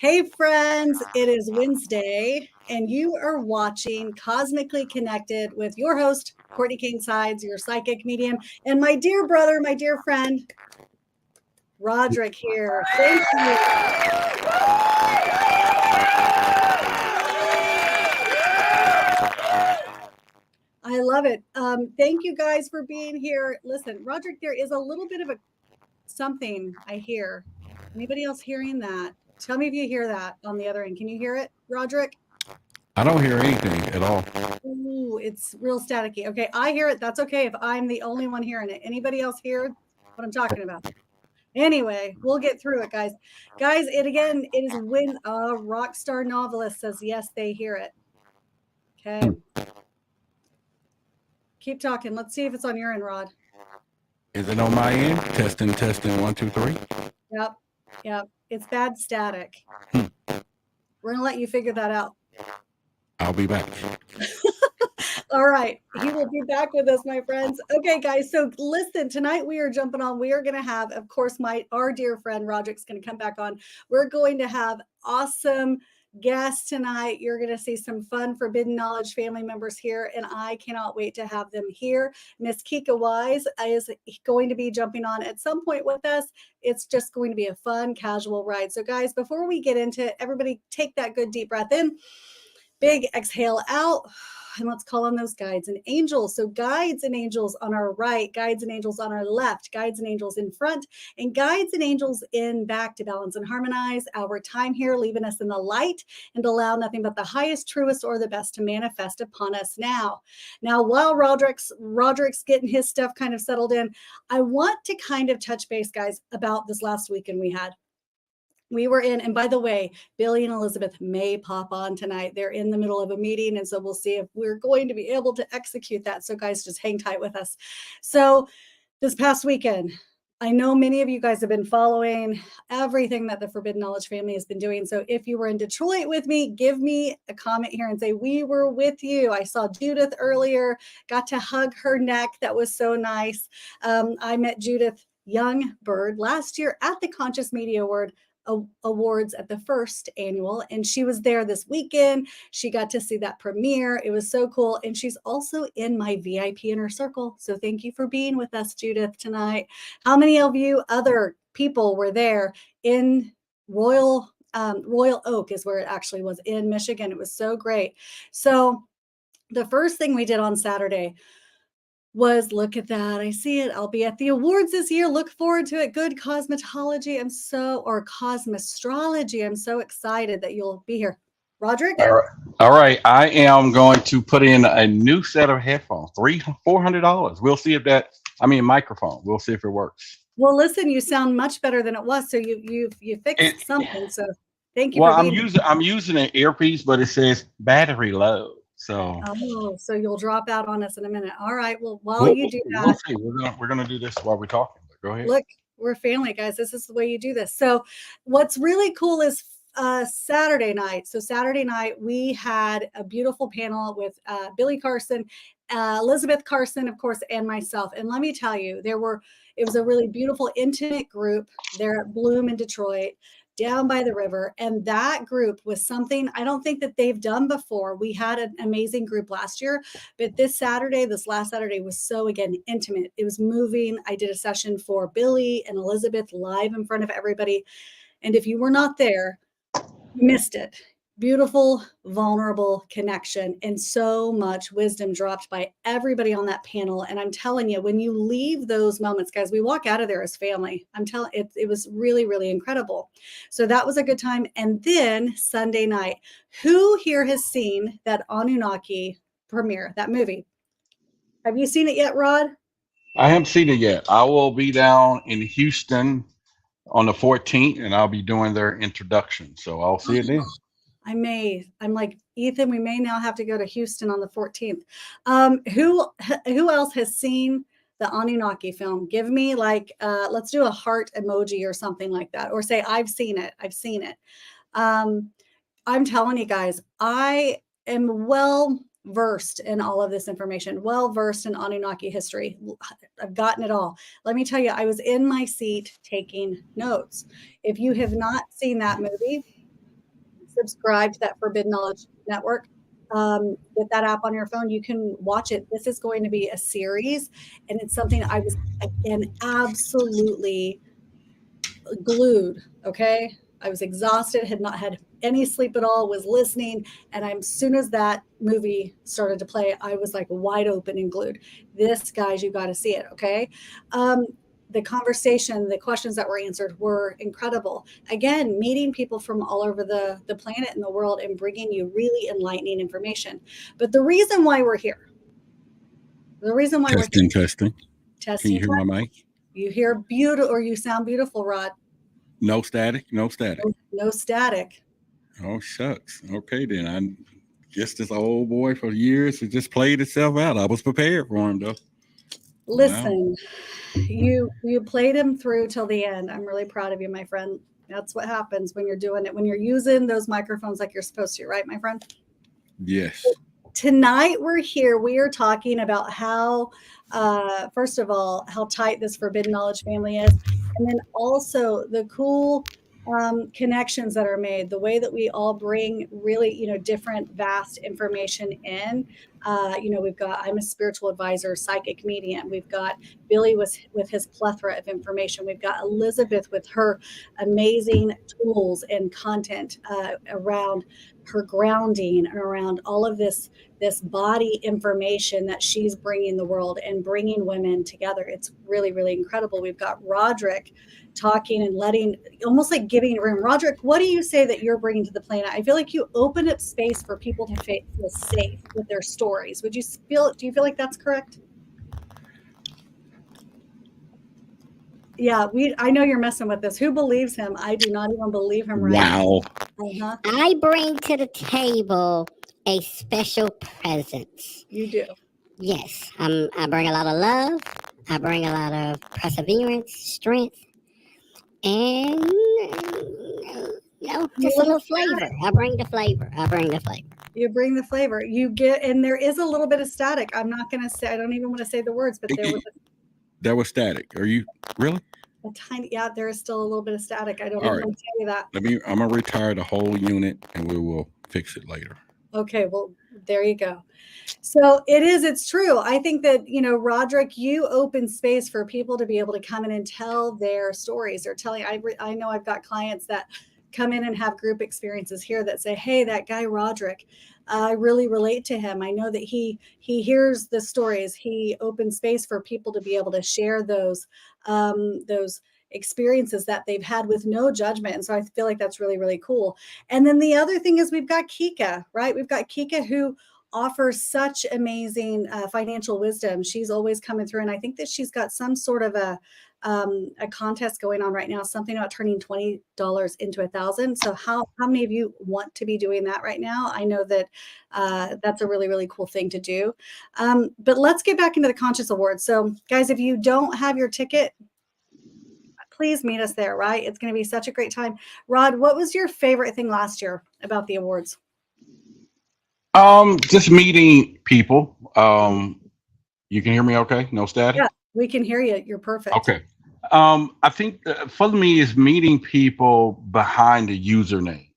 Hey friends, it is Wednesday and you are watching Cosmically Connected with your host, Cortney Kane Sides, your psychic medium, and my dear brother, my dear friend, Roderick here. Thank you. I love it. Thank you guys for being here. Listen, Roderick, there is a little bit of a something I hear. Anybody else hearing that? Tell me if you hear that on the other end. Can you hear it, Roderick? I don't hear anything at all. Ooh, it's real staticky. Okay, I hear it. That's okay if I'm the only one hearing it. Anybody else hear what I'm talking about? Anyway, we'll get through it, guys. Guys, it is when a rock star novelist says yes, they hear it. Okay. Keep talking. Let's see if it's on your end, Rod. Is it on my end? Testing, 1, 2, 3. Yep. It's bad static. We're gonna let you figure that out. I'll be back. All right. He will be back with us, my friends. Okay, guys. So listen, tonight we are jumping on. We are going to have, of course, our dear friend Roderick's going to come back on. We're going to have awesome guests tonight. You're going to see some fun Forbidden Knowledge family members here, and I cannot wait to have them here. Miss Kika Wise is going to be jumping on at some point with us. It's just going to be a fun, casual ride. So, guys, before we get into it, everybody take that good deep breath in. Big exhale out, and let's call on those guides and angels. So guides and angels on our right, guides and angels on our left, guides and angels in front, and guides and angels in back to balance and harmonize our time here, leaving us in the light and allow nothing but the highest, truest, or the best to manifest upon us now. Now, while Roderick's getting his stuff kind of settled in, I want to kind of touch base, guys, about this last weekend we had. We were in, and by the way, Billy and Elisabeth may pop on tonight. They're in the middle of a meeting, and so we'll see if we're going to be able to execute that. So guys, just hang tight with us. So this past weekend, I know many of you guys have been following everything that the Forbidden Knowledge family has been doing. So if you were in Detroit with me, give me a comment here and say, we were with you. I saw Judith earlier, got to hug her neck. That was so nice. I met Judith Youngbird last year at the Conscious Media Awards at the first annual, and she was there this weekend. She got to see that premiere. It was so cool, and she's also in my VIP inner circle. So thank you for being with us, Judith, tonight. How many of you other people were there in Royal Oak is where it actually was, in Michigan? It was so great. So the first thing we did on Saturday was, look at that. I see it. I'll be at the awards this year. Look forward to it. Good cosmetology. Or cosmostrology. I'm so excited that you'll be here. Roderick? All right. I am going to put in a new set of headphones, $400. We'll see if microphone. We'll see if it works. Well, listen, you sound much better than it was. So you fixed something. So thank you. Well, I'm using an earpiece, but it says battery low. So you'll drop out on us in a minute. All right. Well, while you do that, we'll see. We're gonna do this while we're talking. Go ahead. Look, we're family, guys. This is the way you do this. So what's really cool is Saturday night. So Saturday night we had a beautiful panel with Billy Carson, Elisabeth Carson, of course, and myself. And let me tell you, it was a really beautiful, intimate group there at Bloom in Detroit, down by the river. And that group was something I don't think that they've done before. We had an amazing group last year, but this last Saturday was so, again, intimate. It was moving. I did a session for Billy and Elisabeth live in front of everybody. And if you were not there, you missed it. Beautiful, vulnerable connection, and so much wisdom dropped by everybody on that panel. And I'm telling you, when you leave those moments, guys, we walk out of there as family. It was really, really incredible. So that was a good time. And then Sunday night, who here has seen that Anunnaki premiere, that movie? Have you seen it yet, Rod? I haven't seen it yet. I will be down in Houston on the 14th, and I'll be doing their introduction. So I'll see it then. I'm like, Ethan, we may now have to go to Houston on the 14th. Who else has seen the Anunnaki film? Give me let's do a heart emoji or something like that, or say, I've seen it. I'm telling you guys, I am well versed in all of this information, well versed in Anunnaki history. I've gotten it all. Let me tell you, I was in my seat taking notes. If you have not seen that movie, subscribe to that Forbidden Knowledge Network. Get that app on your phone. You can watch it. This is going to be a series, and it's something I was, again, absolutely glued. Okay. I was exhausted, had not had any sleep at all, was listening. And as soon as that movie started to play, I was like wide open and glued. This, guys, you got to see it. Okay. The conversation, the questions that were answered were incredible. Again, meeting people from all over the planet and the world and bringing you really enlightening information. But the reason why we're here, Testing. Can testing, you hear my mic? You hear beautiful, or you sound beautiful, Rod. No static. No static. Oh, shucks. Okay, then. I guess this old boy for years has just played itself out. I was prepared for him, though. Listen, you played him through till the end. I'm really proud of you, my friend. That's what happens when you're doing it, when you're using those microphones like you're supposed to, right, my friend? Yes. Tonight we're here. We are talking about how, first of all, how tight this Forbidden Knowledge family is, and then also the cool connections that are made, the way that we all bring really, different, vast information in. We've got, I'm a spiritual advisor, psychic medium. We've got Billy with his plethora of information. We've got Elisabeth with her amazing tools and content around her grounding and around all of this body information that she's bringing the world and bringing women together. It's really, really incredible. We've got Roderick talking and letting, almost like giving room. Roderick, what do you say that you're bringing to the planet? I feel like you open up space for people to feel safe with their stories. Do you feel like that's correct? Yeah, I know you're messing with this. Who believes him? I do not even believe him right now. Uh-huh. I bring to the table a special presence. You do. Yes, I bring a lot of love. I bring a lot of perseverance, strength, and just a little flavor. I bring the flavor. You bring the flavor. You get, and there is a little bit of static. I'm not going to say, I don't even want to say the words, but there was static. Are you really? A tiny, yeah, there is still a little bit of static. I don't even want to tell you that. I'm going to retire the whole unit and we will fix it later. Okay, well, there you go. So it's true. I think that, Roderick, you open space for people to be able to come in and tell their stories. They're telling, I know I've got clients that come in and have group experiences here that say, hey, that guy, Roderick, I really relate to him. I know that he hears the stories. He opens space for people to be able to share those experiences that they've had with no judgment. And so I feel like that's really, really cool. And then the other thing is we've got Kika, right? We've got Kika who offers such amazing financial wisdom. She's always coming through. And I think that she's got some sort of a contest going on right now, something about turning $20 into $1,000. So how many of you want to be doing that right now? I know that that's a really, really cool thing to do. But let's get back into the Conscious Awards. So guys, if you don't have your ticket, please meet us there, right? It's going to be such a great time. Rod, what was your favorite thing last year about the awards? Just meeting people. You can hear me okay? No static? Yeah, we can hear you. You're perfect. Okay. I think for me is meeting people behind the usernames.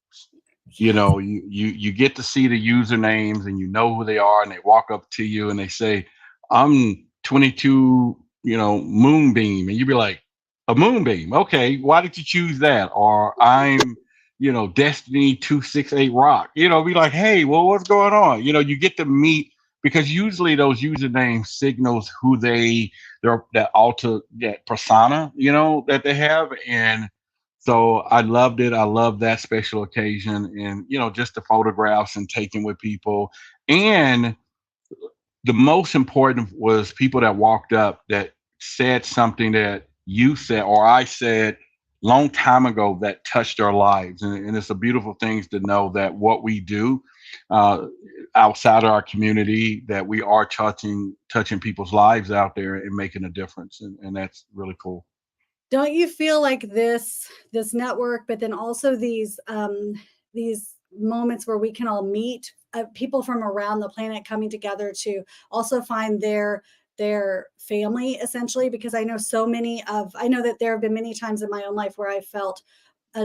You get to see the usernames and you know who they are, and they walk up to you and they say, I'm 22, Moonbeam. And you'd be like, a moonbeam. Okay. Why did you choose that? Or I'm, Destiny 268 Rock, be like, hey, well, what's going on? You get to meet, because usually those usernames signals who they're that alter, that persona, that they have. And so I loved it. I love that special occasion, and, just the photographs and taking with people. And the most important was people that walked up that said something that you said or I said long time ago that touched our lives. And it's a beautiful thing to know that what we do outside of our community, that we are touching people's lives out there and making a difference. And that's really cool. Don't you feel like this network, but then also these moments where we can all meet people from around the planet coming together to also find their family, essentially? Because I know that there have been many times in my own life where I felt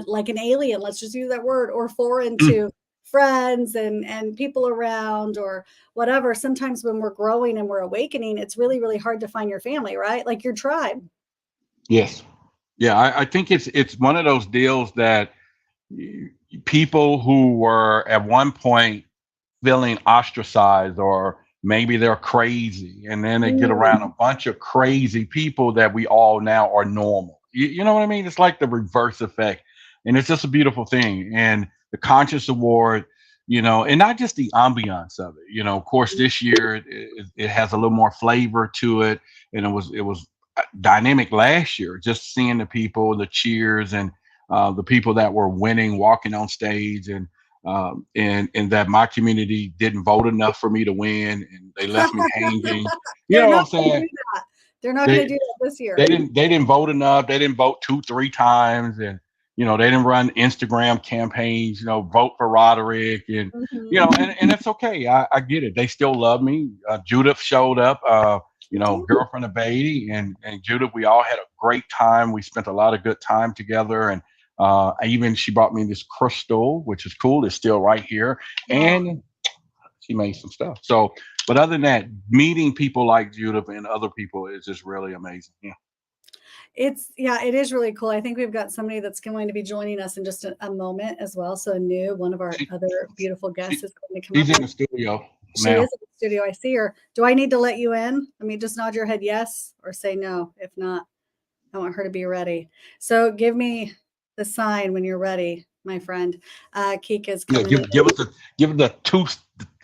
like an alien, let's just use that word, or foreign to friends and people around or whatever. Sometimes when we're growing and we're awakening, it's really, really hard to find your family, right? Like your tribe. Yes. Yeah, I think it's one of those deals that people who were at one point feeling ostracized, or maybe they're crazy, and then they get Mm. around a bunch of crazy people that we all now are normal. You know what I mean? It's like the reverse effect, and it's just a beautiful thing. And the Conscious Award, and not just the ambiance of it. Of course, this year it has a little more flavor to it, and it was dynamic last year. Just seeing the people, the cheers, and the people that were winning, walking on stage, and that my community didn't vote enough for me to win, and they left me hanging. You They're know what not I'm going to saying? do that. They're not going to They do that this year. they didn't vote enough. They didn't vote 2-3 times, and they didn't run Instagram campaigns. Vote for Roderick, and Mhm. and it's okay. I get it. They still love me. Judith showed up. Girlfriend of Beatty, and Judith. We all had a great time. We spent a lot of good time together, and she brought me this crystal, which is cool. It's still right here, Oh, and she made some stuff. So, but other than that, meeting people like Judith and other people is just really amazing. Yeah. it is really cool. I think we've got somebody that's going to be joining us in just a moment as well. So one of our She, other beautiful guests she, is going to come she's up. in the studio She now. is in the studio. I see her. Do I need to let you in? I mean, just nod your head yes or say no. If not, I want her to be ready. So give me the sign when you're ready, my friend. Kika's Yeah, coming in. give it the two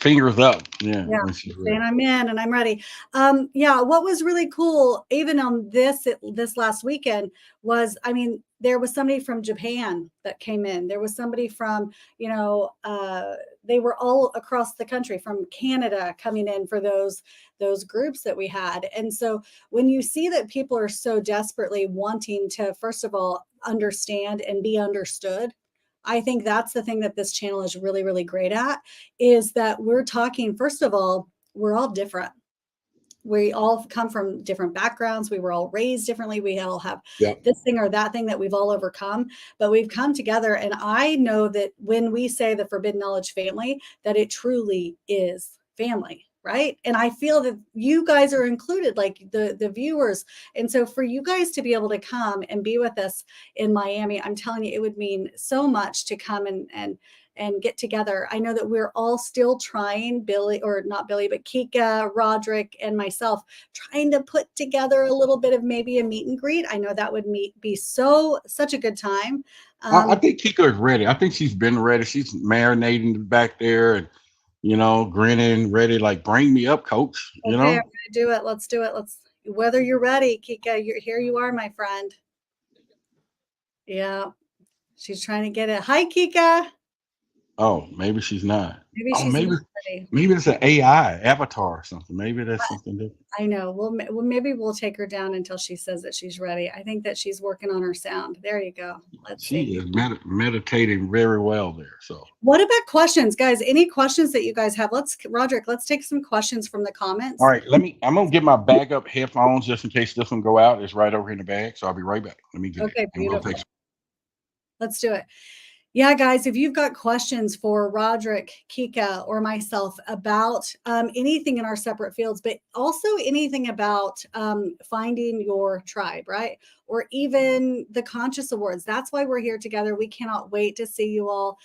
fingers up. Yeah, Yeah, when she's saying ready. I'm in and I'm ready. Yeah, what was really cool, even on this last weekend, was I mean, there was somebody from Japan that came in. There was somebody from, they were all across the country from Canada coming in for those groups that we had. And so when you see that people are so desperately wanting to, first of all, understand and be understood, I think that's the thing that this channel is really, really great at, is that we're talking, first of all, we're all different. We all come from different backgrounds. We were all raised differently. We all have Yeah. this thing or that thing that we've all overcome, but we've come together. And I know that when we say the Forbidden Knowledge family, that it truly is family, right? And I feel that you guys are included, like the viewers. And so for you guys to be able to come and be with us in Miami, I'm telling you, it would mean so much to come and get together. I know that we're all still trying, Billy, or not Billy, but Kika, Roderick, and myself, trying to put together a little bit of maybe a meet and greet. I know that would be such a good time. I think Kika is ready. I think she's been ready. She's marinating back there, and grinning, ready. Like, bring me up, coach. Okay, I'm gonna do it. Let's do it. Whether you're ready, Kika, here you are, my friend. Yeah, she's trying to get it. Hi, Kika. Oh, maybe she's not. Maybe Oh, she's maybe not ready. maybe it's an AI avatar or something. Maybe that's something different. I know. Well, maybe we'll take her down until she says that she's ready. I think that she's working on her sound. There you go. Let's She see. is meditating very well there. So, What about questions, guys? Any questions that you guys have? Roderick, let's take some questions from the all comments. right, I'm gonna get my backup headphones just in case this one go out. It's right over here in the bag, so I'll be right back. Let me get it, Okay, and we'll take beautiful. Let's do it. Yeah, guys, if you've got questions for Roderick, Kika, or myself about anything in our separate fields, but also anything about finding your tribe, right? Or even the Conscious Awards. That's why we're here together. We cannot wait to see you all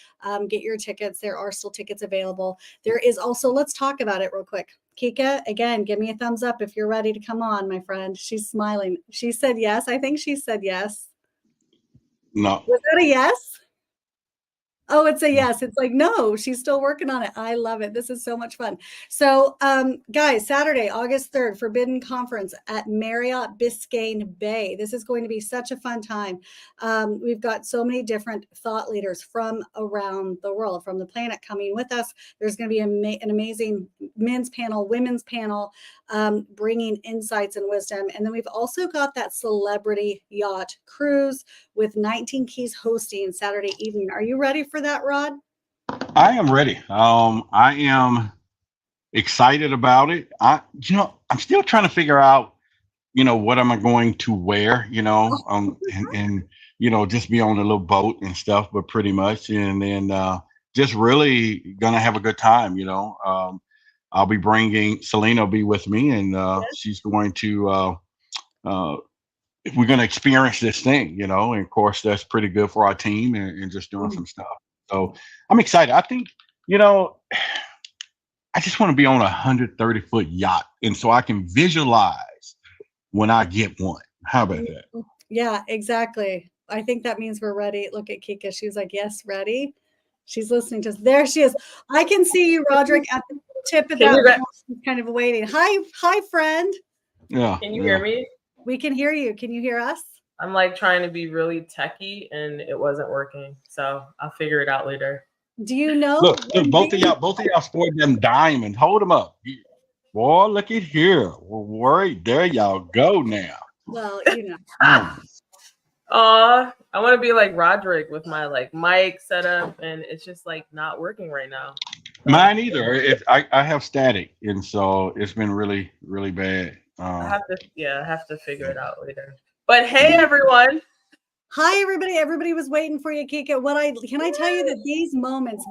get your tickets. There are still tickets available. There is also, let's talk about it real quick. Kika, again, give me a thumbs up if you're ready to come on, my friend. She's smiling. She said yes. I think she said yes. no. Was that a yes? Oh, it's a yes. It's like, no, she's still working on it. I love it. This is so much fun. So, guys, Saturday, August 3rd, Forbidden Conference at Marriott Biscayne Bay. This is going to be such a fun time. We've got so many different thought leaders from around the world, from the planet coming with us. There's going to be an amazing men's panel, women's panel, bringing insights and wisdom. And then we've also got that celebrity yacht cruise with 19 Keys hosting Saturday evening. Are you ready for that, Rod? I am ready. I am excited about it. I'm still trying to figure out, what am I going to wear, Oh, and just be on a little boat and stuff, but pretty much, and then just really gonna have a good time. I'll be bringing Selena will be with me, and she's going to. Uh, we're going to experience this thing, and of course that's pretty good for our team and just doing some stuff. So I'm excited. I think, you know, I just want to be on a 130-foot yacht, and so I can visualize when I get one. How about that? Yeah, exactly. I think that means we're ready. Look at Kika. She's like, yes, ready. She's listening to us. There she is. I can see you, Roderick, at the tip of that boat. She's kind of waiting. Hi, friend. Yeah. Can you hear me? We can hear you. Can you hear us? I'm like trying to be really techie and it wasn't working. So I'll figure it out later. Do you know? Look, both of y'all sporting them diamonds. Hold them up. Boy, look at here. Right there y'all go now. Well, I want to be like Roderick with my like mic setup, and it's just like not working right now. So. Mine either. I have static, and so it's been really, really bad. I have to figure it out later. But hey, everyone. Hi, everybody. Everybody was waiting for you, Kika. Can I tell you that these moments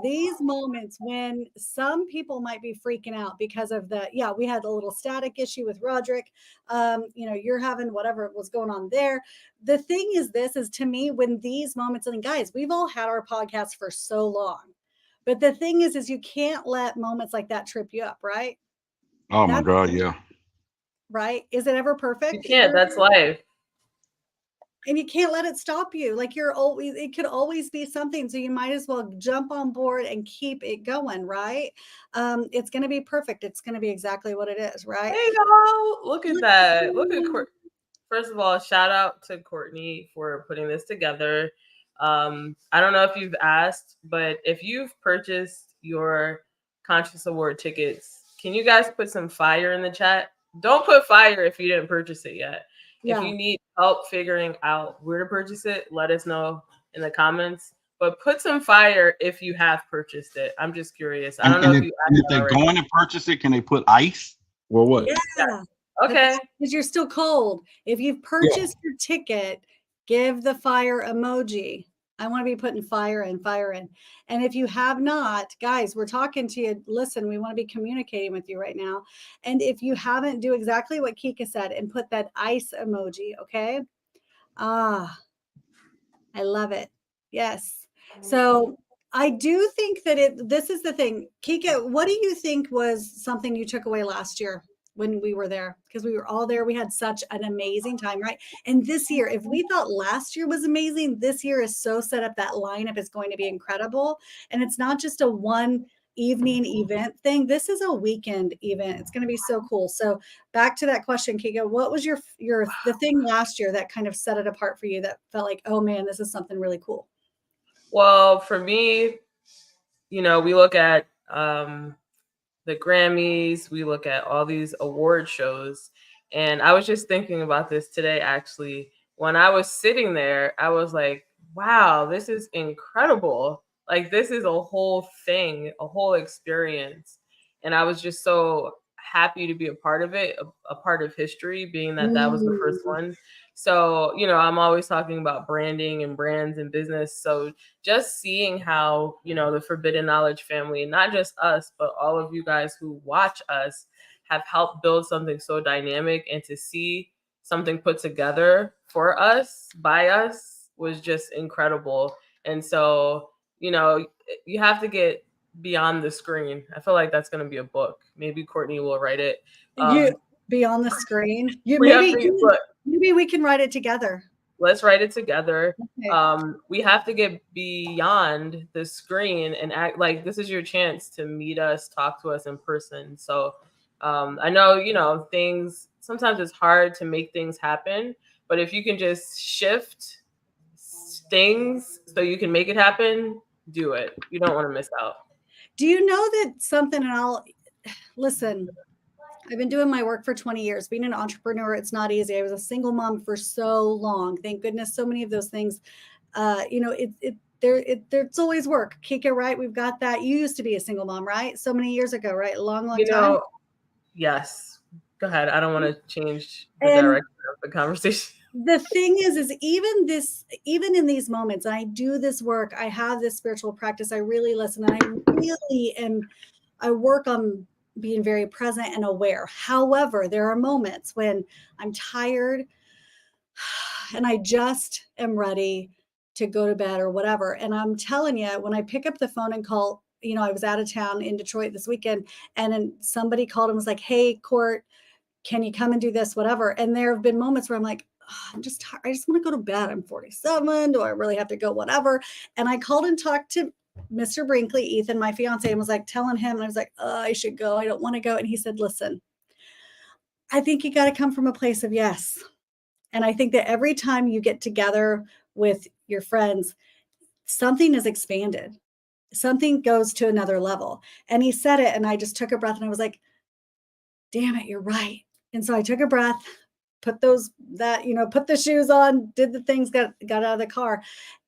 when some people might be freaking out because of we had a little static issue with Roderick. You're having whatever was going on there. The thing is, to me, when these moments, and guys, we've all had our podcast for so long, but the thing is you can't let moments like that trip you up, right? Oh my God, yeah. Right? Is it ever perfect? You can't. That's life. And you can't let it stop you. Like it could always be something. So you might as well jump on board and keep it going, right? It's going to be perfect. It's going to be exactly what it is, right? Hey, y'all. Look at that. Look at First of all, shout out to Cortney for putting this together. I don't know if you've asked, but if you've purchased your Conscious Award tickets, can you guys put some fire in the chat? Don't put fire if you didn't purchase it yet. Yeah. If you need help figuring out where to purchase it, let us know in the comments. But put some fire if you have purchased it. I'm just curious. I don't know if they're going to purchase it, can they put ice or what? Yeah. Okay. Because you're still cold. If you've purchased your ticket, give the fire emoji. I want to be putting fire in. And if you have not, guys, we're talking to you. Listen, we want to be communicating with you right now. And if you haven't, do exactly what Kika said and put that ice emoji, okay? I love it. Yes. So I do think that this is the thing. Kika, what do you think was something you took away last year when we were there? Because we were all there. We had such an amazing time, right? And this year, if we thought last year was amazing, this year is so set up. That lineup is going to be incredible. And it's not just a one evening event thing. This is a weekend event. It's going to be so cool. So back to that question, Kika, what was the thing last year that kind of set it apart for you that felt like, oh man, this is something really cool? Well, for me, we look at the Grammys, we look at all these award shows. And I was just thinking about this today, actually. When I was sitting there, I was like, wow, this is incredible. Like, this is a whole thing, a whole experience. And I was just so happy to be a part of it, a part of history, being that was the first one. So, I'm always talking about branding and brands and business. So just seeing how, the Forbidden Knowledge family, not just us, but all of you guys who watch us have helped build something so dynamic, and to see something put together for us, by us, was just incredible. And so, you have to get beyond the screen. I feel like that's going to be a book. Maybe Cortney will write it. Beyond the screen. Maybe we can write it together. Let's write it together. Okay. We have to get beyond the screen and act like this is your chance to meet us, talk to us in person. So I know, things, sometimes it's hard to make things happen, but if you can just shift things so you can make it happen, do it. You don't want to miss out. Do you know that something, and listen, I've been doing my work for 20 years. Being an entrepreneur, it's not easy. I was a single mom for so long. Thank goodness. So many of those things, there's always work. Kika, right? We've got that. You used to be a single mom, right? So many years ago, right? A long time. Yes. Go ahead. I don't want to change the direction of the conversation. the thing is even in these moments, I do this work, I have this spiritual practice, I really listen, and I work on being very present and aware. However, there are moments when I'm tired and I just am ready to go to bed or whatever. And I'm telling you, when I pick up the phone and call, I was out of town in Detroit this weekend, and then somebody called and was like, "Hey, Court, can you come and do this, whatever?" And there have been moments where I'm like, "Oh, I'm just tired. I just want to go to bed. I'm 47. Do I really have to go? Whatever." And I called and talked to Mr. Brinkley, Ethan, my fiance, and was like telling him, and I was like, I should go. I don't want to go. And he said, "Listen, I think you got to come from a place of yes." And I think that every time you get together with your friends, something is expanded. Something goes to another level. And he said it, and I just took a breath and I was like, damn it, you're right. And so I took a breath, put put the shoes on, did the things, got out of the car.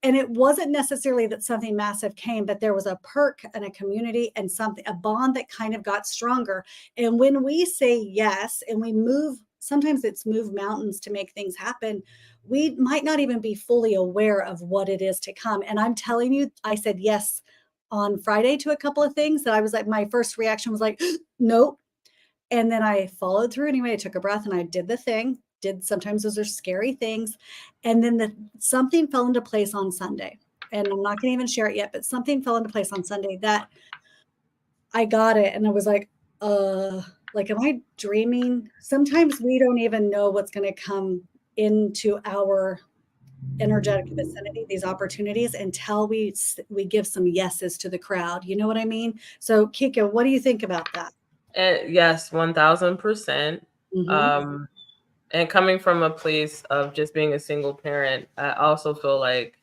And it wasn't necessarily that something massive came, but there was a perk and a community and a bond that kind of got stronger. And when we say yes, and we move, sometimes it's move mountains to make things happen, we might not even be fully aware of what it is to come. And I'm telling you, I said yes on Friday to a couple of things that I was like, my first reaction was like, nope. And then I followed through anyway. I took a breath and I did the thing. Sometimes those are scary things. And then something fell into place on Sunday. And I'm not going to even share it yet, but something fell into place on Sunday that I got it. And I was like, am I dreaming? Sometimes we don't even know what's going to come into our energetic vicinity, these opportunities, until we give some yeses to the crowd. You know what I mean? So Kika, what do you think about that? Yes, 1000%. Mm-hmm. And coming from a place of just being a single parent, I also feel like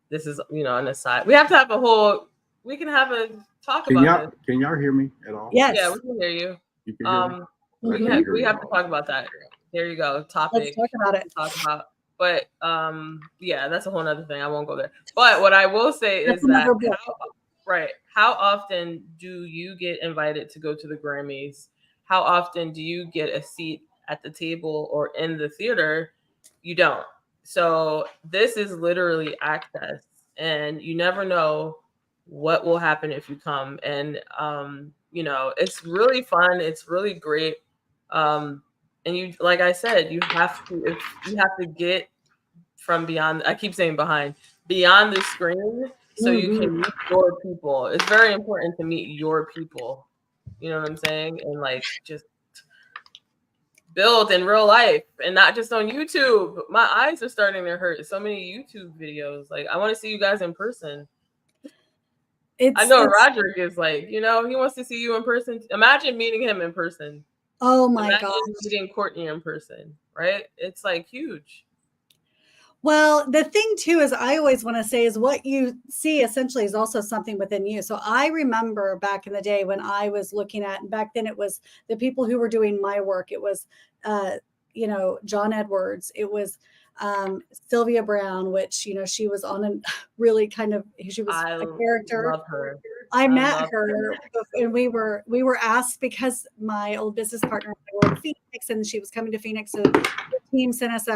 this is, an aside. We have to have we can have a talk about this. Can y'all hear me at all? Yes. Yeah, we can hear you. You can hear me? Mm-hmm. We have to talk about that. There you go. Topic. Let's talk about it. But yeah, that's a whole nother thing. I won't go there. But what I will say is that how often do you get invited to go to the Grammys? How often do you get a seat at the table or in the theater? You don't. So this is literally access, and you never know what will happen if you come. And it's really fun. It's really great. And you, like I said, you have to get from beyond. I keep saying beyond the screen, so you can meet your people. It's very important to meet your people. You know what I'm saying? And just build in real life and not just on YouTube. My eyes are starting to hurt. So many YouTube videos. I want to see you guys in person. I know Roderick is he wants to see you in person. Imagine meeting him in person. Oh my God. Meeting Cortney in person, right? It's huge. Well, the thing too is I always want to say is what you see essentially is also something within you. So I remember back in the day when I was looking at, and back then it was the people who were doing my work. It was, John Edwards. It was Sylvia Brown, which, she was on a really she was a character. Love her. I met her and we were asked because my old business partner were in Phoenix and she was coming to Phoenix. So the team sent us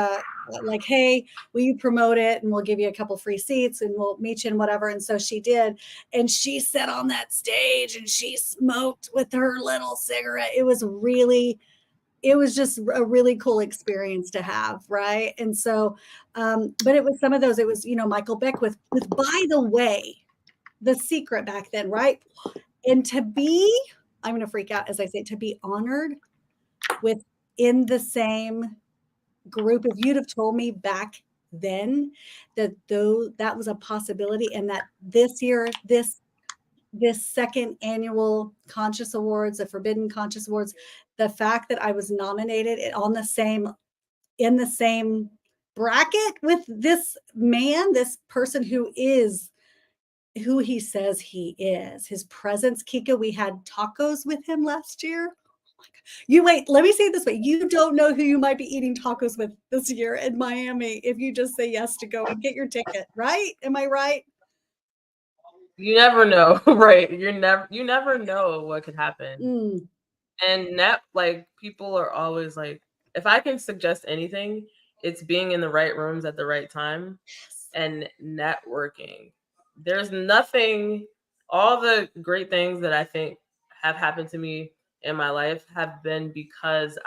hey, will you promote it? And we'll give you a couple free seats and we'll meet you and whatever. And so she did. And she sat on that stage and she smoked with her little cigarette. It was just a really cool experience to have. Right. And so, but it was some of those, it was, Michael Beck with By the Way, The Secret back then, right? And I'm going to freak out as I say, to be honored in the same group. If you'd have told me back then that was a possibility, and that this year, this second annual Conscious Awards, the Forbidden Conscious Awards, the fact that I was nominated in the same bracket with this man, this person who is who he says he is, his presence. Kika, we had tacos with him last year. Oh my God. Let me say it this way. You don't know who you might be eating tacos with this year in Miami if you just say yes to go and get your ticket, right? Am I right? You never know, right? You never know what could happen. And people are always if I can suggest anything, it's being in the right rooms at the right time and networking. There's nothing, all the great things that I think have happened to me in my life have been because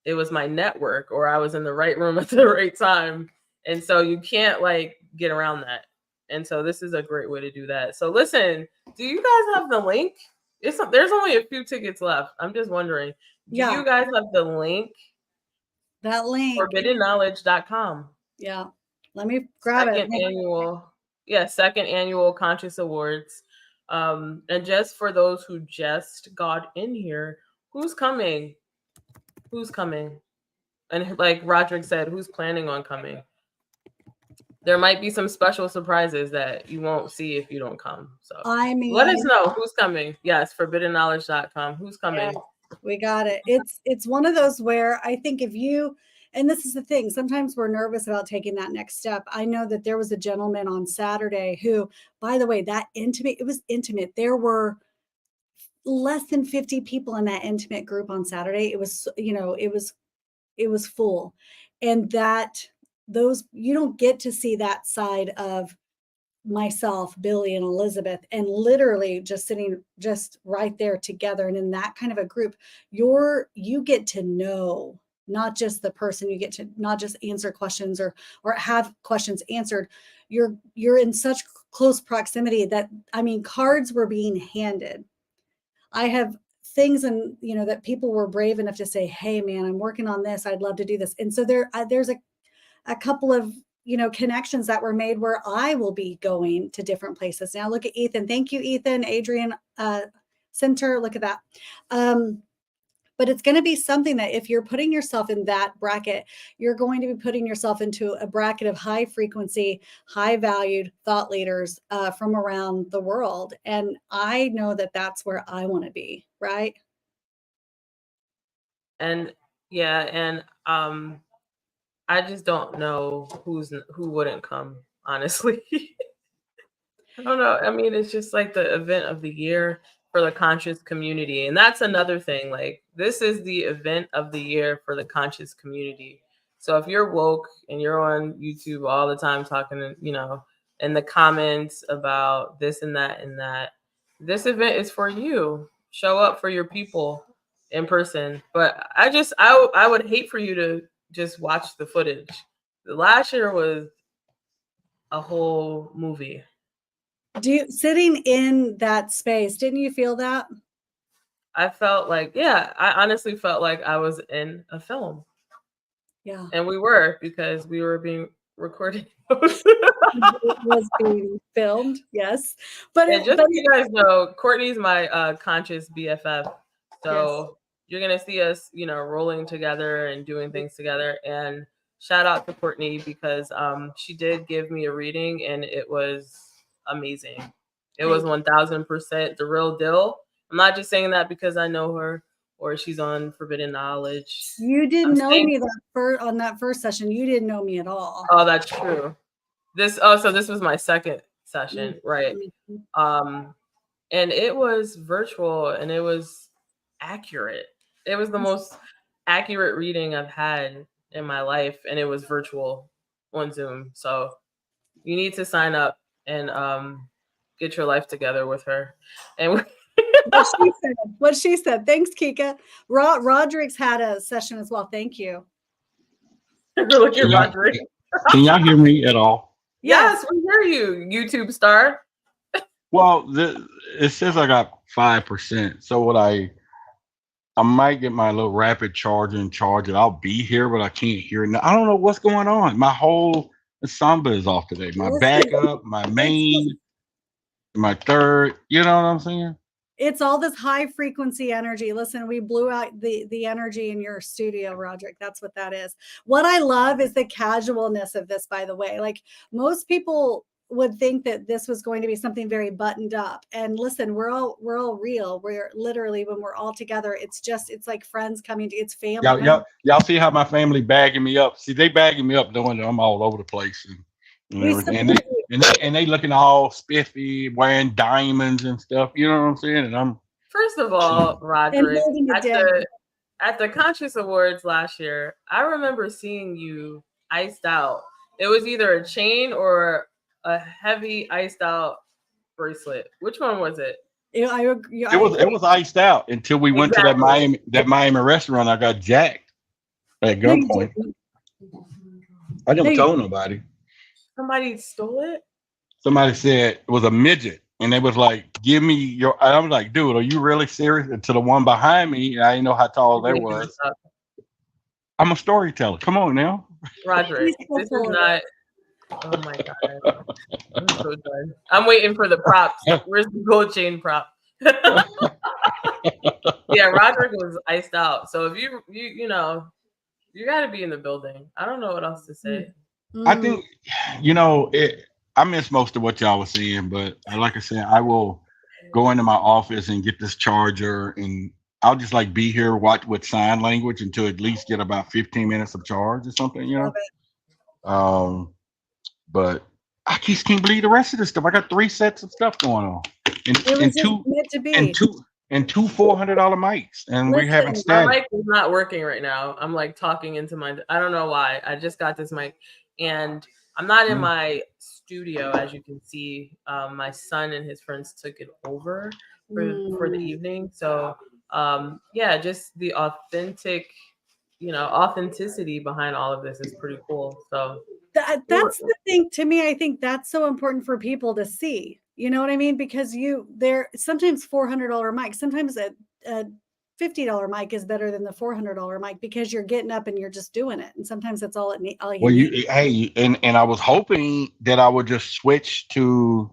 it was my network, or I was in the right room at the right time. And so you can't like get around that. And so this is a great way to do that. So listen, do you guys have the link? There's only a few tickets left. I'm just wondering, do you guys have the link? That link. ForbiddenKnowledge.com. Yeah. Let me grab second annual Conscious Awards. And just for those who just got in here, who's coming? Who's coming? And like Roderick said, who's planning on coming? There might be some special surprises that you won't see if you don't come. So I mean, let us know who's coming. Yes, ForbiddenKnowledge.com. Who's coming? Yeah, we got it. It's one of those where I think if you, and this is the thing, sometimes we're nervous about taking that next step. I know that there was a gentleman on Saturday who, by the way, it was intimate. There were less than 50 people in that intimate group on Saturday. It was, it was full. And you don't get to see that side of myself, Billy, and Elisabeth, and literally just sitting just right there together. And in that kind of a group, you get to know not just the person, you get to not just answer questions or have questions answered. You're in such close proximity that, I mean, cards were being handed. I have things that people were brave enough to say, hey man, I'm working on this. I'd love to do this. And so there's a couple of, connections that were made where I will be going to different places. Now look at Ethan. Thank you, Ethan, Adrian, Center. Look at that. But it's going to be something that if you're putting yourself in that bracket, you're going to be putting yourself into a bracket of high frequency, high valued thought leaders from around the world. And I know that that's where I want to be. Right. And yeah. And, I just don't know who wouldn't come, honestly. I don't know. I mean, it's just like the event of the year for the conscious community. And that's another thing. Like, this is the event of the year for the conscious community. So if you're woke and you're on YouTube all the time talking, in the comments about this and that, this event is for you. Show up for your people in person. But I would hate for you to just watch the footage. The last year was a whole movie. Sitting in that space, didn't you feel that? I felt like, I honestly felt like I was in a film. Yeah. And we were, because we were being recorded. It was being filmed, yes. But just so you guys know, Courtney's my conscious BFF. So you're going to see us, rolling together and doing things together. And shout out to Cortney, because she did give me a reading and it was amazing. It was 1000% the real deal. I'm not just saying that because I know her or she's on Forbidden Knowledge. You didn't know me on that first session. You didn't know me at all. Oh, that's true. So this was my second session, right? And it was virtual and it was accurate. It was the most accurate reading I've had in my life, and it was virtual on Zoom. So you need to sign up and get your life together with her. And what she said. Thanks, Kika. Roderick's had a session as well. Thank you. Look at Roderick. Can y'all hear me at all? Yes, we hear you, YouTube star. Well, it says I got 5%. So I might get my little rapid charger and charge it. I'll be here, but I can't hear it. I don't know what's going on. My whole samba is off today. My backup, my main, my third. You know what I'm saying? It's all this high frequency energy. Listen, we blew out the energy in your studio, Roderick. That's what that is. What I love is the casualness of this, by the way. Like, most people would think that this was going to be something very buttoned up. And listen, we're all real. We're literally, when we're all together, it's like friends coming to, it's family. Y'all see how my family bagging me up? See, they bagging me up, knowing that I'm all over the place and everything. And they looking all spiffy, wearing diamonds and stuff. You know what I'm saying? And I'm first of all, Roderick, at the Conscious Awards last year, I remember seeing you iced out. It was either a chain or a heavy iced out bracelet. Which one was it? I agree. It was iced out until we went to Exactly. that Miami restaurant. I got jacked at No, you gunpoint. didn't. I never No, told nobody. Somebody stole it? Somebody said it was a midget, and they was like, "Give me your." I was like, "Dude, are you really serious?" And to the one behind me, I didn't know how tall they was. I'm a storyteller. Come on now, Roderick, He's so this is full of not. Oh my god, I'm so done. I'm waiting for the props. Where's the gold chain prop? Yeah, Roderick was iced out. So if you know, you got to be in the building. I don't know what else to say. I think it. I missed most of what y'all was saying, but like I said, I will go into my office and get this charger, and I'll just like be here, watch with sign language until at least get about 15 minutes of charge or something, Love it. But I just can't believe the rest of this stuff. I got 3 sets of stuff going on, It was and just meant to be. and two $400 mics, and we're having Listen, My static. mic is not working right now. I'm like talking into my. I don't know why. I just got this mic, and I'm not in my studio, as you can see. My son and his friends took it over for the evening. So yeah, just the authenticity behind all of this is pretty cool. So that's the thing to me. I think that's so important for people to see. You know what I mean? Because they're sometimes $400 mic, sometimes a $50 mic is better than the $400 mic because you're getting up and you're just doing it. And sometimes that's all you Well, need. and I was hoping that I would just switch to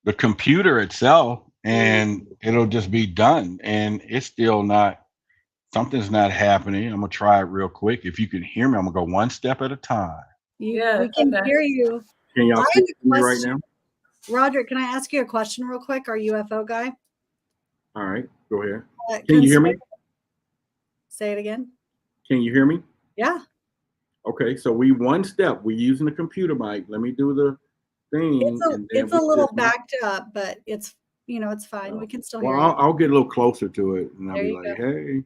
the computer itself and it'll just be done. And it's still not. Something's not happening. I'm gonna try it real quick. If you can hear me, I'm gonna go one step at a time. We can hear you. Can y'all see me right now? Roderick, can I ask you a question real quick? Our UFO guy. All right, go ahead. Can you hear me? Say it again. Can you hear me? Yeah. Okay, so we one step. We're using the computer mic. Let me do the thing. It's a little backed up, but it's it's fine. We can still hear you. I'll get a little closer to it, and I'll be like, "Hey."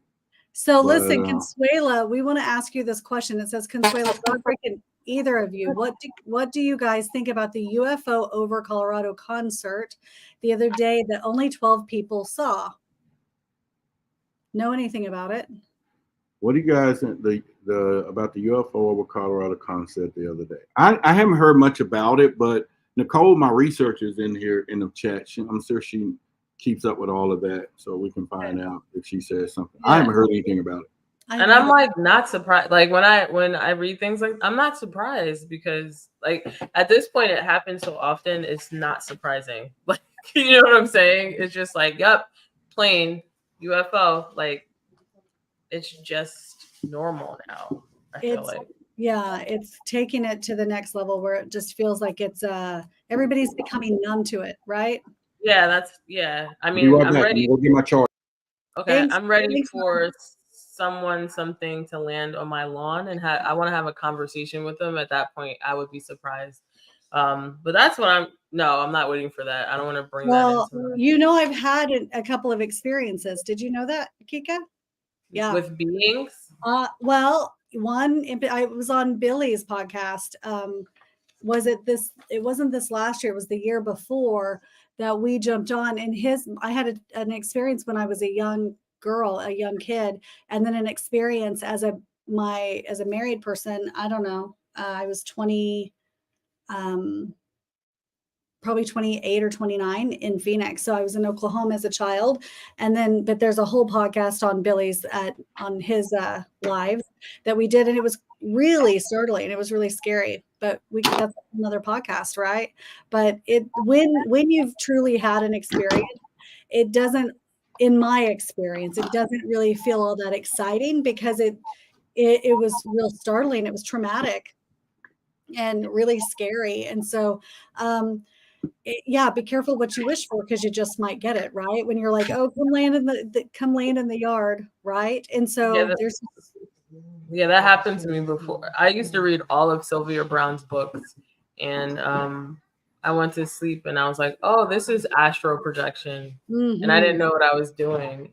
So listen, Consuela, we want to ask you this question. It says, Consuela, Roderick, and either of you, what do you guys think about the UFO over Colorado concert the other day that only 12 people saw? Know anything about it? What do you guys think about the UFO over Colorado concert the other day? I haven't heard much about it, but Nicole, my researcher, is in here in the chat. I'm sure she keeps up with all of that, so we can find out if she says something. Yeah. I haven't heard anything about it. And I'm like not surprised. Like when I read things like I'm not surprised because like at this point it happens so often it's not surprising. Like you know what I'm saying? It's just like, yep, plane, UFO, like it's just normal now. I feel like. Yeah, it's taking it to the next level where it just feels like it's everybody's becoming numb to it, right? Yeah, I mean, I'm ready. We'll get my charge. Okay, thanks, I'm ready for something to land on my lawn, and I want to have a conversation with them. At that point, I would be surprised. But that's what I'm not waiting for that. I don't want to bring that into I've had a couple of experiences. Did you know that, Kika? Yeah. With beings? Well, I was on Billy's podcast. It wasn't this last year, it was the year before that we jumped on, and I had an experience when I was a young girl, a young kid, and then an experience as a married person. I don't know. I was 20, probably 28 or 29 in Phoenix. So I was in Oklahoma as a child. But there's a whole podcast on Billy's on his lives that we did. And it was really startling. It was really scary, but that's another podcast, right? But when you've truly had an experience, it doesn't, in my experience, it doesn't really feel all that exciting because it was real startling. It was traumatic and really scary. And so, be careful what you wish for because you just might get it, right? When you're like, oh, come land in the yard, right? And so that happened to me before. I used to read all of Sylvia Browne's books, and I went to sleep and I was like, oh, this is astral projection, and I didn't know what I was doing.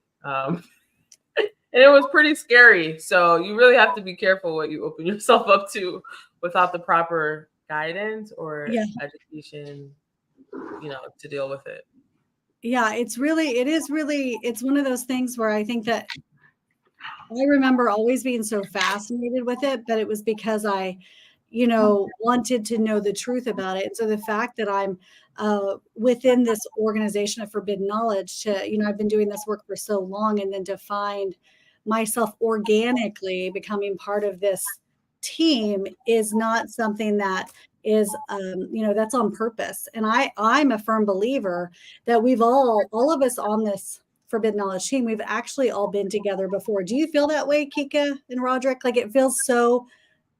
And it was pretty scary. So you really have to be careful what you open yourself up to without the proper guidance or education, to deal with it. Yeah, it's one of those things where I think that I remember always being so fascinated with it, but it was because I, wanted to know the truth about it. And so the fact that I'm within this organization of Forbidden Knowledge I've been doing this work for so long, and then to find myself organically becoming part of this team is not something that is, that's on purpose. And I'm a firm believer that we've all of us on this Forbidden Knowledge team, we've actually all been together before. Do you feel that way, Kika and Roderick? Like it feels so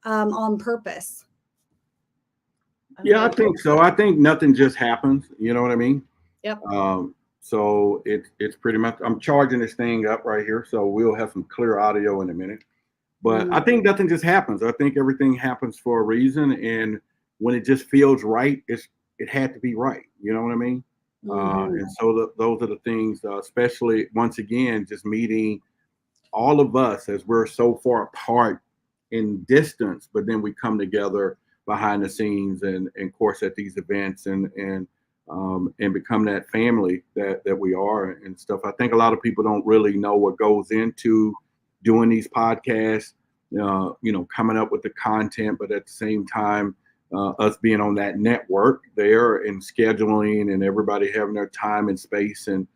on purpose. Yeah, I think so. I think nothing just happens. You know what I mean? Yep. So it's pretty much, I'm charging this thing up right here, so we'll have some clear audio in a minute. But I think nothing just happens. I think everything happens for a reason, and when it just feels right, it had to be right. You know what I mean? And so those are the things, especially once again, just meeting all of us as we're so far apart in distance, but then we come together behind the scenes and of course at these events and become that family that we are and stuff. I think a lot of people don't really know what goes into doing these podcasts, coming up with the content, but at the same time, us being on that network there and scheduling and everybody having their time and space and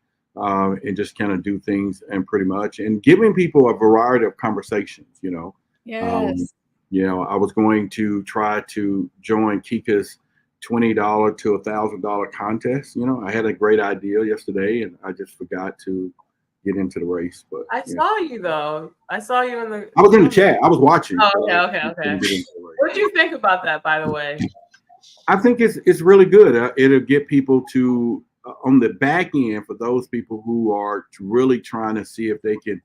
just kind of do things and pretty much and giving people a variety of conversations, Yes. I was going to try to join Kika's $20 to $1,000 contest. I had a great idea yesterday and I just forgot to get into the race. But I saw you though. I saw you in the. I was in the chat. I was watching. Oh, okay. What did you think about that, by the way? I think it's really good. It'll get people to on the back end for those people who are really trying to see if they can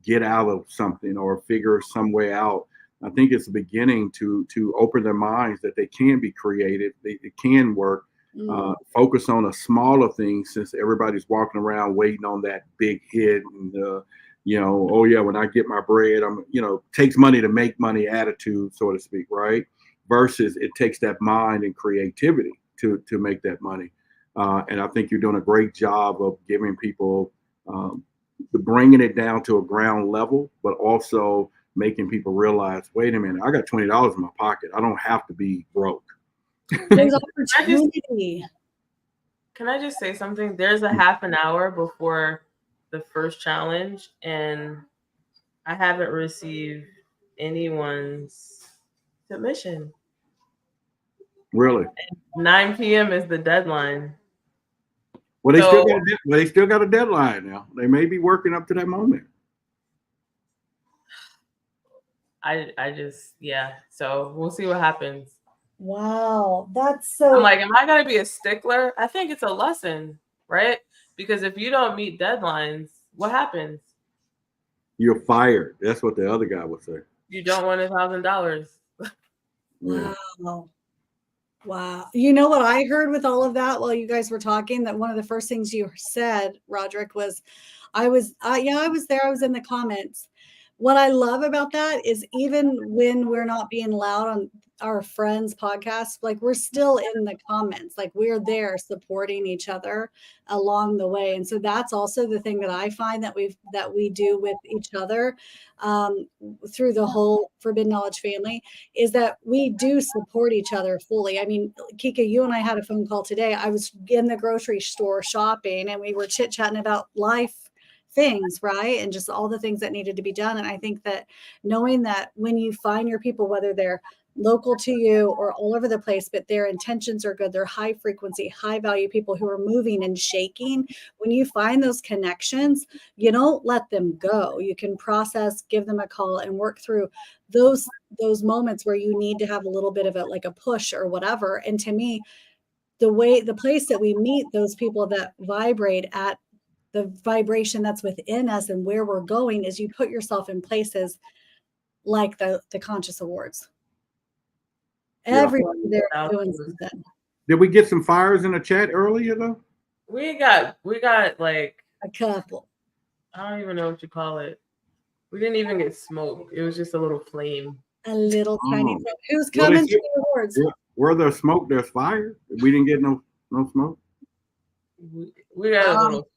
get out of something or figure some way out. I think it's a beginning to open their minds that they can be creative, it can work. Focus on a smaller thing since everybody's walking around waiting on that big hit and oh yeah, when I get my bread, I'm takes money to make money attitude, so to speak, right? Versus it takes that mind and creativity to make that money. And I think you're doing a great job of giving people bringing it down to a ground level, but also making people realize, wait a minute, I got $20 in my pocket. I don't have to be broke. There's opportunity. Can I just say something? There's a half an hour before the first challenge, and I haven't received anyone's submission. Really? 9 p.m. is the deadline. Well, they still got a deadline now. They may be working up to that moment. I just, so we'll see what happens. Wow, that's so. I'm like, am I gonna be a stickler? I think it's a lesson, right? Because if you don't meet deadlines, what happens? You're fired. That's what the other guy would say. You don't want $1,000. Wow. You know what I heard with all of that while you guys were talking, that one of the first things you said, Roderick, was I was there. I was in the comments. What I love about that is even when we're not being loud on our friends' podcasts, like we're still in the comments, like we're there supporting each other along the way. And so that's also the thing that I find that we do with each other through the whole Forbidden Knowledge family is that we do support each other fully. I mean, Kika, you and I had a phone call today. I was in the grocery store shopping and we were chit-chatting about life things, right? And just all the things that needed to be done. And I think that knowing that when you find your people, whether they're local to you or all over the place, but their intentions are good, they're high frequency, high value people who are moving and shaking, when you find those connections, you don't let them go. You can process, give them a call and work through those moments where you need to have a little bit of a push or whatever. And to me, the place that we meet those people that vibrate at the vibration that's within us and where we're going is you put yourself in places like the Conscious Awards. Everybody there doing something. Did we get some fires in the chat earlier though? We got like a couple. I don't even know what you call it. We didn't even get smoke. It was just a little flame. A little tiny. Oh. Who's Well, coming they to the awards? Where there's smoke, there's fire. We didn't get no smoke. We got a little.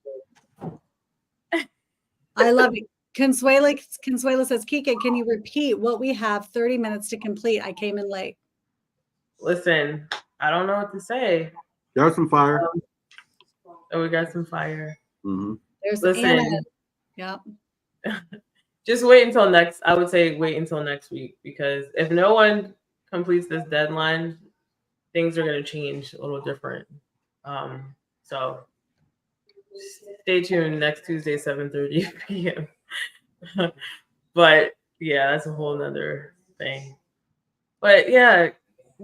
I love it. Consuela says, Kika, can you repeat what we have 30 minutes to complete? I came in late. Listen, I don't know what to say. There's some fire. Oh, we got some fire. Mm-hmm. There's Listen. Anna. Yeah. Just wait until next. I would say wait until next week, because if no one completes this deadline, things are going to change a little different. So stay tuned next Tuesday, 7:30 p.m. But yeah, that's a whole nother thing. But yeah,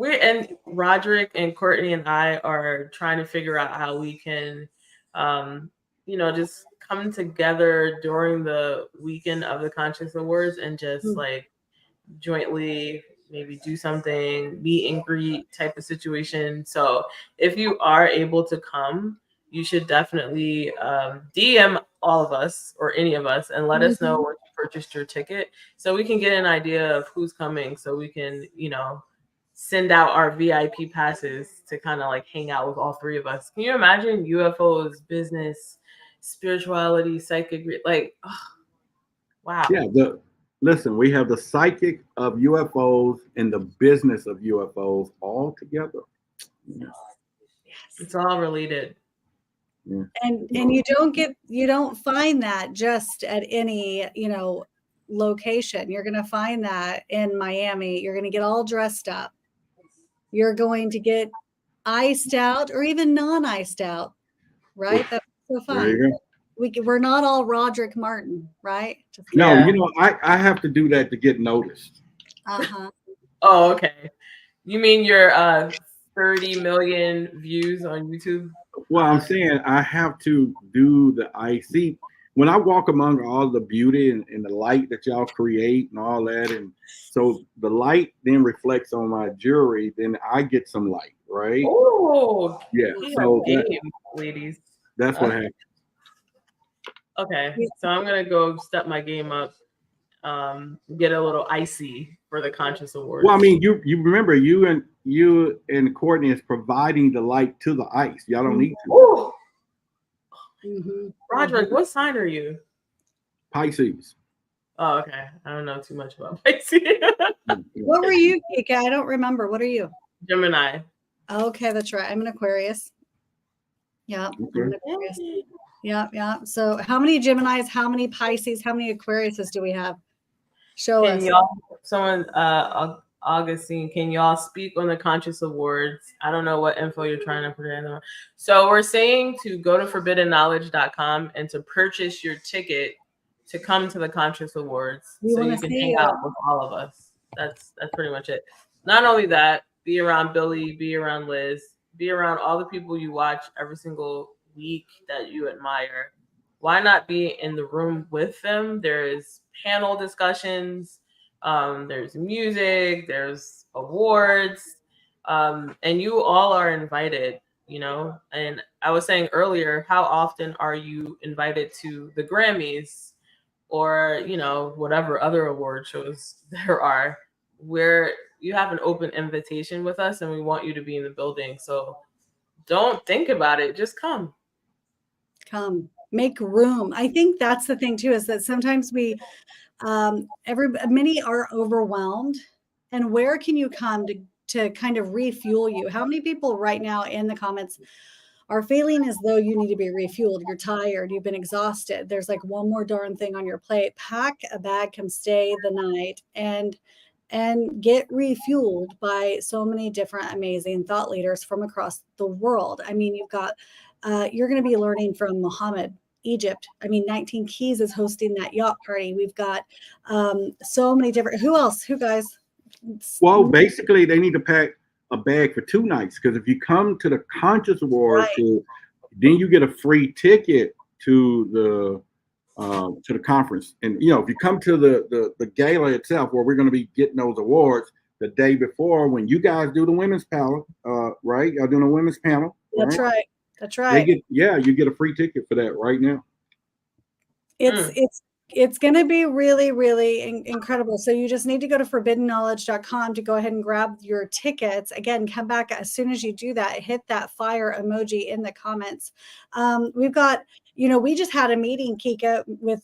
and Roderick and Cortney and I are trying to figure out how we can, just come together during the weekend of the Conscious Awards and just like jointly maybe do something, meet and greet type of situation. So if you are able to come, you should definitely DM all of us or any of us and let us know when you purchased your ticket, so we can get an idea of who's coming, so we can, send out our VIP passes to kind of like hang out with all three of us. Can you imagine UFOs, business, spirituality, psychic, like, wow. Yeah, listen, we have the psychic of UFOs and the business of UFOs all together. Yeah. It's all related. Yeah. And you don't find that just at any, location. You're going to find that in Miami. You're going to get all dressed up. You're going to get iced out or even non-iced out, right? That's so fun. There you go. We're not all Roderick Martin, right? No, Yeah. I have to do that to get noticed. Uh-huh. Oh, okay. You mean your 30 million views on YouTube? Well, I'm saying I have to do the IC. When I walk among all the beauty and the light that y'all create and all that, and so the light then reflects on my jewelry, then I get some light, right? Oh, yeah. So ladies, that's what happens. Okay, so I'm gonna go step my game up. Get a little icy for the Conscious Awards. Well, I mean, you remember you and Cortney is providing the light to the ice. Y'all don't need to. Roderick, what sign are you? Pisces. Oh, okay. I don't know too much about Pisces. What were you, Kika? I don't remember. What are you? Gemini. Okay, that's right. I'm an Aquarius. Yeah. Okay. I'm an Aquarius. Yeah. So how many Geminis, how many Pisces, how many Aquariuses do we have? Show us. Augustine, can y'all speak on the Conscious Awards? I don't know what info you're trying to put in. So we're saying to go to forbiddenknowledge.com and to purchase your ticket to come to the Conscious Awards, so you can hang out with all of us. That's pretty much it. Not only that, be around Billy, be around Liz, be around all the people you watch every single week that you admire. Why not be in the room with them? There's panel discussions, there's music, there's awards, and you all are invited, And I was saying earlier, how often are you invited to the Grammys or, whatever other award shows there are, where you have an open invitation with us and we want you to be in the building. So don't think about it. Just come. Make room. I think that's the thing too, is that sometimes many are overwhelmed, and where can you come to kind of refuel you? How many people right now in the comments are feeling as though you need to be refueled? You're tired, you've been exhausted, there's like one more darn thing on your plate. Pack a bag, come stay the night and get refueled by so many different amazing thought leaders from across the world. I mean, you've got you're going to be learning from Muhammad, Egypt. I mean, 19 Keys is hosting that yacht party. We've got so many different. Who else? Who guys? Well, basically, they need to pack a bag for 2 nights, because if you come to the Conscious Awards, then you get a free ticket to the conference. And if you come to the gala itself, where we're going to be getting those awards the day before, when you guys do the women's panel, right? Y'all doing a women's panel. That's right. That's right. You get a free ticket for that right now. It's It's going to be really, really incredible. So you just need to go to forbiddenknowledge.com to go ahead and grab your tickets. Again, come back as soon as you do that, hit that fire emoji in the comments. We've got, we just had a meeting, Kika, with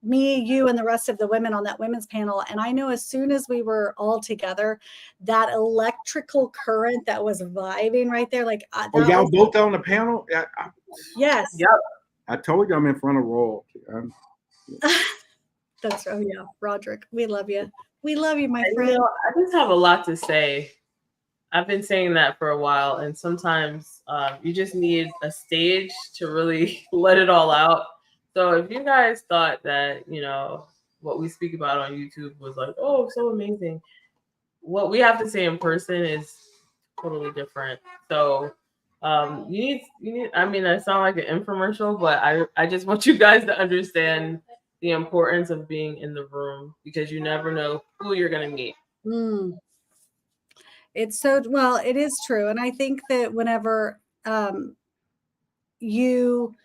me, you, and the rest of the women on that women's panel. And I know as soon as we were all together, that electrical current that was vibing right there, like y'all both on the panel? Yes. Yep. I told you I'm in front of royalty. That's Roderick. We love you. We love you, my friend. I just have a lot to say. I've been saying that for a while, and sometimes you just need a stage to really let it all out. So if you guys thought that, what we speak about on YouTube was like, oh, so amazing, what we have to say in person is totally different. So you need, I mean, I sound like an infomercial, but I just want you guys to understand the importance of being in the room, because you never know who you're going to meet. It's so, well, it is true. And I think that whenever you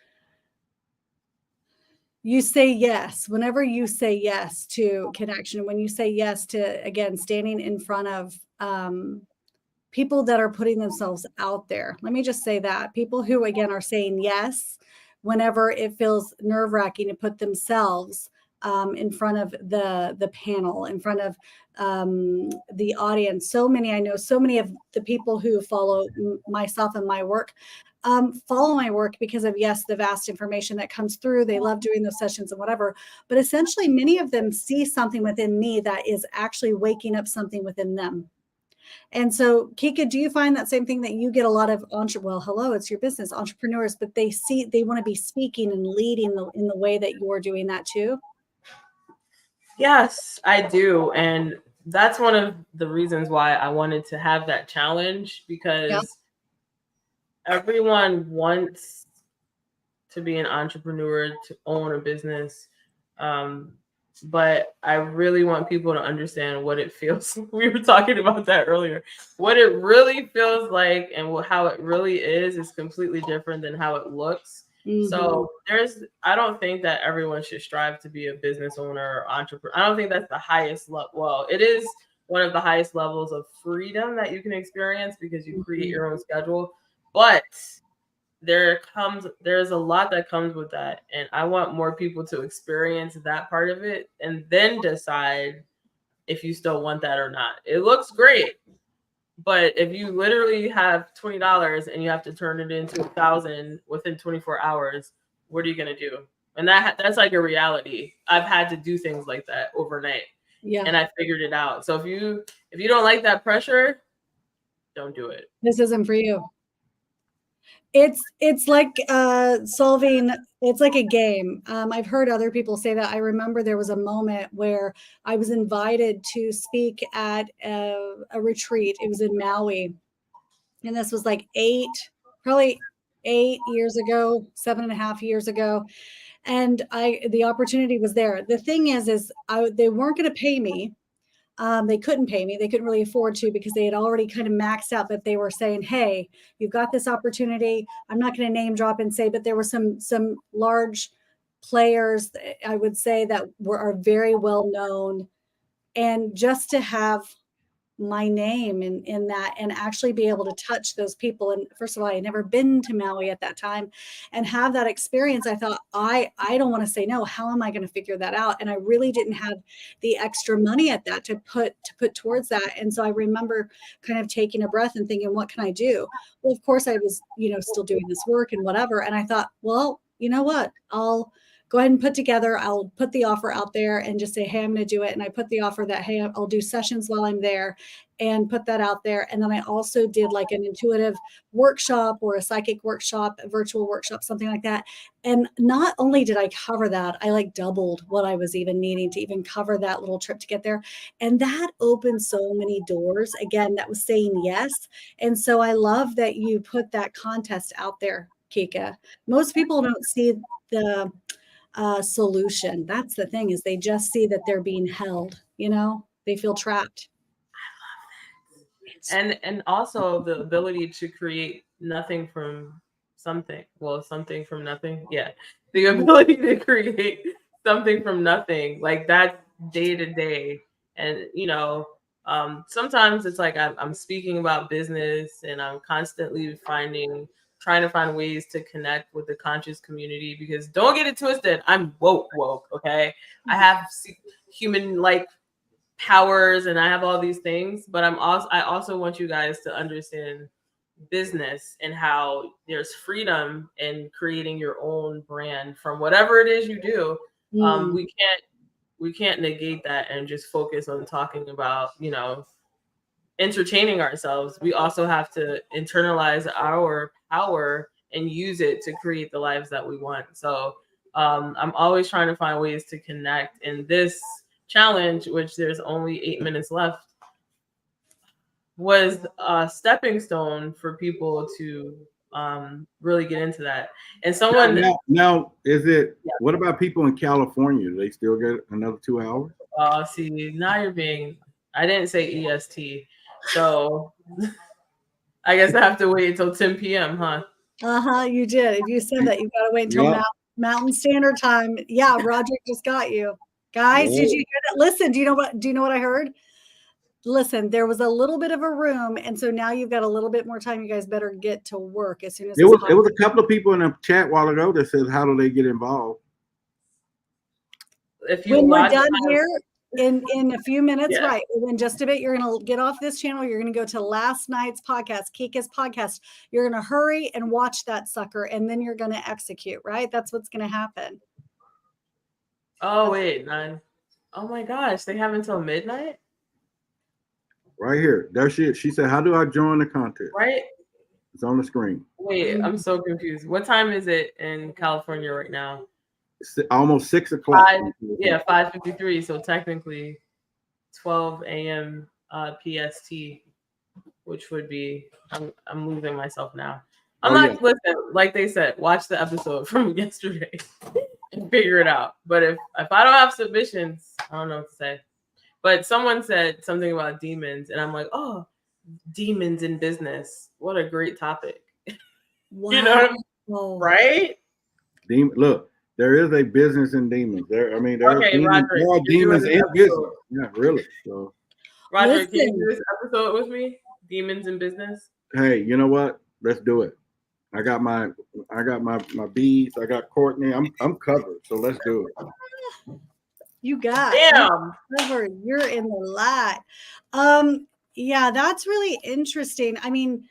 say yes, whenever you say yes to connection, when you say yes to, again, standing in front of people that are putting themselves out there, let me just say that people who, again, are saying yes, whenever it feels nerve-wracking to put themselves in front of the panel, in front of the audience. I know so many of the people who follow myself and my work follow my work because of, yes, the vast information that comes through. They love doing those sessions and whatever, but essentially many of them see something within me that is actually waking up something within them. And so, Kika, do you find that same thing, that you get a lot of hello, it's your business, entrepreneurs, but they want to be speaking and leading in the way that you're doing that too? Yes, I do. And that's one of the reasons why I wanted to have that challenge, because everyone wants to be an entrepreneur, to own a business. But I really want people to understand what it feels. We were talking about that earlier. What it really feels like and how it really is completely different than how it looks. Mm-hmm. So I don't think that everyone should strive to be a business owner or entrepreneur. I don't think that's the highest level. Well, it is one of the highest levels of freedom that you can experience, because you create your own schedule. But there's a lot that comes with that, and I want more people to experience that part of it and then decide if you still want that or not. It looks great, but if you literally have $20 and you have to turn it into $1,000 within 24 hours, what are you going to do? And that's like a reality. I've had to do things like that overnight, and I figured it out. So if you don't like that pressure, don't do it. This isn't for you. It's like solving. It's like a game. I've heard other people say that. I remember there was a moment where I was invited to speak at a retreat. It was in Maui, and this was like probably 8 years ago, 7.5 years ago, and the opportunity was there. The thing is they weren't going to pay me. They couldn't pay me. They couldn't really afford to, because they had already kind of maxed out, but they were saying, hey, you've got this opportunity. I'm not going to name drop and say, but there were some large players, I would say, that are very well known. And just to have my name in that and actually be able to touch those people. And first of all, I had never been to Maui at that time, and have that experience. I thought, I don't want to say no. How am I going to figure that out? And I really didn't have the extra money at that to put towards that. And so I remember kind of taking a breath and thinking, what can I do? Well, of course I was, still doing this work and whatever. And I thought, well, you know what? I'll go ahead and I'll put the offer out there and just say, hey, I'm going to do it. And I put the offer that, hey, I'll do sessions while I'm there, and put that out there. And then I also did like an intuitive workshop or a psychic workshop, a virtual workshop, something like that. And not only did I cover that, I like doubled what I was even needing to even cover that little trip to get there. And that opened so many doors. Again, that was saying yes. And so I love that you put that contest out there, Kika. Most people don't see the solution. That's the thing, is they just see that they're being held, they feel trapped. I love that. And also the ability to create nothing from something. Well, something from nothing. Yeah. The ability to create something from nothing. Like that's day to day. And sometimes it's like I'm speaking about business and I'm constantly trying to find ways to connect with the conscious community, because don't get it twisted, I'm woke, okay? I have human like powers and I have all these things, but I also want you guys to understand business and how there's freedom in creating your own brand from whatever it is you do. We can't negate that and just focus on talking about, entertaining ourselves. We also have to internalize our power and use it to create the lives that we want. So I'm always trying to find ways to connect. In this challenge, which there's only 8 minutes left, was a stepping stone for people to really get into that. And someone now is it? Yeah. What about people in California? Do they still get another 2 hours? See, now you're being. I didn't say EST, so I guess I have to wait until 10 p.m. Huh? You did. If you said that, you've got to wait until Mountain Standard Time. Yeah, Roderick just got you, guys. Did you hear that? Listen, do you know what I heard? Listen, there was a little bit of a room, and so now you've got a little bit more time. You guys better get to work as soon as it was a couple of people in the chat a while ago that said, how do they get involved? When we're done here in a few minutes, right? In just a bit, you're going to get off this channel. You're going to go to last night's podcast, Kika's podcast. You're going to hurry and watch that sucker, and then you're going to execute, right? That's what's going to happen. Oh, wait, 9. Oh my gosh, they have until midnight? Right here. There she is. She said, how do I join the contest? Right? It's on the screen. Wait, I'm so confused. What time is it in California right now? It's almost 6 o'clock. 5:53. So technically 12 a.m. PST, which would be, I'm losing myself now. Listen, like they said, watch the episode from yesterday and figure it out. But if I don't have submissions, I don't know what to say. But someone said something about demons, and I'm like, oh, demons in business. What a great topic. Wow. You know what I mean? Right? Look, there is a business in demons. There are demons in business. Yeah, really. So, Roderick, can you do this episode with me? Demons in business? Hey, you know what? Let's do it. I got my beads. I got Cortney. I'm covered. So let's do it. You got you're in the light. Yeah, that's really interesting. I mean,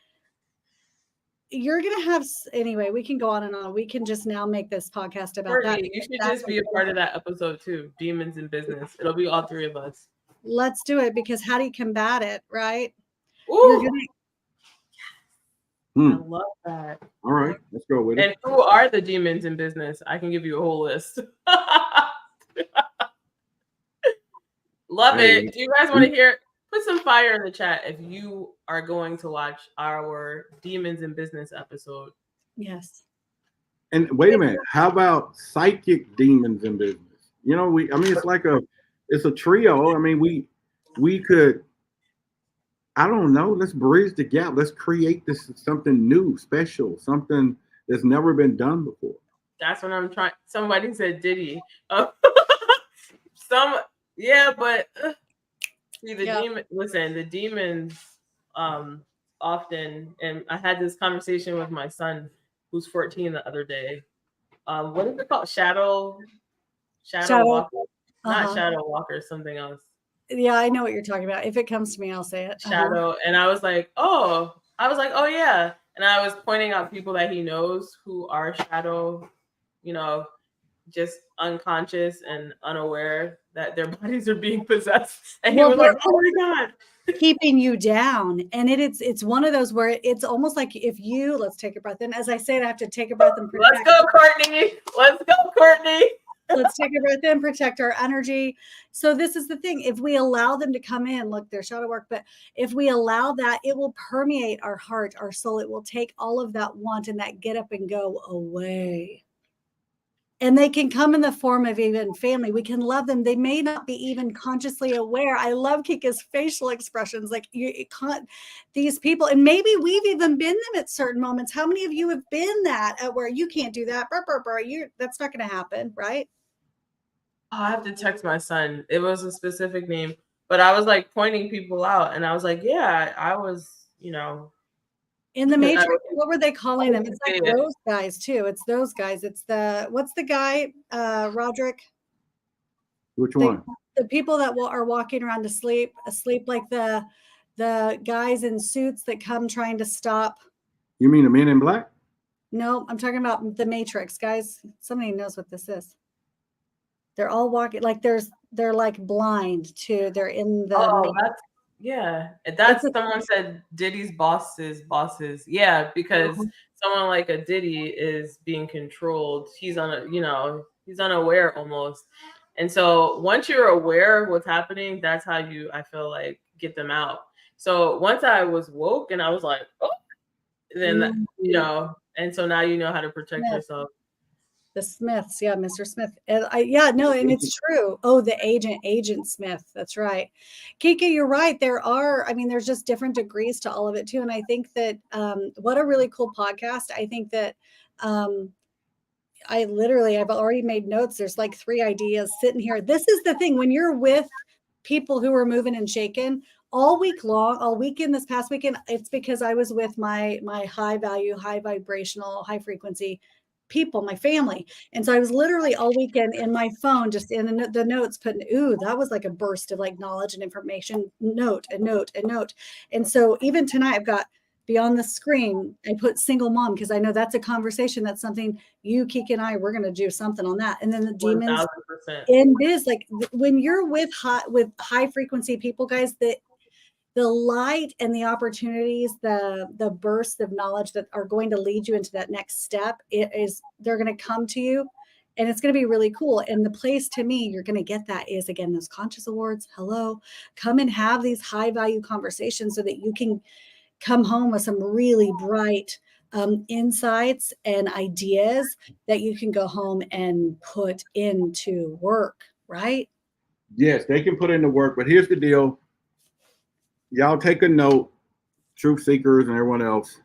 you're gonna have anyway. We can go on and on. We can just now make this podcast about that. You should just be a part of that episode too. Demons in business. It'll be all 3 of us. Let's do it, because how do you combat it, right? Ooh. I love that. All right, let's go with it. And who are the demons in business? I can give you a whole list. Love it. Do you guys want to hear? Put some fire in the chat if you are going to watch our Demons in Business episode. Yes. And wait a minute. How about psychic demons in business? It's a trio. I mean, we could, I don't know. Let's bridge the gap. Let's create something new, special, something that's never been done before. That's what I'm trying. Somebody said Diddy. But see the demons often, and I had this conversation with my son who's 14 the other day. What is it called? Shadow Walker? Not Shadow Walker, something else. Yeah, I know what you're talking about. If it comes to me, I'll say it. Shadow. And I was like, oh yeah. And I was pointing out people that he knows who are shadow, just unconscious and unaware that their bodies are being possessed. And he was like, oh my God. Keeping you down. And it's one of those where it's almost like let's take a breath in. As I say it, I have to take a breath and protect. Let's go, Cortney. Let's take a breath in, protect our energy. So this is the thing. If we allow them to come in, look, their shadow work, but if we allow that, it will permeate our heart, our soul. It will take all of that want and that get up and go away. And they can come in the form of even family. We can love them. They may not be even consciously aware. I love Kika's facial expressions. Like these people, and maybe we've even been them at certain moments. How many of you have been that at where you can't do that? That's not going to happen, right? I have to text my son. It was a specific name, but I was like pointing people out, and I was like, yeah, I was, you know, In the I Matrix, was- what were they calling them? It's like Yeah. those guys too. It's those guys. It's what's the guy, Roderick? Which one? The people that are walking around asleep like the guys in suits that come trying to stop. You mean the Men in Black? No, I'm talking about the Matrix, guys. Somebody knows what this is. They're all walking like they're like blind too. They're in the Oh, that's someone said Diddy's bosses. Yeah, because someone like a Diddy is being controlled. He's he's unaware almost. And so once you're aware of what's happening, that's how I feel like, get them out. So once I was woke and I was like, oh, then, and so now you know how to protect yourself. The Smiths, yeah, Mr. Smith. And and it's true. Oh, the Agent Smith. That's right. Kika, you're right. There's just different degrees to all of it too. And I think that what a really cool podcast. I think that I've already made notes. There's like 3 ideas sitting here. This is the thing, when you're with people who are moving and shaking all week long, all weekend, this past weekend, it's because I was with my high value, high vibrational, high frequency people, my family. And so I was literally all weekend in my phone, just in the notes, putting, ooh, that was like a burst of like knowledge and information, note. And so even tonight I've got beyond the screen, I put single mom, because I know that's a conversation. That's something you, Kika, and we're going to do something on that. And then the demons 1000%. in biz, like when you're with high frequency people, guys, the light and the opportunities, the bursts of knowledge that are going to lead you into that next step, they're going to come to you, and it's going to be really cool. And the place, to me, you're going to get that is, again, those conscious awards. Hello, come and have these high value conversations so that you can come home with some really bright insights and ideas that you can go home and put into work, right? Yes, they can put in the work, but here's the deal. Y'all take a note, truth seekers and everyone else.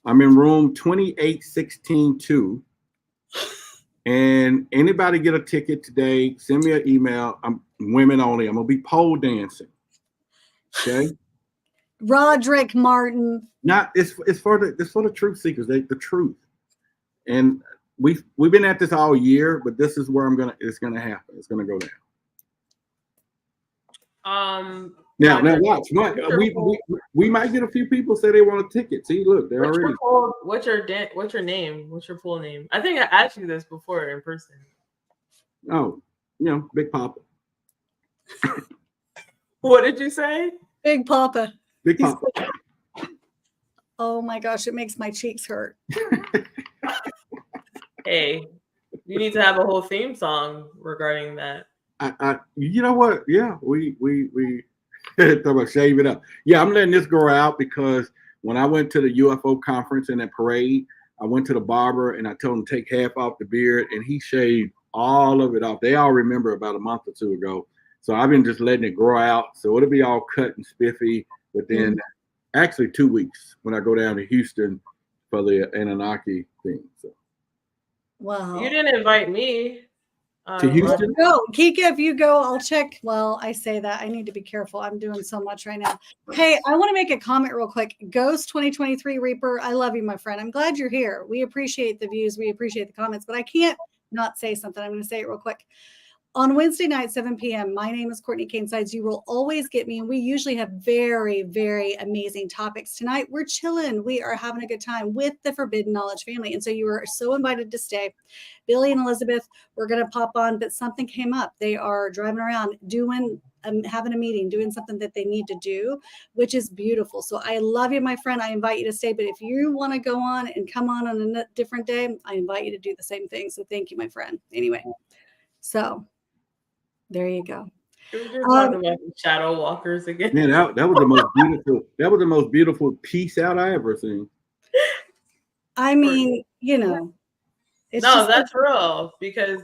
I'm in room 28162. And anybody get a ticket today, send me an email. I'm women only. I'm going to be pole dancing. Okay? Roderick Martin. It's for the truth seekers, the truth. And we've been at this all year, but this is where it's gonna happen. It's gonna go down. Now watch. We might get a few people say they want a ticket. See, look, they're already. What's your name? What's your full name? I think I asked you this before in person. Oh, Big Papa. What did you say? Big Papa. Big Papa. Oh my gosh, it makes my cheeks hurt. Hey, you need to have a whole theme song regarding that. You know what? Yeah, we talk about shave it up. Yeah, I'm letting this grow out because when I went to the UFO conference and that parade, I went to the barber and I told him to take half off the beard, and he shaved all of it off. They all remember about a month or 2 ago. So I've been just letting it grow out. So it'll be all cut and spiffy. But then actually 2 weeks when I go down to Houston for the Anunnaki thing. So. Wow. You didn't invite me. To Houston? No, Kika, if you go, I'll check. Well, I say that. I need to be careful. I'm doing so much right now. Hey, I want to make a comment real quick. Ghost 2023 Reaper, I love you, my friend. I'm glad you're here. We appreciate the views. We appreciate the comments, but I can't not say something. I'm going to say it real quick. On Wednesday night, 7 p.m., my name is Cortney Kane Sides. You will always get me, and we usually have very, very amazing topics. Tonight, we're chilling. We are having a good time with the Forbidden Knowledge family, and so you are so invited to stay. Billy and Elisabeth, we're going to pop on, but something came up. They are driving around having a meeting, doing something that they need to do, which is beautiful. So I love you, my friend. I invite you to stay, but if you want to go on and come on a different day, I invite you to do the same thing. So thank you, my friend. Anyway, so there you go. We're just talking about the shadow walkers again. Man, that was the most beautiful. That was the most beautiful peace out I ever seen. I mean, that's real because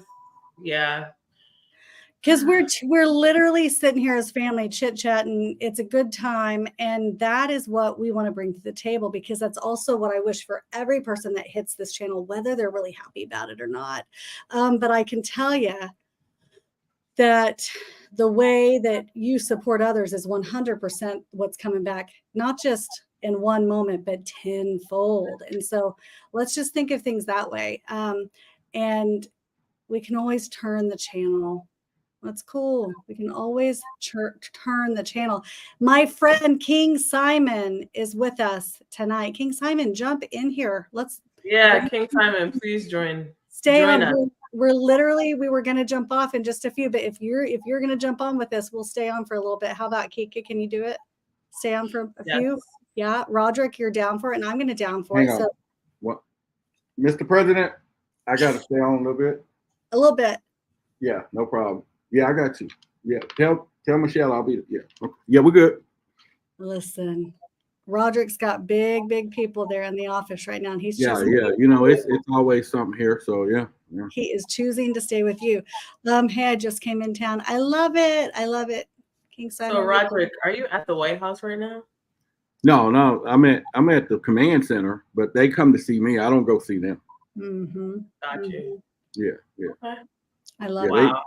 we're literally sitting here as family chit-chatting. It's a good time, and that is what we want to bring to the table, because that's also what I wish for every person that hits this channel, whether they're really happy about it or not. But I can tell you, that the way that you support others is 100% what's coming back, not just in one moment, but tenfold. And so let's just think of things that way. And we can always turn the channel. That's cool. We can always turn the channel. My friend King Simon is with us tonight. King Simon, jump in here. Yeah, King Simon, please join. Stay join on. us. We were going to jump off in just a few, but if you're going to jump on with us, we'll stay on for a little bit. How about Kika? Can you do it? Stay on for a few. Yeah, Roderick, you're down for it, and I'm going to down for Hang it. on. So, What, Mr. President, I got to stay on a little bit. a little bit. Yeah, no problem. Yeah, I got you. Yeah, tell Michelle I'll be. Yeah, we're good. Listen, Roderick's got big people there in the office right now, and he's Yeah. You know, it's always something here. So yeah. He is choosing to stay with you. Hey, I just came in town. I love it. King Simon. So Roderick, are you at the White House right now? No, I'm at the command center, but they come to see me. I don't go see them. Mm-hmm. Got you. Yeah. Okay. I love it. Wow.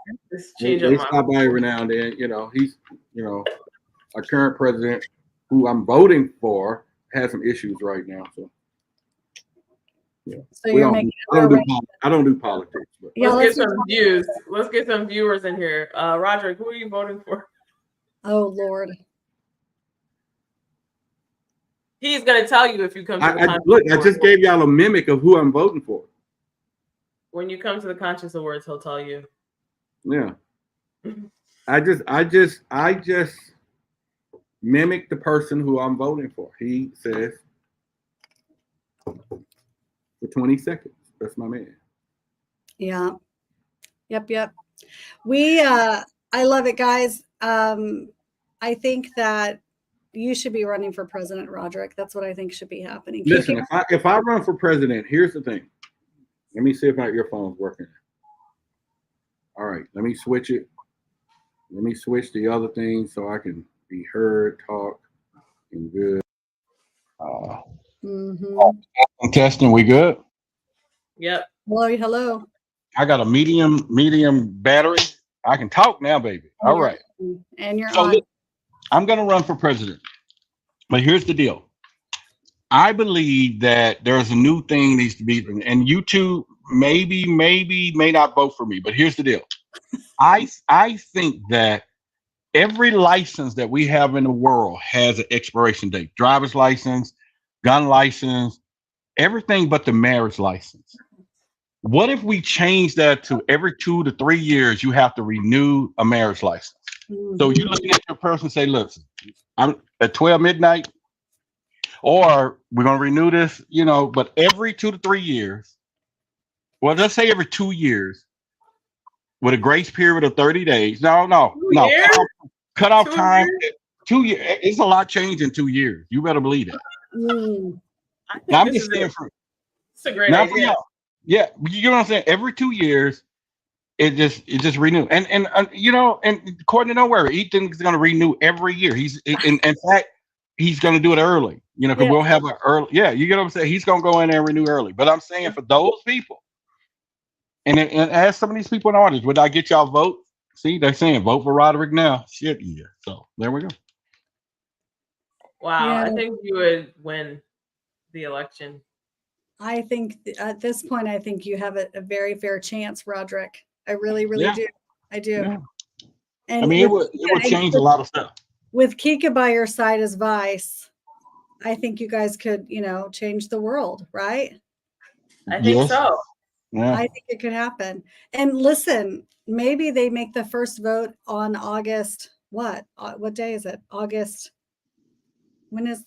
They stop by every now and then. You know, he's, our current president, who I'm voting for, has some issues right now. So yeah. So you're making I don't do politics. But. Yeah, let's get some views. Let's get some viewers in here. Roderick, who are you voting for? Oh Lord. He's gonna tell you if you come to the Conscious look, I Awards. just gave y'all a mimic of who I'm voting for. When you come to the Conscious Awards, he'll tell you. Yeah. I just mimic the person who I'm voting for. He says for 20 seconds. That's my man. Yeah. Yep. I love it, guys. I think that you should be running for president, Roderick. That's what I think should be happening. Listen, if I run for president, here's the thing. Let me see if your phone's working. All right, let me switch it. Let me switch the other thing so I can be heard, talk, and good. I'm testing. We good? Yep. Hello. I got a medium battery. I can talk now, baby. All right. And you're so on. Look, I'm going to run for president. But here's the deal. I believe that there's a new thing needs to be, and you two may not vote for me, but here's the deal. I think that every license that we have in the world has an expiration date. Driver's license, gun license, everything but the marriage license. What if we change that to every 2 to 3 years, you have to renew a marriage license? Mm-hmm. So you looking at your person and say, look, I'm at 12 midnight, or we're going to renew this, but every 2 to 3 years, well, let's say every 2 years with a grace period of 30 days. No. Cut off time. 2 years. It's a lot change in 2 years. You better believe that. I'm just saying it's a great idea. Yeah, you know what I'm saying? Every 2 years, it just renew. And Cortney, don't worry, Ethan's going to renew every year. In fact, he's going to do it early. Because we'll have an early. Yeah, you get what I'm saying? He's going to go in there and renew early. But I'm saying for those people, and ask some of these people in the audience, would I get y'all vote? See, they're saying vote for Roderick now. Shit, yeah. So there we go. Wow, yeah. I think you would win the election. I think at this point, I think you have a very fair chance, Roderick. I really do. I do. Yeah. And I mean, it would change a lot of stuff. With Kika by your side as vice, I think you guys could, change the world, right? I think so. Yeah. I think it could happen. And listen, maybe they make the first vote on August. What day is it? August. When is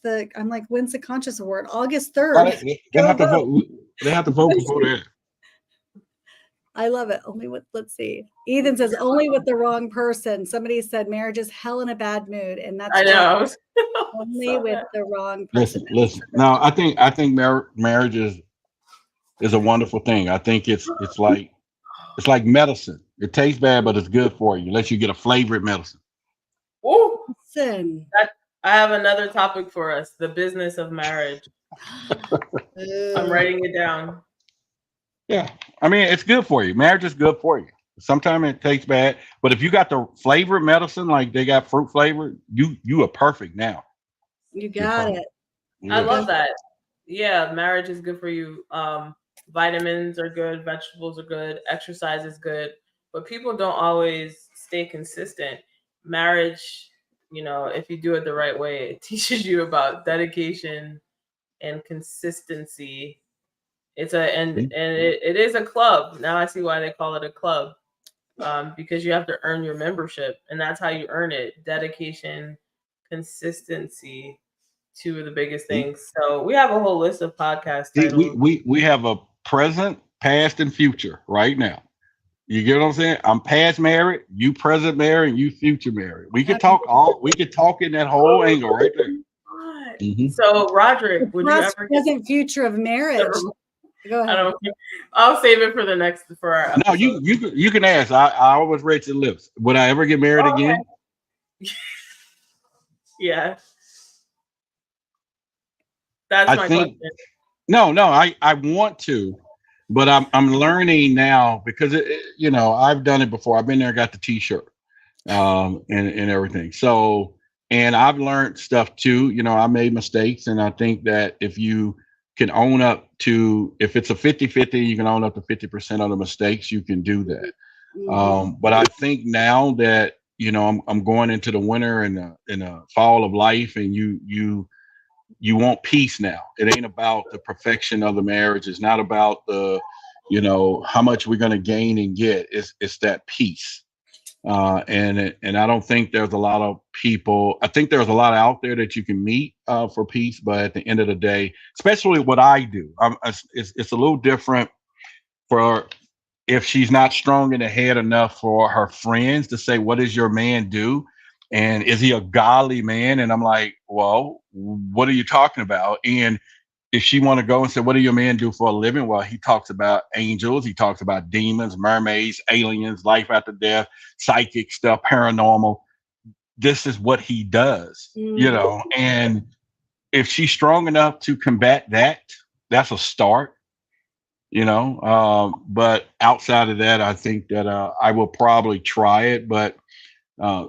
when's the Conscious Award? August 3rd. They have to vote. They have to vote before that. I love it. Let's see. Ethan says only with the wrong person. Somebody said marriage is hell in a bad mood. And that's I know. Only with the wrong person. Listen. No, I think marriage is a wonderful thing. I think it's like medicine. It tastes bad, but it's good for you. It lets you get a flavored medicine. Ooh. Listen. I have another topic for us: the business of marriage. I'm writing it down. Yeah, I mean, it's good for you. Marriage is good for you. Sometimes it tastes bad, but if you got the flavored medicine, like they got fruit flavored, you are perfect now. You got it. I love that. Yeah, marriage is good for you. Vitamins are good, vegetables are good, exercise is good, but people don't always stay consistent. Marriage, if you do it the right way, it teaches you about dedication and consistency. It is a club. Now I see why they call it a club. Because you have to earn your membership, and that's how you earn it. Dedication, consistency, two of the biggest things. So we have a whole list of podcast titles. We have a present, past, and future right now. You get what I'm saying? I'm past married, you present married, and you future married. We could talk in that whole angle right there. Mm-hmm. So Roderick, would you ever present future of marriage? Go ahead. I'll save it for our episode. No, you can ask. I always read your lips. Would I ever get married again? Yeah. That's my question. No, I want to, but I'm learning now because I've done it before. I've been there, got the t-shirt, and everything. So, and I've learned stuff too. I made mistakes, and I think that if you can own up to, if it's a 50-50, you can own up to 50% of the mistakes, you can do that. Mm-hmm. But I think now that, I'm going into the winter and the fall of life, and you want peace now. It ain't about the perfection of the marriage. It's not about the, how much we're going to gain and get. It's that peace. And I don't think there's a lot of people. I think there's a lot out there that you can meet for peace, but at the end of the day, especially what I do, it's a little different for if she's not strong in the head enough for her friends to say, "What does your man do?" And is he a godly man? And I'm like, well, what are you talking about? And if she want to go and say, what do your man do for a living? Well, he talks about angels. He talks about demons, mermaids, aliens, life after death, psychic stuff, paranormal. This is what he does, and if she's strong enough to combat that, that's a start, but outside of that, I think that I will probably try it. But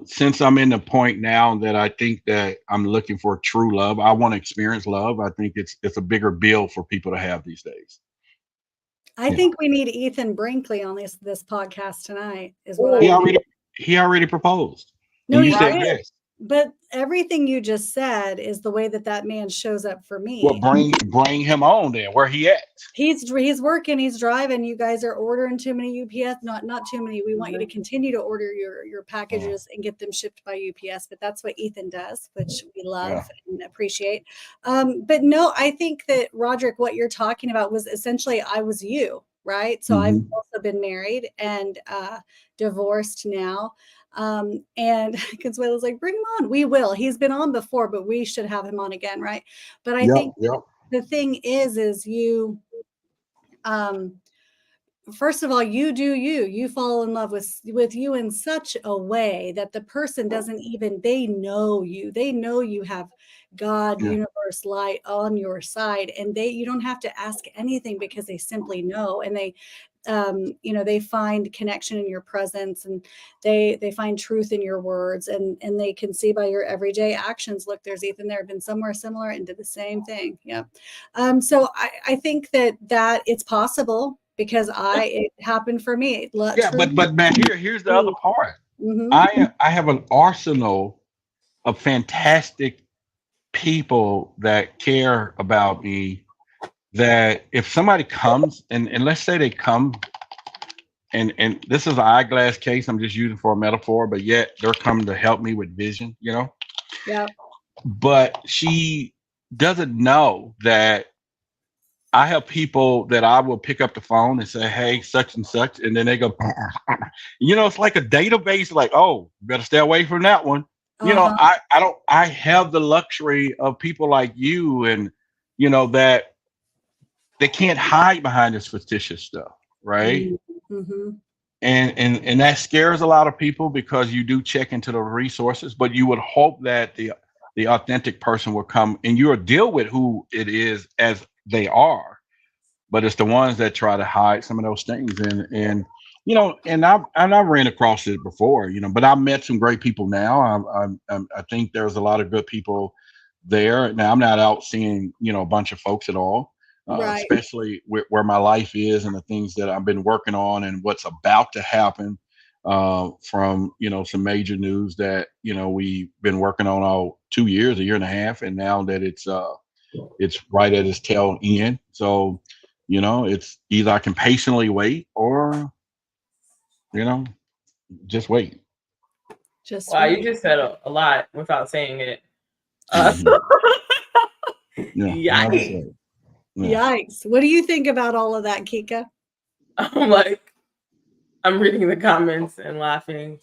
since I'm in the point now that I think that I'm looking for true love, I want to experience love. I think it's a bigger bill for people to have these days. I think we need Ethan Brinkley on this podcast tonight. Is what he already proposed. No, you said yes. But everything you just said is the way that man shows up for me. Well, bring him on then. Where he at? He's working. He's driving. You guys are ordering too many UPS. Not too many. We want you to continue to order your packages and get them shipped by UPS. But that's what Ethan does, which we love and appreciate. But no, I think that Roderick, what you're talking about was essentially I was you, right? So I've also been married and divorced now. And Consuelo's like, bring him on. We will. He's been on before, but we should have him on again, right? But I think the thing is you, first of all, you fall in love with you in such a way that the person doesn't even, they know you have God, universe, light on your side, and you don't have to ask anything because they simply know, and they find connection in your presence, and they find truth in your words, and they can see by your everyday actions. Look, there's Ethan there, been somewhere similar and did the same thing. Yeah. So I think that it's possible because it happened for me. But man, here's the other part. Mm-hmm. I have an arsenal of fantastic people that care about me, that if somebody comes and let's say they come and this is an eyeglass case I'm just using for a metaphor, but yet they're coming to help me with vision, but she doesn't know that I have people that I will pick up the phone and say, hey, such and such, and then they go it's like a database, like, oh, better stay away from that one. I have the luxury of people like you, and that they can't hide behind this fictitious stuff, right? Mm-hmm. And that scares a lot of people because you do check into the resources, but you would hope that the authentic person will come and you'll deal with who it is as they are. But it's the ones that try to hide some of those things. And you know, and I ran across it before, you know, but I've met some great people now. I think there's a lot of good people there. Now I'm not out seeing, you know, a bunch of folks at all, Right. especially where my life is and the things that I've been working on and what's about to happen. From, you know, some major news that, you know, we've been working on all 2 years, a year and a half, and now that it's right at its tail end. So, you know, it's either I can patiently wait or, you know, just wait. Just Wow, you wait. just said a lot without saying it. Mhm. Yeah. I'll just Yikes. wait. Yeah. Yikes. What do you think about all of that, Kika? I'm like, I'm reading the comments and laughing.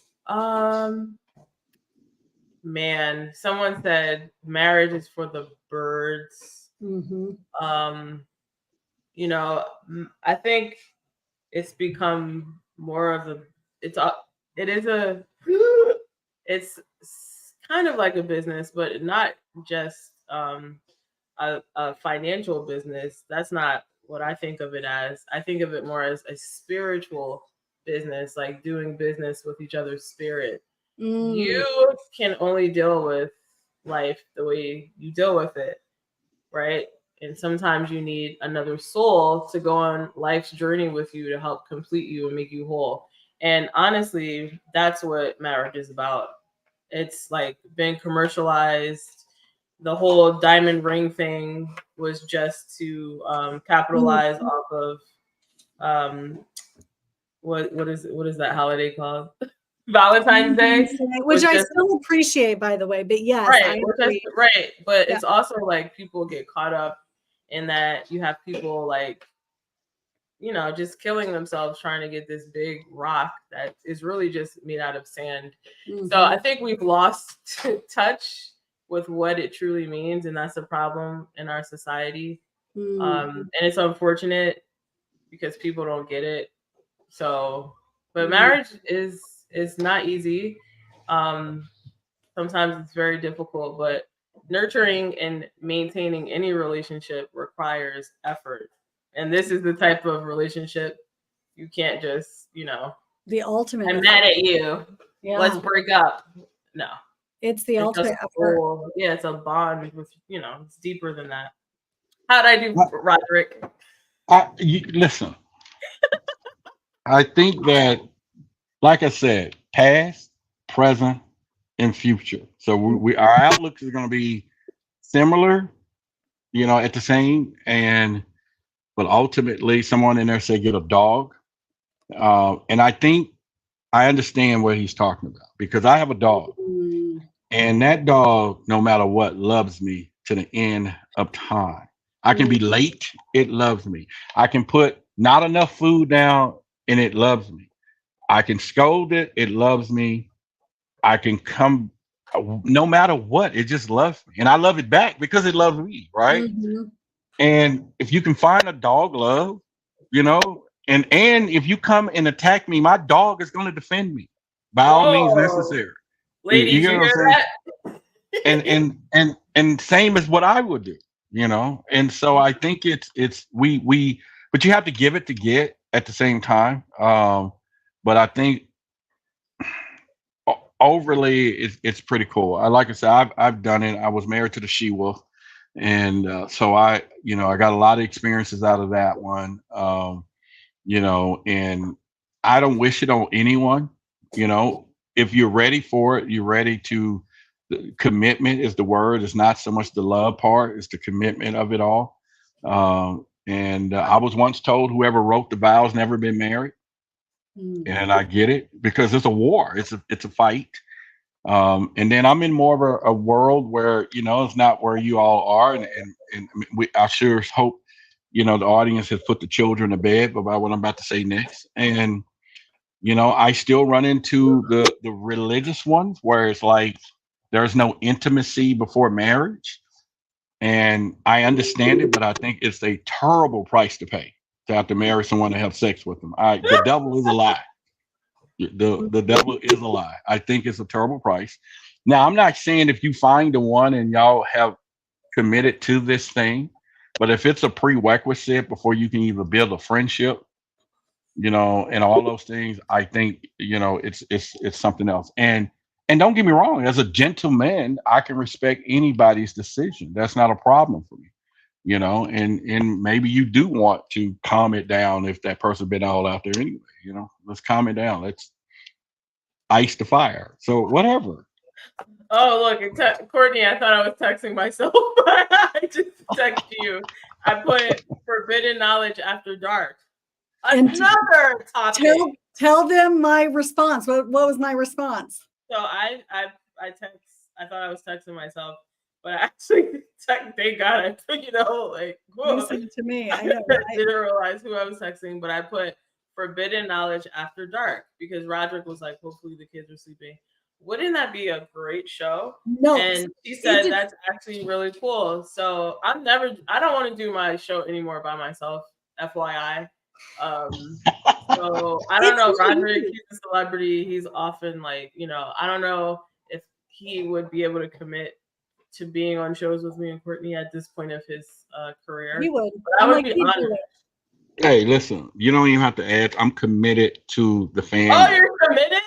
Man, someone said marriage is for the birds. Mm-hmm. You know, I think it's become more of a, it is a, it's kind of like a business, but not just a financial business. That's not what I think of it as. I think of it more as a spiritual business, like doing business with each other's spirit. You can only deal with life the way you deal with it, right? And sometimes you need another soul to go on life's journey with you to help complete you and make you whole. And honestly, that's what marriage is about. It's like been commercialized. The whole diamond ring thing was just to capitalize off of what is that holiday called? Valentine's Day, Which I just, still appreciate, by the way. But yes, right, I agree. right. But Yeah. it's also like people get caught up in that. You have people like, you know, just killing themselves trying to get this big rock that is really just made out of sand. So I think we've lost touch with what it truly means, and that's a problem in our society. And it's unfortunate because people don't get it. So, but marriage is not easy. Sometimes it's very difficult, but nurturing and maintaining any relationship requires effort. And this is the type of relationship you can't just, you know, the ultimate. I'm mad at you. Yeah. Let's break up. No. It's the ultimate effort. Whole, yeah, it's a bond with, you know, it's deeper than that. How'd I do, Roderick? Listen, I think that, like I said, past, present, and future. So we our outlooks are going to be similar, you know, at the same, but ultimately, someone in there said get a dog, and I think I understand what he's talking about because I have a dog, and that dog, no matter what, loves me to the end of time. I can be late, it loves me. I can put not enough food down, and it loves me. I can scold it, it loves me. I can come no matter what, it just loves me. And I love it back because it loves me, right? And if you can find a dog love, you know, and if you come and attack me, my dog is going to defend me by all means necessary. Ladies, you you know what hear I'm that? saying? And same as what I would do, you know. And so I think it's we but you have to give it to get at the same time. But I think overly it's pretty cool. Like I said, I've done it. I was married to the she wolf, and so I got a lot of experiences out of that one. You know, and I don't wish it on anyone. You know, if you're ready for it, you're ready to. The commitment is the word. It's not so much the love part; it's the commitment of it all. And I was once told, whoever wrote the vows never been married, and I get it because it's a war. It's a fight. And then I'm in more of a world where, you know, it's not where you all are. And I sure hope, you know, the audience has put the children to bed about what I'm about to say next. And, you know, I still run into the religious ones where it's like there's no intimacy before marriage. And I understand it, but I think it's a terrible price to pay to have to marry someone to have sex with them. The devil is a lie. The devil is a lie. I think it's a terrible price. Now, I'm not saying if you find the one and y'all have committed to this thing, but if it's a prerequisite before you can even build a friendship, you know, and all those things. I think, you know, it's something else. And don't get me wrong, as a gentleman, I can respect anybody's decision. That's not a problem for me, you know. And maybe you do want to calm it down if that person been all out there anyway. You know, let's calm it down. Let's ice the fire. So whatever. Oh, look, Courtney, I thought I was texting myself, but I just texted you. I put forbidden knowledge after dark. Another topic. Tell them my response. What was my response? So I thought I was texting myself, but I actually thank God you know, like, whoa. Listen to me. I know. I didn't realize who I was texting, but I put forbidden knowledge after dark because Roderick was like, hopefully the kids are sleeping. Wouldn't that be a great show? No. And she said that's actually really cool. So I don't want to do my show anymore by myself, FYI. So I don't know. Roderick, he's a celebrity. He's often like, you know, I don't know if he would be able to commit to being on shows with me and Courtney at this point of his career. He would. But I would be honored. Hey, listen, you don't even have to add. I'm committed to the family. Oh, you're committed?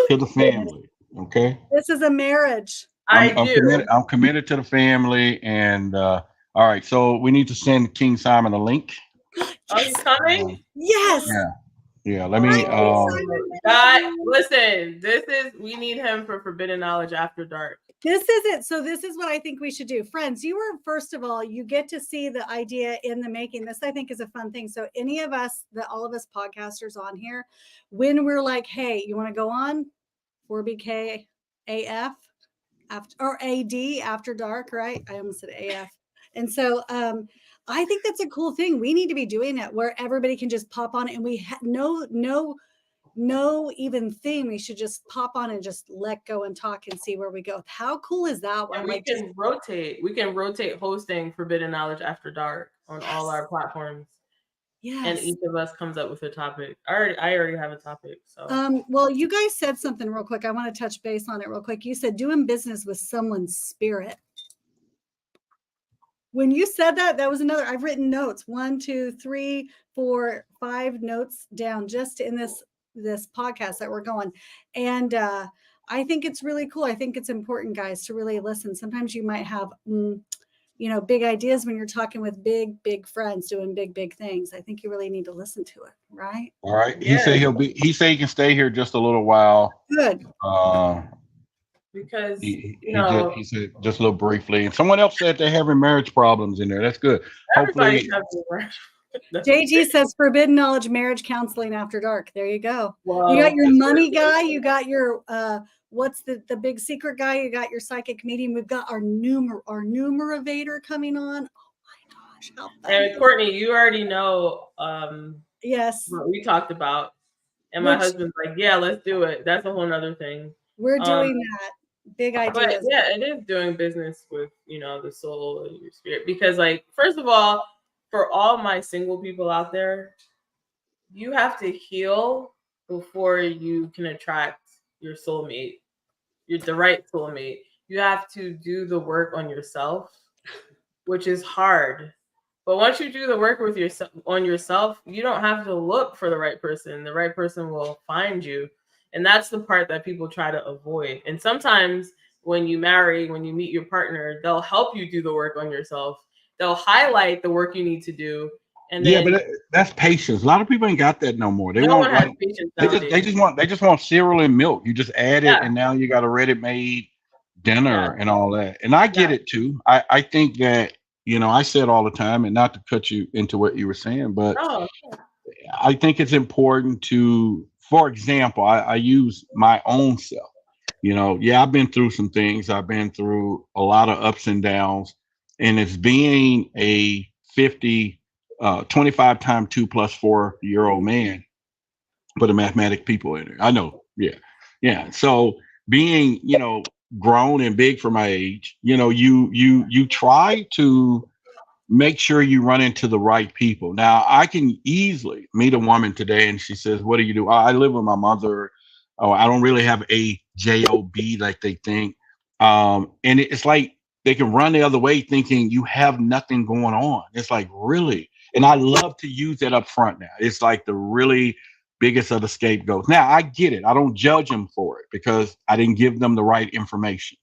To the family. Okay. This is a marriage. I'm committed to the family. And all right, so we need to send King Simon a link. Oh, he's coming? Yes. Yeah. Let me. God, listen. We need him for Forbidden Knowledge After Dark. This is it. So this is what I think we should do. Friends, you were, first of all, you get to see the idea in the making. This, I think, is a fun thing. So any of us, all of us podcasters on here, when we're like, hey, you want to go on 4BK AF after, or AD After Dark, right? I almost said AF. And so I think that's a cool thing. We need to be doing it where everybody can just pop on, and we no even theme. We should just pop on and just let go and talk and see where we go. How cool is that one? And we can rotate. We can rotate hosting Forbidden Knowledge After Dark on all our platforms. Yes. And each of us comes up with a topic. I already have a topic. So well, you guys said something real quick. I want to touch base on it real quick. You said doing business with someone's spirit. When you said that, that was another. I've written notes. 1, 2, 3, 4, 5 notes down just in this podcast that we're going. And I think it's really cool. I think it's important, guys, to really listen. Sometimes you might have, big ideas when you're talking with big friends doing big things. I think you really need to listen to it. Right. All right. He said he can stay here just a little while. Good. Because he said just a little briefly, and someone else said they're having marriage problems in there. That's good. Hopefully, JG says forbidden knowledge, marriage counseling after dark. There you go. Well, you got your money guy. You got your what's the big secret guy? You got your psychic medium. We've got our numerator coming on. Oh my gosh! And Courtney, you already know. Yes. What we talked about, and my husband's like, "Yeah, let's do it." That's a whole nother thing. We're doing that. Big ideas. But yeah, it is doing business with the soul and your spirit, because like, first of all, for all my single people out there, you have to heal before you can attract your soulmate. You're the right soulmate. You have to do the work on yourself, which is hard. But once you do the work on yourself, you don't have to look for the right person. The right person will find you. And that's the part that people try to avoid. And sometimes when you meet your partner, they'll help you do the work on yourself. They'll highlight the work you need to do. And then, but that's patience. A lot of people ain't got that no more. They want patience. They just want cereal and milk. You just add it, and now you got a ready-made dinner and all that. And I get it too. I think that I say it all the time, and not to cut you into what you were saying, but I think it's important to. For example, I use my own self. I've been through some things. I've been through a lot of ups and downs, and it's being a 25 times 2 plus 4-year-old man, put a mathematic people in it. I know. Yeah. So being, grown and big for my age, you try to make sure you run into the right people. Now, I can easily meet a woman today and she says, what do you do? I live with my mother. Oh, I don't really have a job like they think. And it's like they can run the other way thinking you have nothing going on. It's like, really? And I love to use that up front now. It's like the really biggest of the scapegoats. Now I get it. I don't judge them for it because I didn't give them the right information.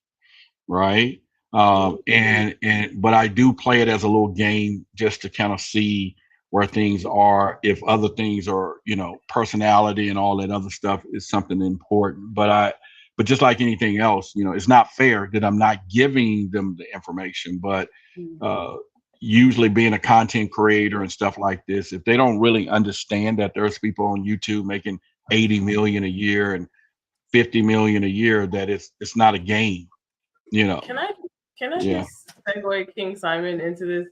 Right. But I do play it as a little game just to kind of see where things are, if other things are, personality and all that other stuff is something important. But just like anything else, it's not fair that I'm not giving them the information. But usually being a content creator and stuff like this, if they don't really understand that there's people on YouTube making 80 million a year and 50 million a year, that it's not a game, Can I just segue King Simon into this?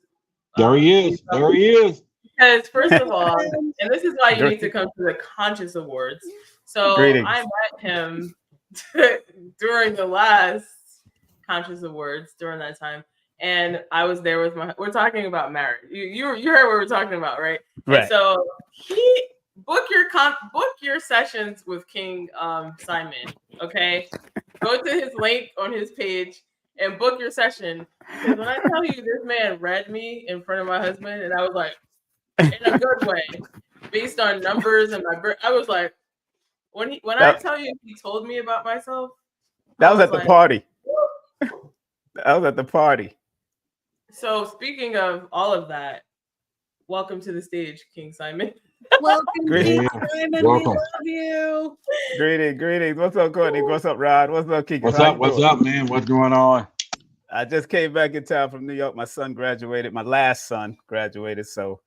There he is. There he is. Because first of all, and this is why you need to come to the Conscious Awards. So Greetings. I met him during the last Conscious Awards during that time, and I was there with we're talking about marriage. You heard what we're talking about, right? Right. And so he book your sessions with King Simon. Okay, go to his link on his page and book your session. Because when I tell you this man read me in front of my husband, and I was like, in a good way, based on numbers and my birth, I was like, when I tell you he told me about myself, that was at the party. That was at the party. So speaking of all of that, welcome to the stage, King Simon. Welcome, King Greetings. Simon. Welcome. We love you. Greetings. What's up, Cortney? What's up, Rod? What's up, Kika? What's up, man? What's going on? I just came back in town from New York. My son graduated. My last son graduated. So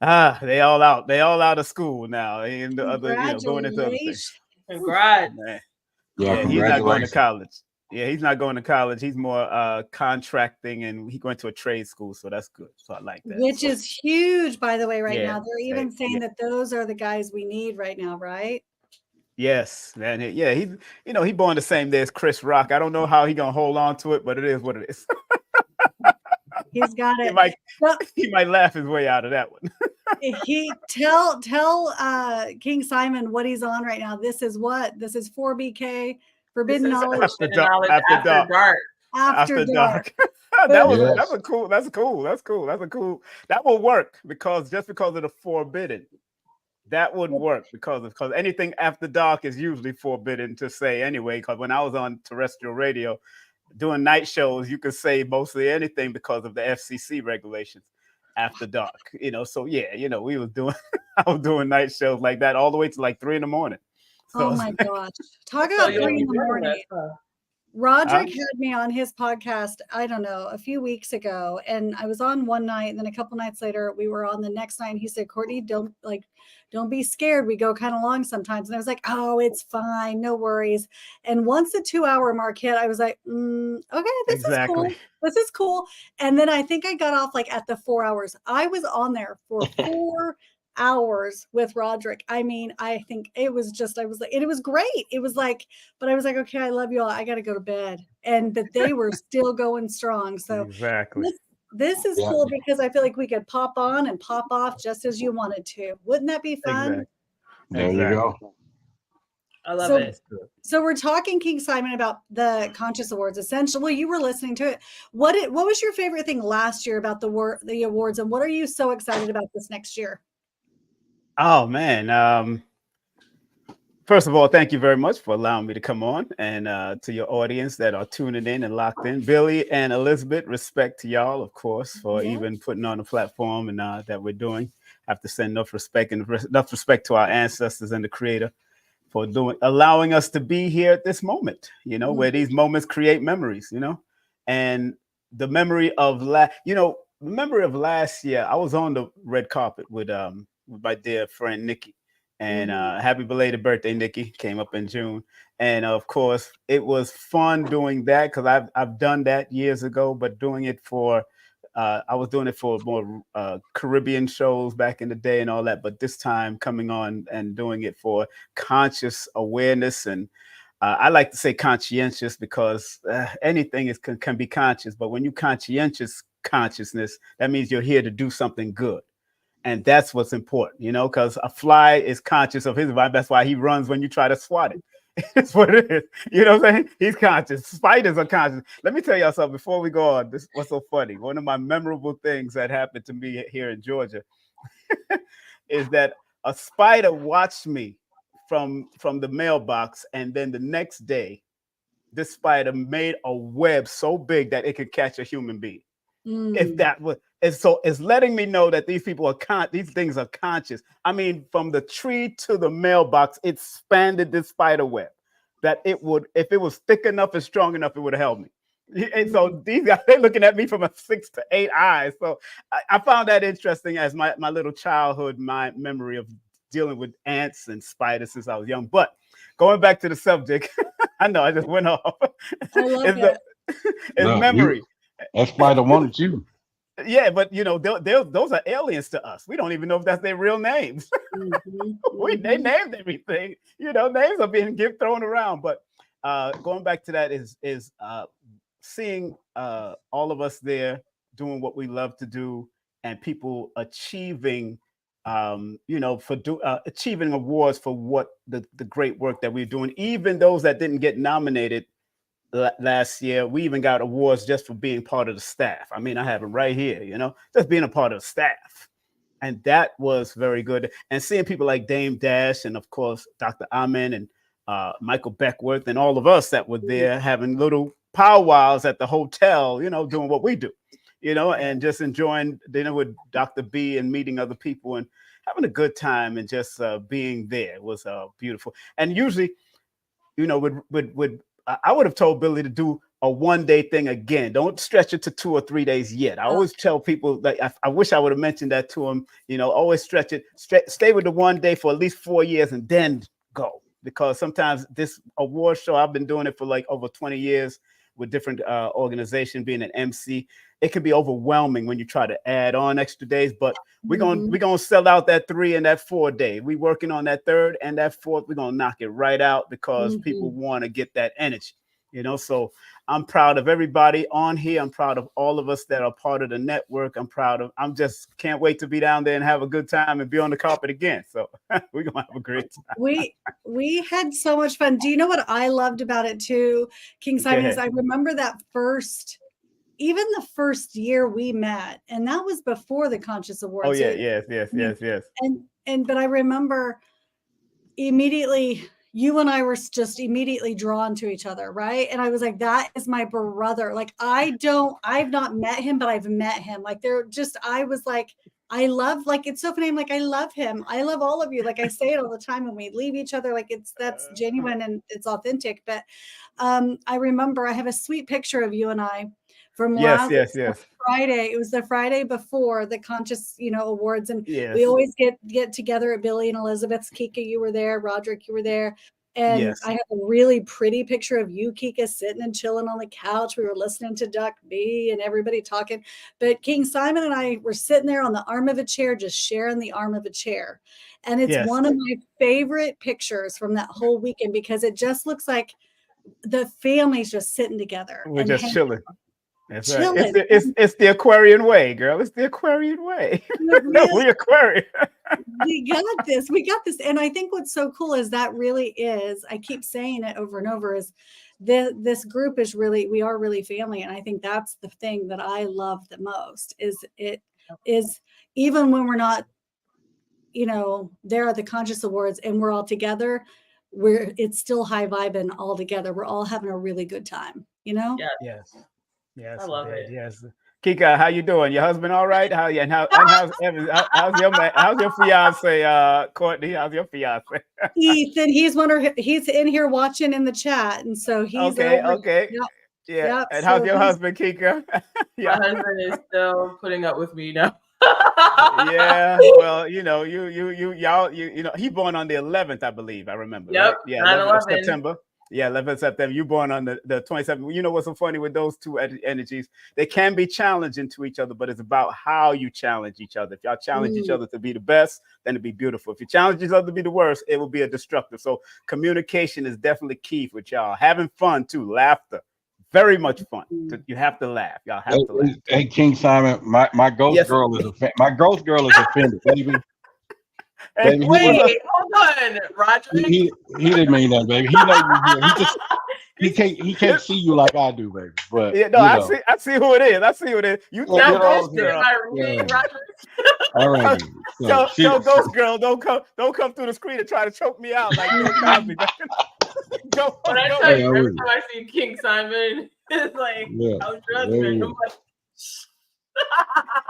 they all out. They all out of school now. And the other, going into other things. Congrats. Yeah, he's not going to college. Yeah, he's not going to college. He's more contracting, and he's going to a trade school. So that's good. So I like that. Which is huge, by the way, right now. They're even saying that those are the guys we need right now, right? Yes, man. Yeah, he born the same day as Chris Rock. I don't know how he gonna hold on to it, but it is what it is. He's got it. He might laugh his way out of that one. He tell King Simon what he's on right now. This is what? This is 4BK, Forbidden Knowledge. After dark. After dark. That's cool. That will work because of the forbidden. That would work because anything after dark is usually forbidden to say anyway. Because when I was on terrestrial radio doing night shows, you could say mostly anything because of the FCC regulations after dark. So we was doing I was doing night shows like that all the way to like 3 a.m. So, oh my gosh! Talk about 3 a.m. Roderick had me on his podcast, I don't know, a few weeks ago, and I was on one night, and then a couple nights later we were on the next night, and he said, Cortney, don't be scared. We go kind of long sometimes. And I was like, oh, it's fine. No worries. And once the 2-hour mark hit, I was like, okay, this is cool. This is cool. And then I think I got off like at the 4 hours. I was on there for 4 hours with Roderick. I mean, I think it was just, it was great. It was like, but I was like, okay, I love you all. I got to go to bed. And that they were still going strong. So exactly. This is cool because I feel like we could pop on and pop off just as you wanted to. Wouldn't that be fun? There you go. I love it. So we're talking, King Simon, about the Conscious Awards. Essentially, well, you were listening to it. What was your favorite thing last year about the awards, and what are you so excited about this next year? Oh man. First of all, thank you very much for allowing me to come on, and to your audience that are tuning in and locked in. Billy and Elisabeth, respect to y'all, of course, for even putting on the platform and that we're doing. I have to send enough respect to our ancestors and the Creator for allowing us to be here at this moment, where these moments create memories, and the memory of last year, I was on the red carpet with my dear friend, Nikki. And happy belated birthday, Nikki. Came up in June. And of course, it was fun doing that because I've done that years ago, but doing it I was doing it for more Caribbean shows back in the day and all that. But this time coming on and doing it for conscious awareness. And I like to say conscientious because anything can be conscious. But when you conscientious consciousness, that means you're here to do something good. And that's what's important, because a fly is conscious of his vibe. That's why he runs when you try to swat it. It's what it is. You know what I'm saying? He's conscious. Spiders are conscious. Let me tell y'all something before we go on. This what's so funny. One of my memorable things that happened to me here in Georgia is that a spider watched me from the mailbox, and then the next day, this spider made a web so big that it could catch a human being. If that was, and so it's letting me know that these people are these things are conscious. I mean, from the tree to the mailbox, it expanded this spider web that it would, if it was thick enough and strong enough, it would have held me. And so these guys, they're looking at me from a 6 to 8 eyes. So I found that interesting as my little childhood, my memory of dealing with ants and spiders since I was young. But going back to the subject, I know I just went off. I love it. It's memory. That spider wanted you. Yeah, but you know, those are aliens to us. We don't even know if that's their real names. They named everything. You know, names are being thrown around. But going back to that is seeing all of us there doing what we love to do, and people achieving, achieving awards for what the great work that we're doing. Even those that didn't get nominated last year, we even got awards just for being part of the staff. I mean, I have it right here, just being a part of the staff. And that was very good. And seeing people like Dame Dash and, of course, Dr. Amen and Michael Beckworth and all of us that were there having little powwows at the hotel, doing what we do, and just enjoying dinner with Dr. B and meeting other people and having a good time, and just being there was beautiful. And usually, I would have told Billy to do a one-day thing again. Don't stretch it to 2 or 3 days yet. I always tell people that I wish I would have mentioned that to him. Always stretch it. Stay with the one day for at least 4 years and then go. Because sometimes this award show, I've been doing it for like over 20 years with different organizations, being an MC. It can be overwhelming when you try to add on extra days, but we're gonna sell out that 3 and that 4 day. We working on that 3rd and that 4th. We're gonna knock it right out because people want to get that energy, So I'm proud of everybody on here. I'm proud of all of us that are part of the network. I'm just can't wait to be down there and have a good time and be on the carpet again. So we're gonna have a great time. We had so much fun. Do you know what I loved about it too, King Simon? Is I remember that even the first year we met, and that was before the Conscious Awards. Oh yeah, yes. But I remember immediately you and I were just immediately drawn to each other, right? And I was like, that is my brother. Like, I've not met him, but I've met him. Like, I was like, it's so funny. I'm like, I love him. I love all of you. Like, I say it all the time when we leave each other. Like, that's genuine and it's authentic. But I remember I have a sweet picture of you and I from last Friday. It was the Friday before the Conscious, Awards. And we always get together at Billy and Elisabeth's. Kika, you were there. Roderick, you were there. And I have a really pretty picture of you, Kika, sitting and chilling on the couch. We were listening to Duck B and everybody talking. But King Simon and I were sitting there on the arm of a chair, just sharing the arm of a chair. And it's one of my favorite pictures from that whole weekend because it just looks like the family's just sitting together. We're just chilling. That's right. It's the Aquarian way, girl. It's the Aquarian way. We Aquarian. We got this. And I think what's so cool is that really is, I keep saying it over and over, is this group is really, we are really family. And I think that's the thing that I love the most is even when we're not, there at the Conscious Awards and we're all together, it's still high vibing all together. We're all having a really good time, Yes, I love it. Yes, Kika, how you doing? Your husband all right? How's your fiance, Courtney? How's your fiance? Ethan, he's in here watching in the chat, and so he's okay. Yep. Yeah. Yep. And how's your husband, Kika? My husband is still putting up with me now. Yeah, well, y'all, he's born on the 11th, I believe. I remember. Yep. Right? Yeah, 11th of September. Yeah, 11th of September. You born on the 27th. You know what's so funny with those two energies? They can be challenging to each other, but it's about how you challenge each other. If y'all challenge each other to be the best, then it'll be beautiful. If you challenge each other to be the worst, it will be a destructive. So communication is definitely key for y'all. Having fun too, laughter. Very much fun. You have to laugh. Y'all have to laugh. Hey, King Simon, my ghost girl is offended, baby. Baby, Wait, hold on, Roderick. he didn't mean that, baby. He know you here. He can't see you like I do, baby. But Yeah, no, I see who it is. I see who it is. You Yeah, tell you know Ghost what I'm Girl. Am I reading, Yeah. Roderick? all right. So Tell Ghost Girl, don't come through the screen and try to choke me out like Bill Cosby. Go, When I go. tell Hey, you, I every was- time I see King Simon, it's like, Yeah. how's your husband? I'm like,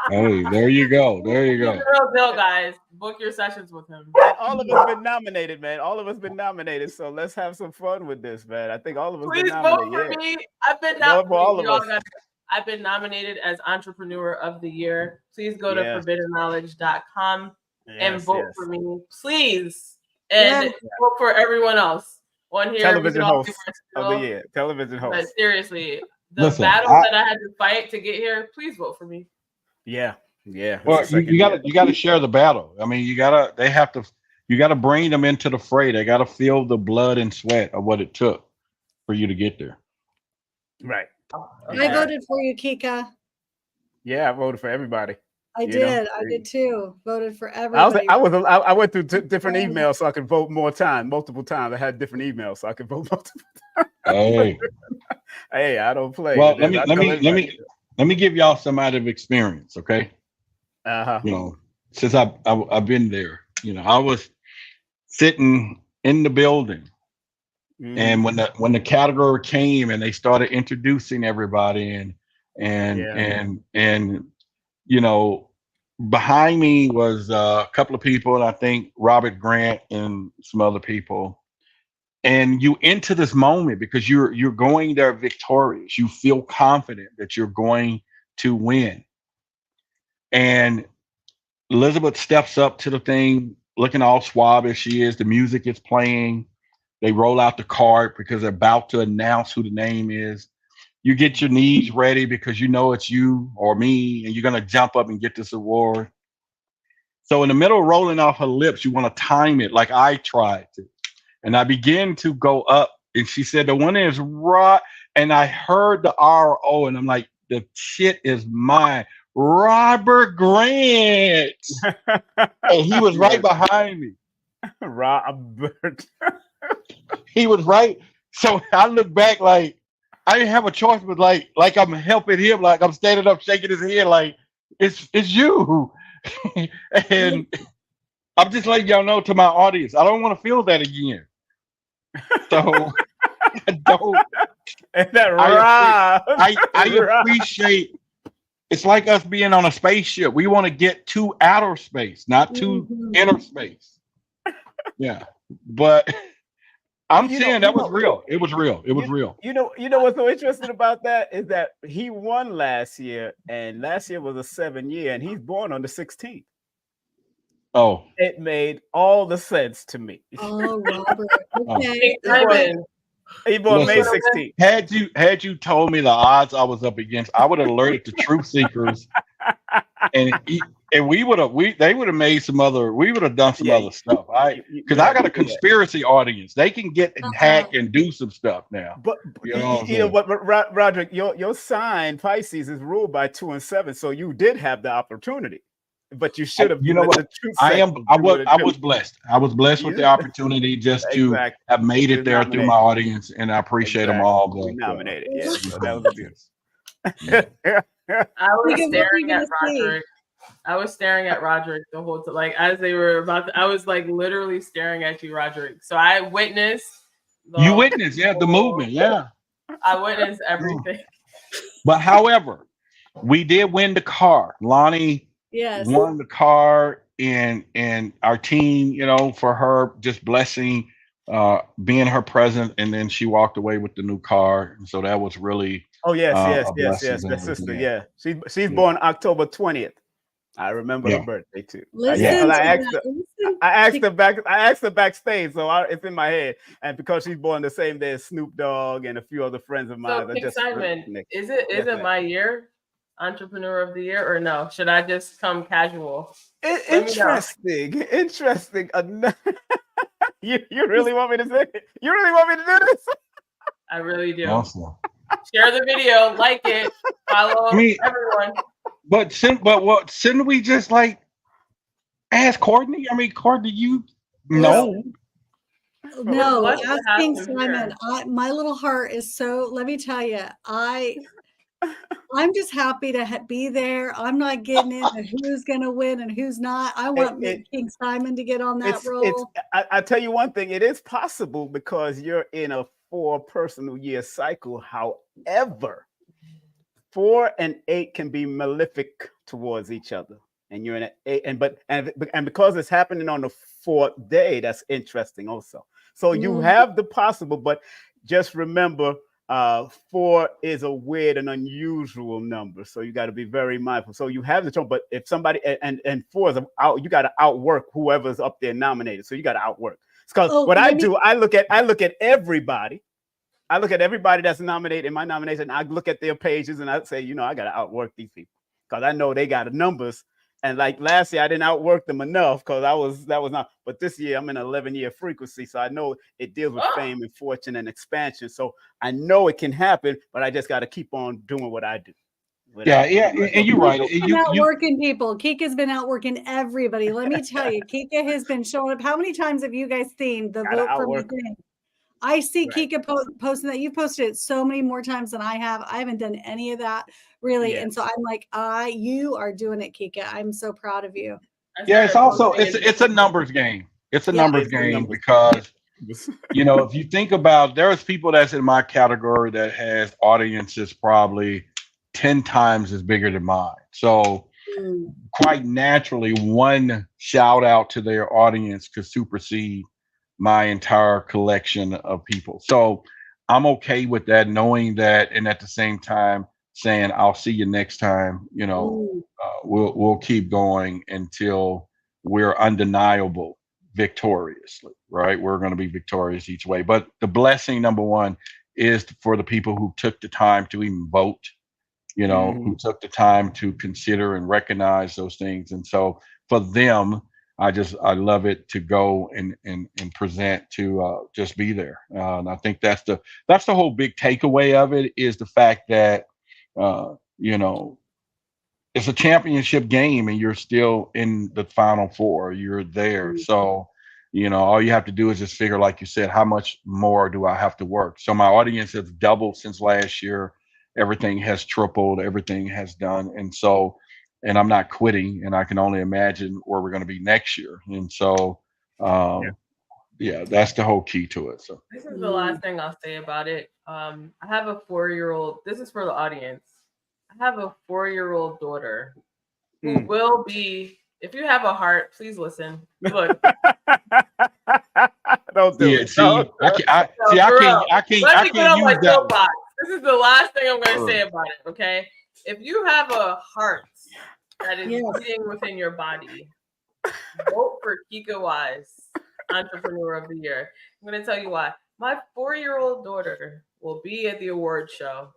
Hey, there you go. There you he's go. a real deal, guys. Book your sessions with him. All of us been nominated, man. All of us been nominated. So let's have some fun with this, man. I think all of us Please been vote nominated. for me. I've been Vote for all nominated. of us. I've been nominated as Entrepreneur of the Year. Please go to Yes. forbiddenknowledge.com and Yes, vote yes. for me, please. And Yes. vote for everyone else on here. Television we can all host give of our the spiel. year. Television But host. seriously, the Listen, battle that I had to fight to get here, please vote for me. Yeah. Yeah. Well, It's the second you year. gotta share the battle. I mean, you gotta bring them into the fray. They gotta feel the blood and sweat of what it took for you to get there. Right. I voted for you, Kika. Yeah, I voted for everybody. I You know, did. I did too. Voted for everybody. I went through different emails so I could vote multiple times. I had different emails so I could vote multiple. Hey, Hey, I don't play. well, I tell everybody. let me give y'all some out of experience, okay? Uh-huh. You know, since I've been there, you know, I was sitting in the building, Mhm. and when the category came and they started introducing everybody and you know, behind me was a couple of people, and I think Robert Grant and some other people. And you into this moment because you're going there victorious. You feel confident that you're going to win. And Elisabeth steps up to the thing, looking all suave as she is. The music is playing. They roll out the card because they're about to announce who the name is. You get your knees ready because you know it's you or me, and you're gonna jump up and get this award. So in the middle of rolling off her lips, you want to time it like I tried to. And I began to go up, and she said, the one is right. And I heard the RO, and I'm like, the shit is mine. Robert Grant. And he was right behind me. Robert. He was right. So I look back like I didn't have a choice, but like I'm helping him, like I'm standing up, shaking his head, like it's you. And I'm just letting y'all know to my audience, I don't want to feel that again. So I don't. Ain't that right? I appreciate. It's like us being on a spaceship. We want to get to outer space, not to inner space. Yeah, but I'm saying that was real. It was real. It was real. You know what's so interesting about that is that he won last year, and last year was a 7-year, and he's born on the 16th. Oh, it made all the sense to me. Oh, Robert. Okay. He born May 16th. Had you told me the odds I was up against, I would have alerted the truth seekers, and we would have made some other. We would have done some other stuff. Because I got a conspiracy audience. They can get and hack and do some stuff now. But Roderick, your sign Pisces is ruled by 2 and 7, so you did have the opportunity. But you should have. You know what? I was blessed. I was blessed with the opportunity just to have made it there through my audience, and I appreciate them all. But, nominated. Yeah, so that was beautiful. I was staring at Roderick. I was staring at Roderick the whole time. Like as they were about to, I was like literally staring at you, Roderick. So I witnessed. You witnessed, the movement, I witnessed everything. But however, we did win the car. Lonnie. Yes. Won the car, and our team, for her just blessing, being her present, and then she walked away with the new car, and so that was really. Oh yes, the sister, yeah. She's born October 20th. I remember her birthday too. I asked her backstage, so it's in my head, and because she's born the same day as Snoop Dogg and a few other friends of mine. So, Simon, is it my year? Entrepreneur of the Year, or no? Should I just come casual? Interesting. You really want me to say it? You really want me to do this? I really do. Awesome. Share the video, like it, follow everyone. But shouldn't we just like Ask Courtney. I mean, Courtney, you Listen, know. no, blessed to ask have King him Simon. here. My little heart is so. Let me tell you, I'm just happy to be there. I'm not getting into who's going to win and who's not. I want King Simon to get on that role. I tell you one thing, it is possible because you're in a 4 personal year cycle. However, 4 and 8 can be malefic towards each other. And you're in an 8, and because it's happening on the 4th day, that's interesting also. So you have the possible, but just remember, 4 is a weird and unusual number, so you got to be very mindful. So you have the choice, but if somebody and 4 is out, you got to outwork whoever's up there nominated. So you got to outwork. Because I look at everybody. I look at everybody that's nominated in my nomination. I look at their pages and I say, I got to outwork these people because I know they got the numbers. And like last year, I didn't outwork them enough because that was not. But this year, I'm in an 11-year frequency, so I know it deals with fame and fortune and expansion. So I know it can happen, but I just got to keep on doing what I do. Yeah, and you're right. Outworking people. Kika's been outworking everybody. Let me tell you, Kika has been showing up. How many times have you guys seen the vote for me thing? I see Kika posting that. You've posted it so many more times than I have. I haven't done any of that really. Yes. And so I'm like, you are doing it, Kika. I'm so proud of you. Yeah, it's also it's a numbers game. It's a numbers game because if you think about, there's people that's in my category that has audiences probably 10 times as bigger than mine. So quite naturally, one shout out to their audience could supersede my entire collection of people. So I'm okay with that, knowing that, and at the same time saying, I'll see you next time. We'll keep going until we're undeniable victoriously, right? We're going to be victorious each way. But the blessing number one is for the people who took the time to even vote, who took the time to consider and recognize those things. And so for them, I love it to go and present, to just be there. And I think that's the whole big takeaway of it, is the fact that, it's a championship game and you're still in the Final Four. You're there. So, all you have to do is just figure, like you said, how much more do I have to work? So my audience has doubled since last year. Everything has tripled. Everything has done. And I'm not quitting, and I can only imagine where we're going to be next year. And so, that's the whole key to it. So this is the last thing I'll say about it. I have a 4-year-old. This is for the audience. I have a 4-year-old daughter who will be. If you have a heart, please listen. Look. Don't do it. I can't use that. This is the last thing I'm going to say about it. Okay. If you have a heart that is beating within your body, vote for Kika Wise, Entrepreneur of the Year. I'm going to tell you why. My 4-year-old daughter will be at the award show.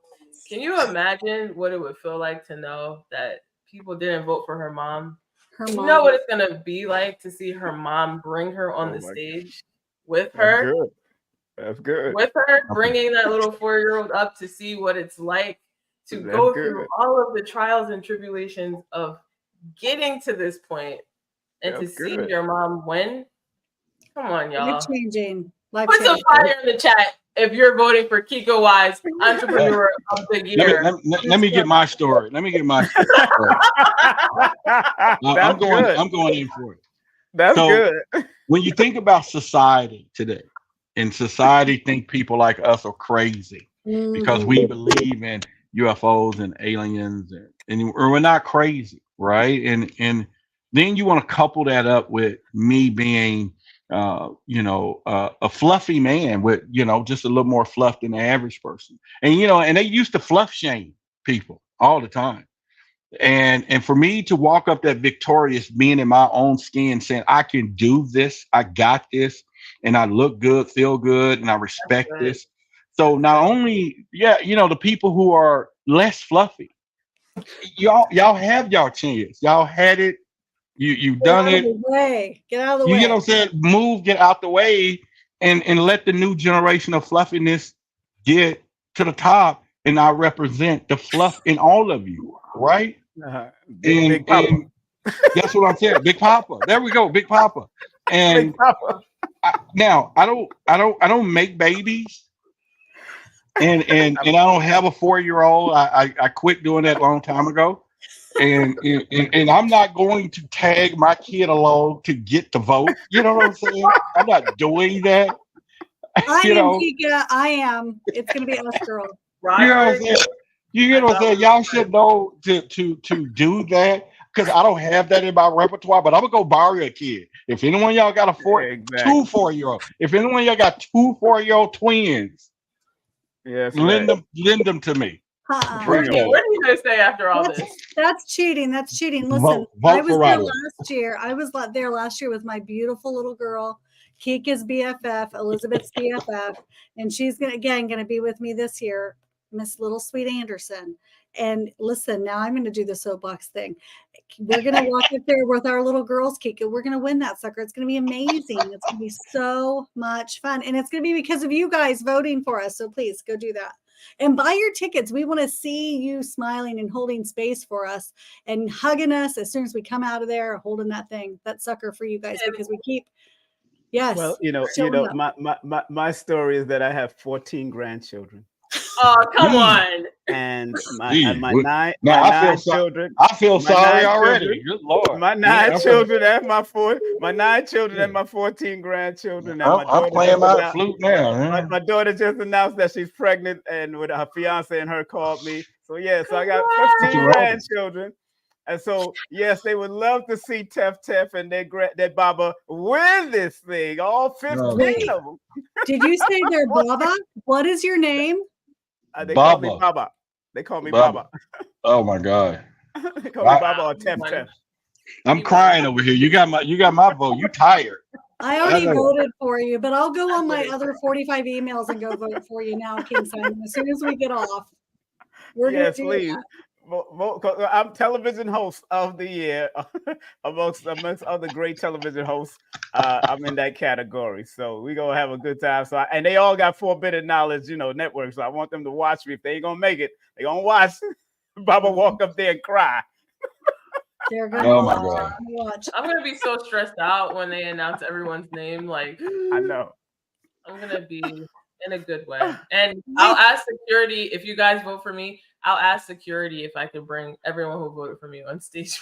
Can you imagine what it would feel like to know that people didn't vote for her mom? You know what it's going to be like to see her mom bring her on the stage with her? That's good. With her, bringing that little 4-year-old up to see what it's like to go through all of the trials and tribulations of getting to this point and to see your mom win. Come on, y'all. Life-changing. Put some fire in the chat if you're voting for Kika Wise, Entrepreneur of the Year. Let me get my story. I'm going in for it. That's good. When you think about society today, and society think people like us are crazy because we believe in UFOs and aliens, and we're not crazy, right? And then you want to couple that up with me being a fluffy man with just a little more fluff than the average person, and they used to fluff shame people all the time, and for me to walk up that victorious, being in my own skin, saying I can do this, I got this, and I look good, feel good, and I respect this. So not only, the people who are less fluffy, y'all have y'all chance. Y'all had it. You've done it. Get out of the way. You get what I'm saying? Move, get out the way, and let the new generation of fluffiness get to the top. And I represent the fluff in all of you, right? Big That's what I'm saying. Big Papa. There we go, Big Papa. And Big Papa. now I don't make babies, and I don't have a 4-year-old. I quit doing that a long time ago. And I'm not going to tag my kid along to get the vote. You know what I'm saying? I'm not doing that. I You am, know, Kika. I am. It's going to be us, girl. you know what I'm Roderick, saying? You get what I'm saying? Y'all should know to do that because I don't have that in my repertoire. But I'm gonna go borrow a kid. If anyone of y'all got Exactly. two 4-year-old, if anyone of y'all got two 4-year-old twins, Yes, lend them to me. Uh-uh. what are Appreciate you it. gonna say after all That's, this? that's cheating. That's cheating. Listen, Vote I was for there Roderick. last year. I was there last year with my beautiful little girl, Kika's BFF, Elisabeth's BFF, and she's gonna be with me this year, Miss Little Sweet Anderson. And listen, now I'm gonna do the soapbox thing. We're gonna walk up there with our little girls, Kika. We're gonna win that sucker. It's gonna be amazing. It's gonna be so much fun, and it's gonna be because of you guys voting for us. So please go do that. And buy your tickets. We want to see you smiling and holding space for us and hugging us as soon as we come out of there, holding that sucker for you guys because we keep, yes. Well, showing up. my story is that I have 14 grandchildren, Oh, come on. and my Gee, nine now I feel children. I feel my sorry 9 already. children- Good Lord. My 9 children and my 9 children and my 14 grandchildren, and my I'm daughter playing just my announced- flute now. Huh? my daughter just announced that she's pregnant, and with her fiance and her called me. So so I got 15 Congrats. grandchildren, and so yes, they would love to see Tef and their Baba win this thing. All 15 Wait. of them. Did you say they're Baba? What is your name? They call me Baba. Baba. They call me Baba. Baba. Oh my God. They call me Baba or Tef. I'm crying over here. You got my vote. You tired. I already I know. voted for you, but I'll go on my other 45 emails and go vote for you now, King Simon. As soon as we get off, we're Yes, gonna do please. that. 'Cause I'm television host of the year amongst other great television hosts. I'm in that category, so we're gonna have a good time. So and they all got Forbidden Knowledge, network. So I want them to watch me. If they ain't gonna make it, they gonna watch Baba walk up there and cry. They're gonna Oh my watch. God. Watch. I'm gonna be so stressed out when they announce everyone's name. Like, I know. I'm gonna be in a good way. And I'll ask security if you guys vote for me. I'll ask security if I can bring everyone who voted for me on stage.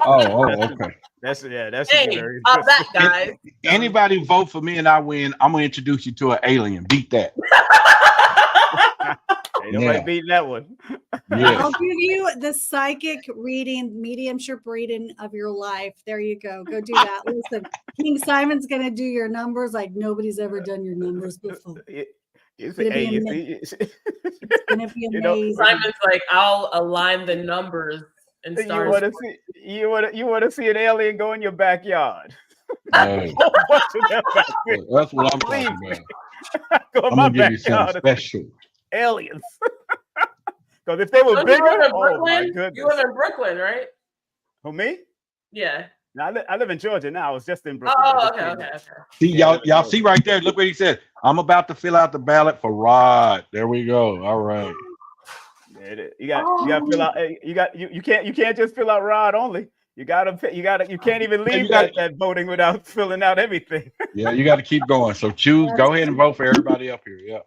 Oh, okay. That's Hey, very up that, interesting. guys. Anybody vote for me and I win, I'm gonna introduce you to an alien. Beat that. Ain't nobody beating that one. Yeah. I'll give you the psychic reading, mediumship reading of your life. There you go. Go do that. Listen, King Simon's gonna do your numbers like nobody's ever done your numbers before. It's gonna be amazing. It's gonna be amazing. Simon's like, I'll align the numbers and start. You want to see an alien go in your backyard? Hey, that's what I'm talking about. Go in I'm my gonna give you something backyard. special. Aliens. Because if they were Don't bigger, you live in oh my Brooklyn? goodness. You live in Brooklyn, right? Who, me? Yeah. No, I live in Georgia now. I was just in Brooklyn. Oh, okay. See, Yeah, y'all see right there. Look what he said. I'm about to fill out the ballot for Rod. There we go. All right. You got to fill out. You can't just fill out Rod only. You can't even leave that voting without filling out everything. Yeah, you got to keep going. So go ahead and vote for everybody up here.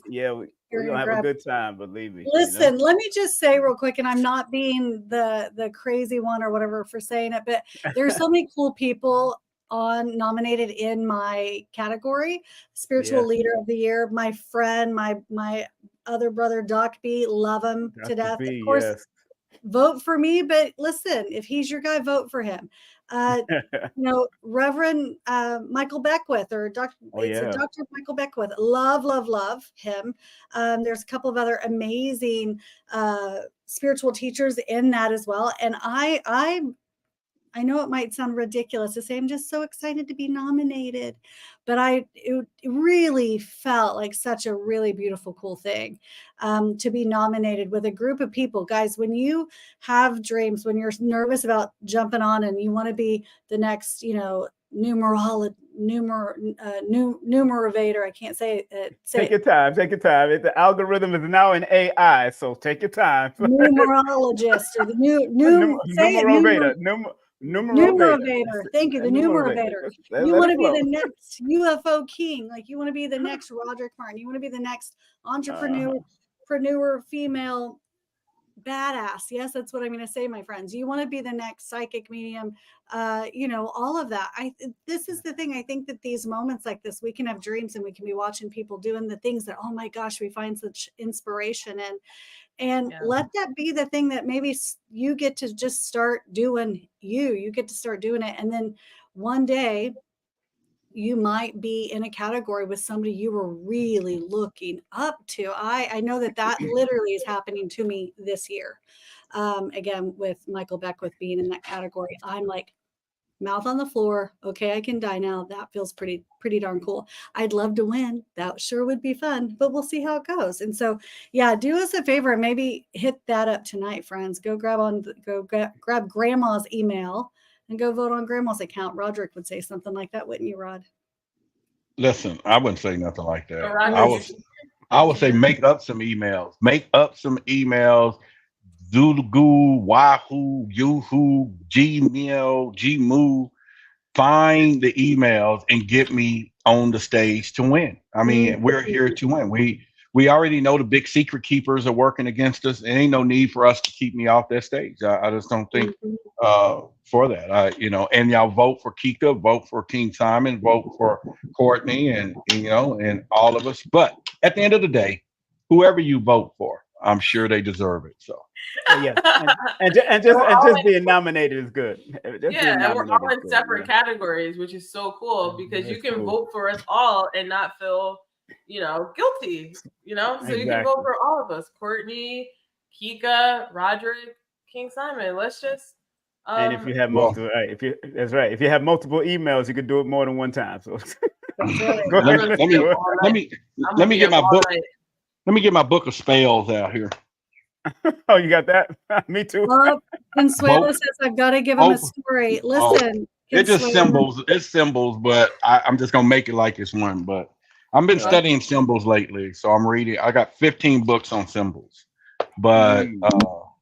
Yeah. We're gonna have a good time, believe me. Listen, let me just say real quick, and I'm not being the crazy one or whatever for saying it, but there's so many cool people nominated in my category. Spiritual Leader of the Year, my friend, my other brother Doc B, love him to death. Of course, vote for me, but listen, if he's your guy, vote for him. Reverend Michael Beckwith or Dr. Michael Beckwith. Love him. There's a couple of other amazing spiritual teachers in that as well. And I know it might sound ridiculous to say I'm just so excited to be nominated, but it really felt like such a really beautiful, cool thing to be nominated with a group of people. Guys, when you have dreams, when you're nervous about jumping on and you want to be the next, numeravator. I can't say it. Take your time. Take your time. The algorithm is now in AI, so take your time. Numerologist or the numeravator. Numeravator. Thank you. The numeravator. You want to be the flow. next UFO king. Like you want to be the next Roderick Martin. You want to be the next entrepreneur female badass. Yes, that's what I'm going to say, my friends. You want to be the next psychic medium, all of that. This is the thing. I think that these moments like this, we can have dreams and we can be watching people doing the things that, oh my gosh, we find such inspiration in. And let that be the thing that maybe you get to just start doing. You get to start doing it. And then one day you might be in a category with somebody you were really looking up to. I know that literally is happening to me this year. Again, with Michael Beckwith being in that category, I'm like, mouth on the floor. Okay, I can die now. That feels pretty darn cool. I'd love to win. That sure would be fun, but we'll see how it goes. And so, yeah, do us a favor and maybe hit that up tonight, friends. Go grab grandma's email and go vote on grandma's account. Roderick would say something like that, wouldn't you, Rod? Listen, I wouldn't say nothing like that. I would say make up some emails. Make up some emails. Zulu, Wahoo, Yoohoo, Gmail, Gmoo. Find the emails and get me on the stage to win. I mean, we're here to win. We already know the big secret keepers are working against us. There ain't no need for us to keep me off that stage. I just don't think for that. And y'all vote for Kika, vote for King Simon, vote for Cortney, and all of us. But at the end of the day, whoever you vote for, I'm sure they deserve it. So. Yeah, and just being nominated is good. And we're all in separate categories, which is so cool because you can vote for us all and not feel, guilty. So you can vote for all of us: Cortney, Kika, Roderick, King Simon. Let's just. And if you have multiple, if you have multiple emails, you can do it more than one time. So let me get my book. Let me get my book of spells out here. Oh, you got that? Me too. Consuelo says I've got to give him a story. Listen, it's just symbols. It's symbols, but I'm just gonna make it like it's one. But I've been studying symbols lately, so I'm reading. I got 15 books on symbols. But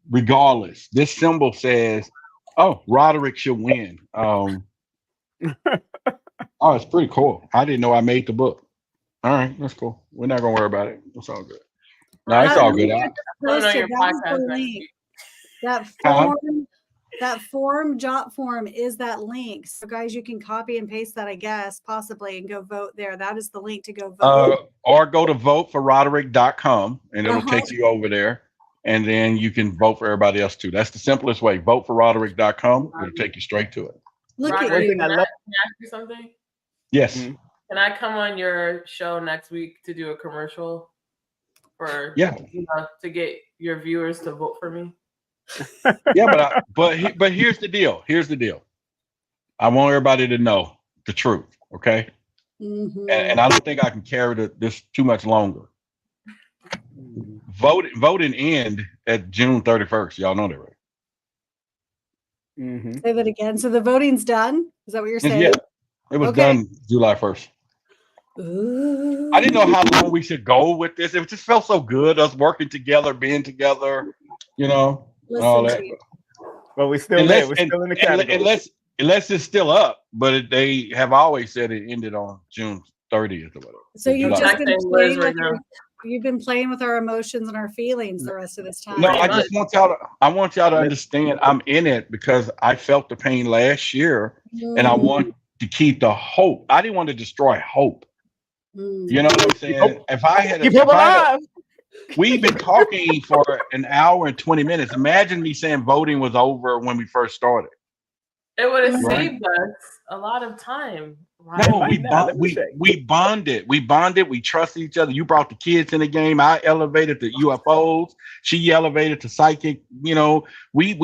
regardless, this symbol says, "Oh, Roderick should win." It's pretty cool. I didn't know I made the book. All right, that's cool. We're not gonna worry about it. It's all good. No, it's all good. That form, jot form is that link. So guys, you can copy and paste that, I guess, possibly, and go vote there. That is the link to go vote. Or go to voteforroderick.com and it'll take you over there. And then you can vote for everybody else too. That's the simplest way. Voteforroderick.com. It'll take you straight to it. Look Roderick, at you. can I ask you something? Yes. Can I come on your show next week to do a commercial? To get your viewers to vote for me. But here's the deal. I want everybody to know the truth, okay? And I don't think I can carry this too much longer. Voting end at June 31st. Y'all know that, right? Say that again. So the voting's done. Is that what you're saying? Yeah, it was done July 1st. Ooh. I didn't know how long we should go with this. It just felt so good, us working together, being together, all that. But we're still there. We're still in the category. Unless it's still up, but they have always said it ended on June 30th or whatever. So you've just been playing you've been playing with our emotions and our feelings the rest of this time. No, I want y'all to understand I'm in it because I felt the pain last year and I want to keep the hope. I didn't want to destroy hope. You know what I'm saying? If I had we've been talking for an hour and 20 minutes. Imagine me saying voting was over when we first started. It would have saved us a lot of time. No, we bonded. We trusted each other. You brought the kids in the game. I elevated the UFOs. She elevated the psychic. We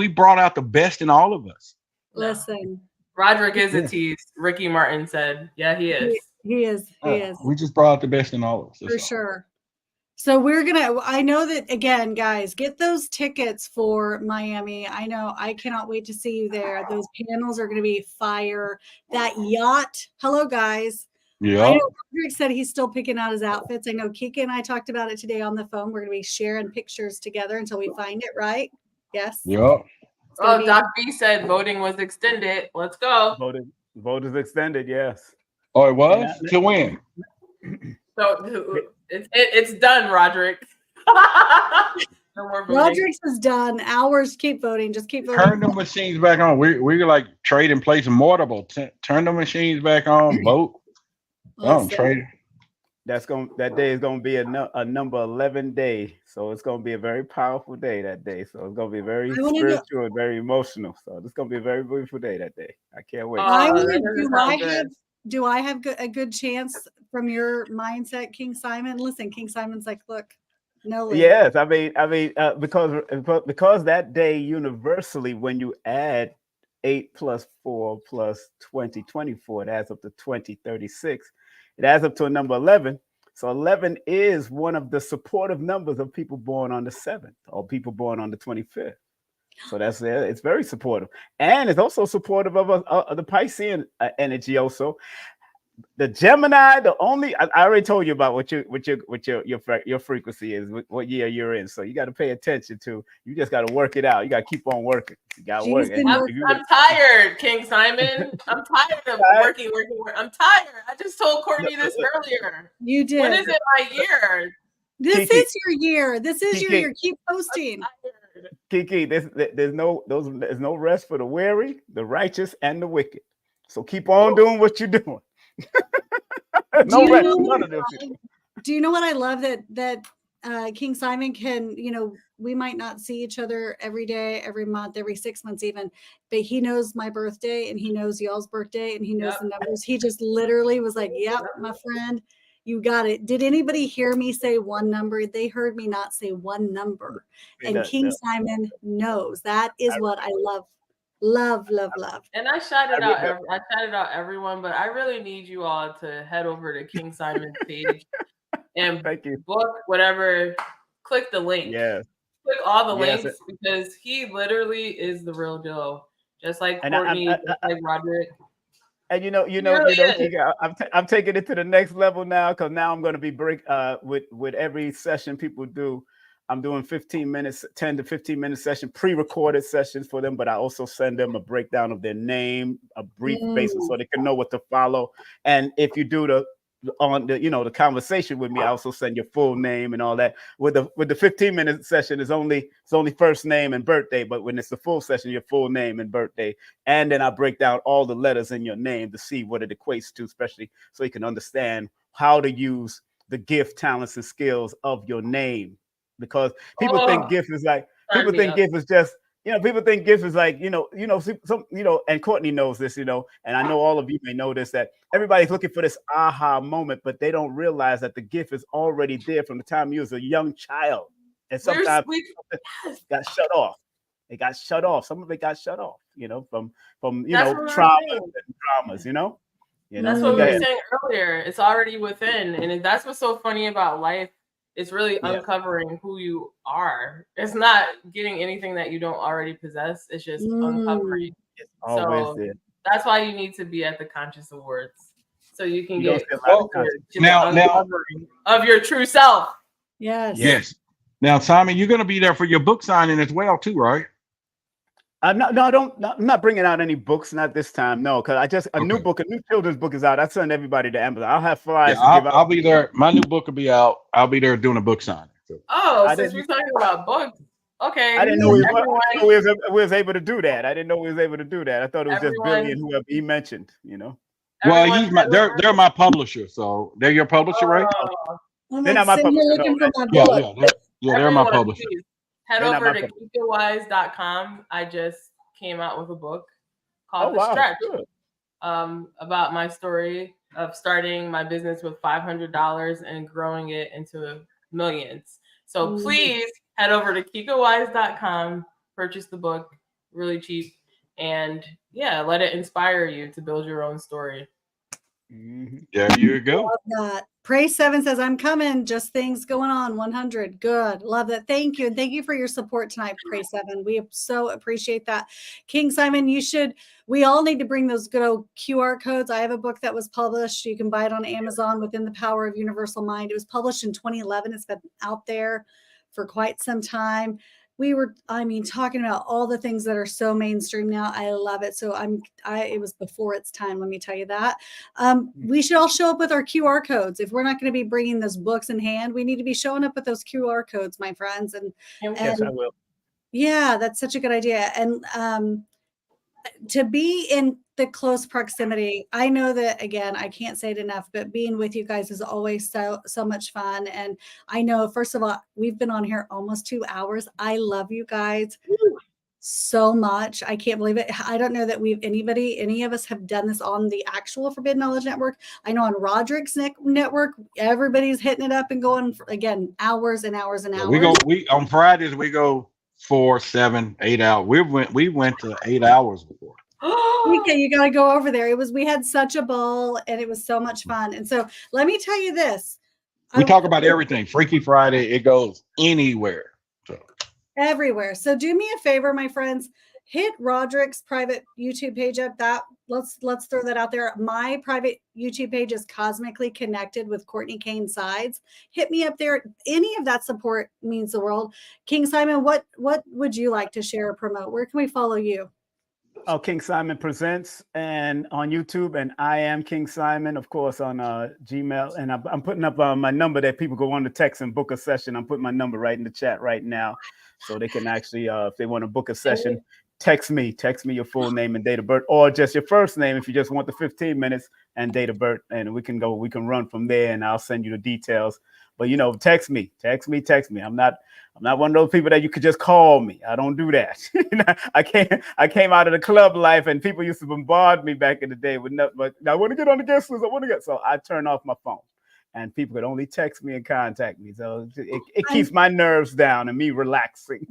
brought out the best in all of us. Listen, Roderick is a tease. Ricky Martin said, "Yeah, he is. He is. We just brought out the best in all of us. For sure. So I know that, again, guys, get those tickets for Miami. I know, I cannot wait to see you there. Those panels are going to be fire. That yacht. Hello, guys. I Yeah. know Roderick said he's still picking out his outfits. I know Kika and I talked about it today on the phone. We're going to be sharing pictures together until we find it, right? Yes. Yeah. Oh, Doc B said voting was extended. Let's go. Vote is extended. Yes. Oh, it was? To when? So it's done, Roderick. No more voting. Roderick's is done. Ours, keep voting. Just keep voting. Turn the machines back on. We're like trading place mortable. Turn the machines back on. Vote. Trade. That day is gonna be a number 11 day, so it's gonna be a very powerful day that day. So it's gonna be very spiritual and very emotional. So it's gonna be a very beautiful day that day. I can't wait. Do I have a good chance from your mindset, King Simon? Listen, King Simon's like, look, no. Yes, I mean, because that day universally, when you add 8 plus 4 plus 20, 24, it adds up to 20, 36. It adds up to a number 11. So 11 is one of the supportive numbers of people born on the 7th or people born on the 25th. So it's very supportive, and it's also supportive of the Piscean energy. Also, the Gemini, I already told you about what your frequency is, what year you're in. So you got to pay attention to. You just got to work it out. You got to keep on working. You got to work. I'm tired, King Simon. I'm tired of working. I'm tired. I just told Cortney this earlier. You did. When is it my year? This is your year. This is your year. Keep posting. Kiki, there's no rest for the weary, the righteous, and the wicked. So keep on doing what you're doing. Do you know what I love that King Simon can, we might not see each other every day, every month, every 6 months even, but he knows my birthday and he knows y'all's birthday and he knows the numbers. He just literally was like, yep, my friend, you got it. Did anybody hear me say one number? They heard me not say one number. And King Simon knows. That is what I love. Love. And I shouted out everyone, but I really need you all to head over to King Simon's page and book whatever. Click the link. Yes. Click all the links because he literally is the real deal. Just like Cortney, just like Roderick. And I'm taking it to the next level now because now I'm going to be with every session people do. I'm doing 15 minutes, 10 to 15 minute session, pre-recorded sessions for them, but I also send them a breakdown of their name, a brief basis so they can know what to follow. And if you do the conversation with me, I also send your full name and all that. With the 15-minute session, it's only first name and birthday, but when it's the full session, your full name and birthday. And then I break down all the letters in your name to see what it equates to, especially so you can understand how to use the gift, talents, and skills of your name. Because people think gift is like gift is just, people think gift is like, and Cortney knows this, and I know all of you may know this, that everybody's looking for this aha moment, but they don't realize that the gift is already there from the time you was a young child. And sometimes it got shut off. It got shut off. Some of it got shut off, from traumas and dramas, That's what we were saying earlier. It's already within. And that's what's so funny about life. It's really uncovering who you are. It's not getting anything that you don't already possess. It's just uncovering. So that's why you need to be at the Conscious Awards. So you can get closer to the uncovering of your true self. Yes. Now, Simon, you're going to be there for your book signing as well, too, right? I'm not bringing out any books, not this time. No, because a new children's book is out. I send everybody to Amazon. I'll have flyers. I'll be there. My new book will be out. I'll be there doing a book signing. Since we're talking about books, okay. I didn't know we was able to do that. I didn't know we was able to do that. I thought it was just Billy and whoever he mentioned. Well, they're my publisher, so they're your publisher, right? They're not my publisher. They're my publisher. Head over to KikaWise.com. I just came out with a book called The Stretch about my story of starting my business with $500 and growing it into millions. So please head over to KikaWise.com, purchase the book, really cheap, and let it inspire you to build your own story. There you go. Love that. Pray 7 says, I'm coming. Just things going on. 100. Good. Love that. Thank you. And thank you for your support tonight, Pray 7. We so appreciate that. King Simon, we all need to bring those good old QR codes. I have a book that was published. You can buy it on Amazon, Within the Power of Universal Mind. It was published in 2011. It's been out there for quite some time. We were, talking about all the things that are so mainstream now. I love it. So it was before its time. Let me tell you that. We should all show up with our QR codes. If we're not going to be bringing those books in hand, we need to be showing up with those QR codes, my friends. And yes, I will. Yeah, that's such a good idea. And to be in the close proximity, I know that, again, I can't say it enough, but being with you guys is always so much fun. And I know, first of all, we've been on here almost 2 hours. I love you guys so much. I can't believe it. I don't know that any of us have done this on the actual Forbidden Knowledge Network. I know on Roderick's network, everybody's hitting it up and going for, again, hours and hours and hours. We on Fridays, we go 4, 7, 8 hours. We went to 8 hours before. Okay, you got to go over there. We had such a ball and it was so much fun. And so let me tell you this. We talk about everything. Freaky Friday, it goes anywhere. So. Everywhere. So do me a favor, my friends, hit Roderick's private YouTube page up. Let's throw that out there. My private YouTube page is Cosmically Connected with Cortney Kane Sides. Hit me up there. Any of that support means the world. King Simon, what would you like to share or promote? Where can we follow you? Oh, King Simon Presents, and on YouTube, and I am King Simon, of course, on Gmail. And I'm putting up my number that people go on to text and book a session. I'm putting my number right in the chat right now, so they can actually, if they want to book a session, text me your full name and date of birth, or just your first name if you just want the 15 minutes and date of birth, and we can run from there, and I'll send you the details. But text me. I'm not one of those people that you could just call me. I don't do that. I came out of the club life, and people used to bombard me back in the day with nothing. But I want to get on the guest list. So I turn off my phone, and people could only text me and contact me. So it keeps my nerves down and me relaxing.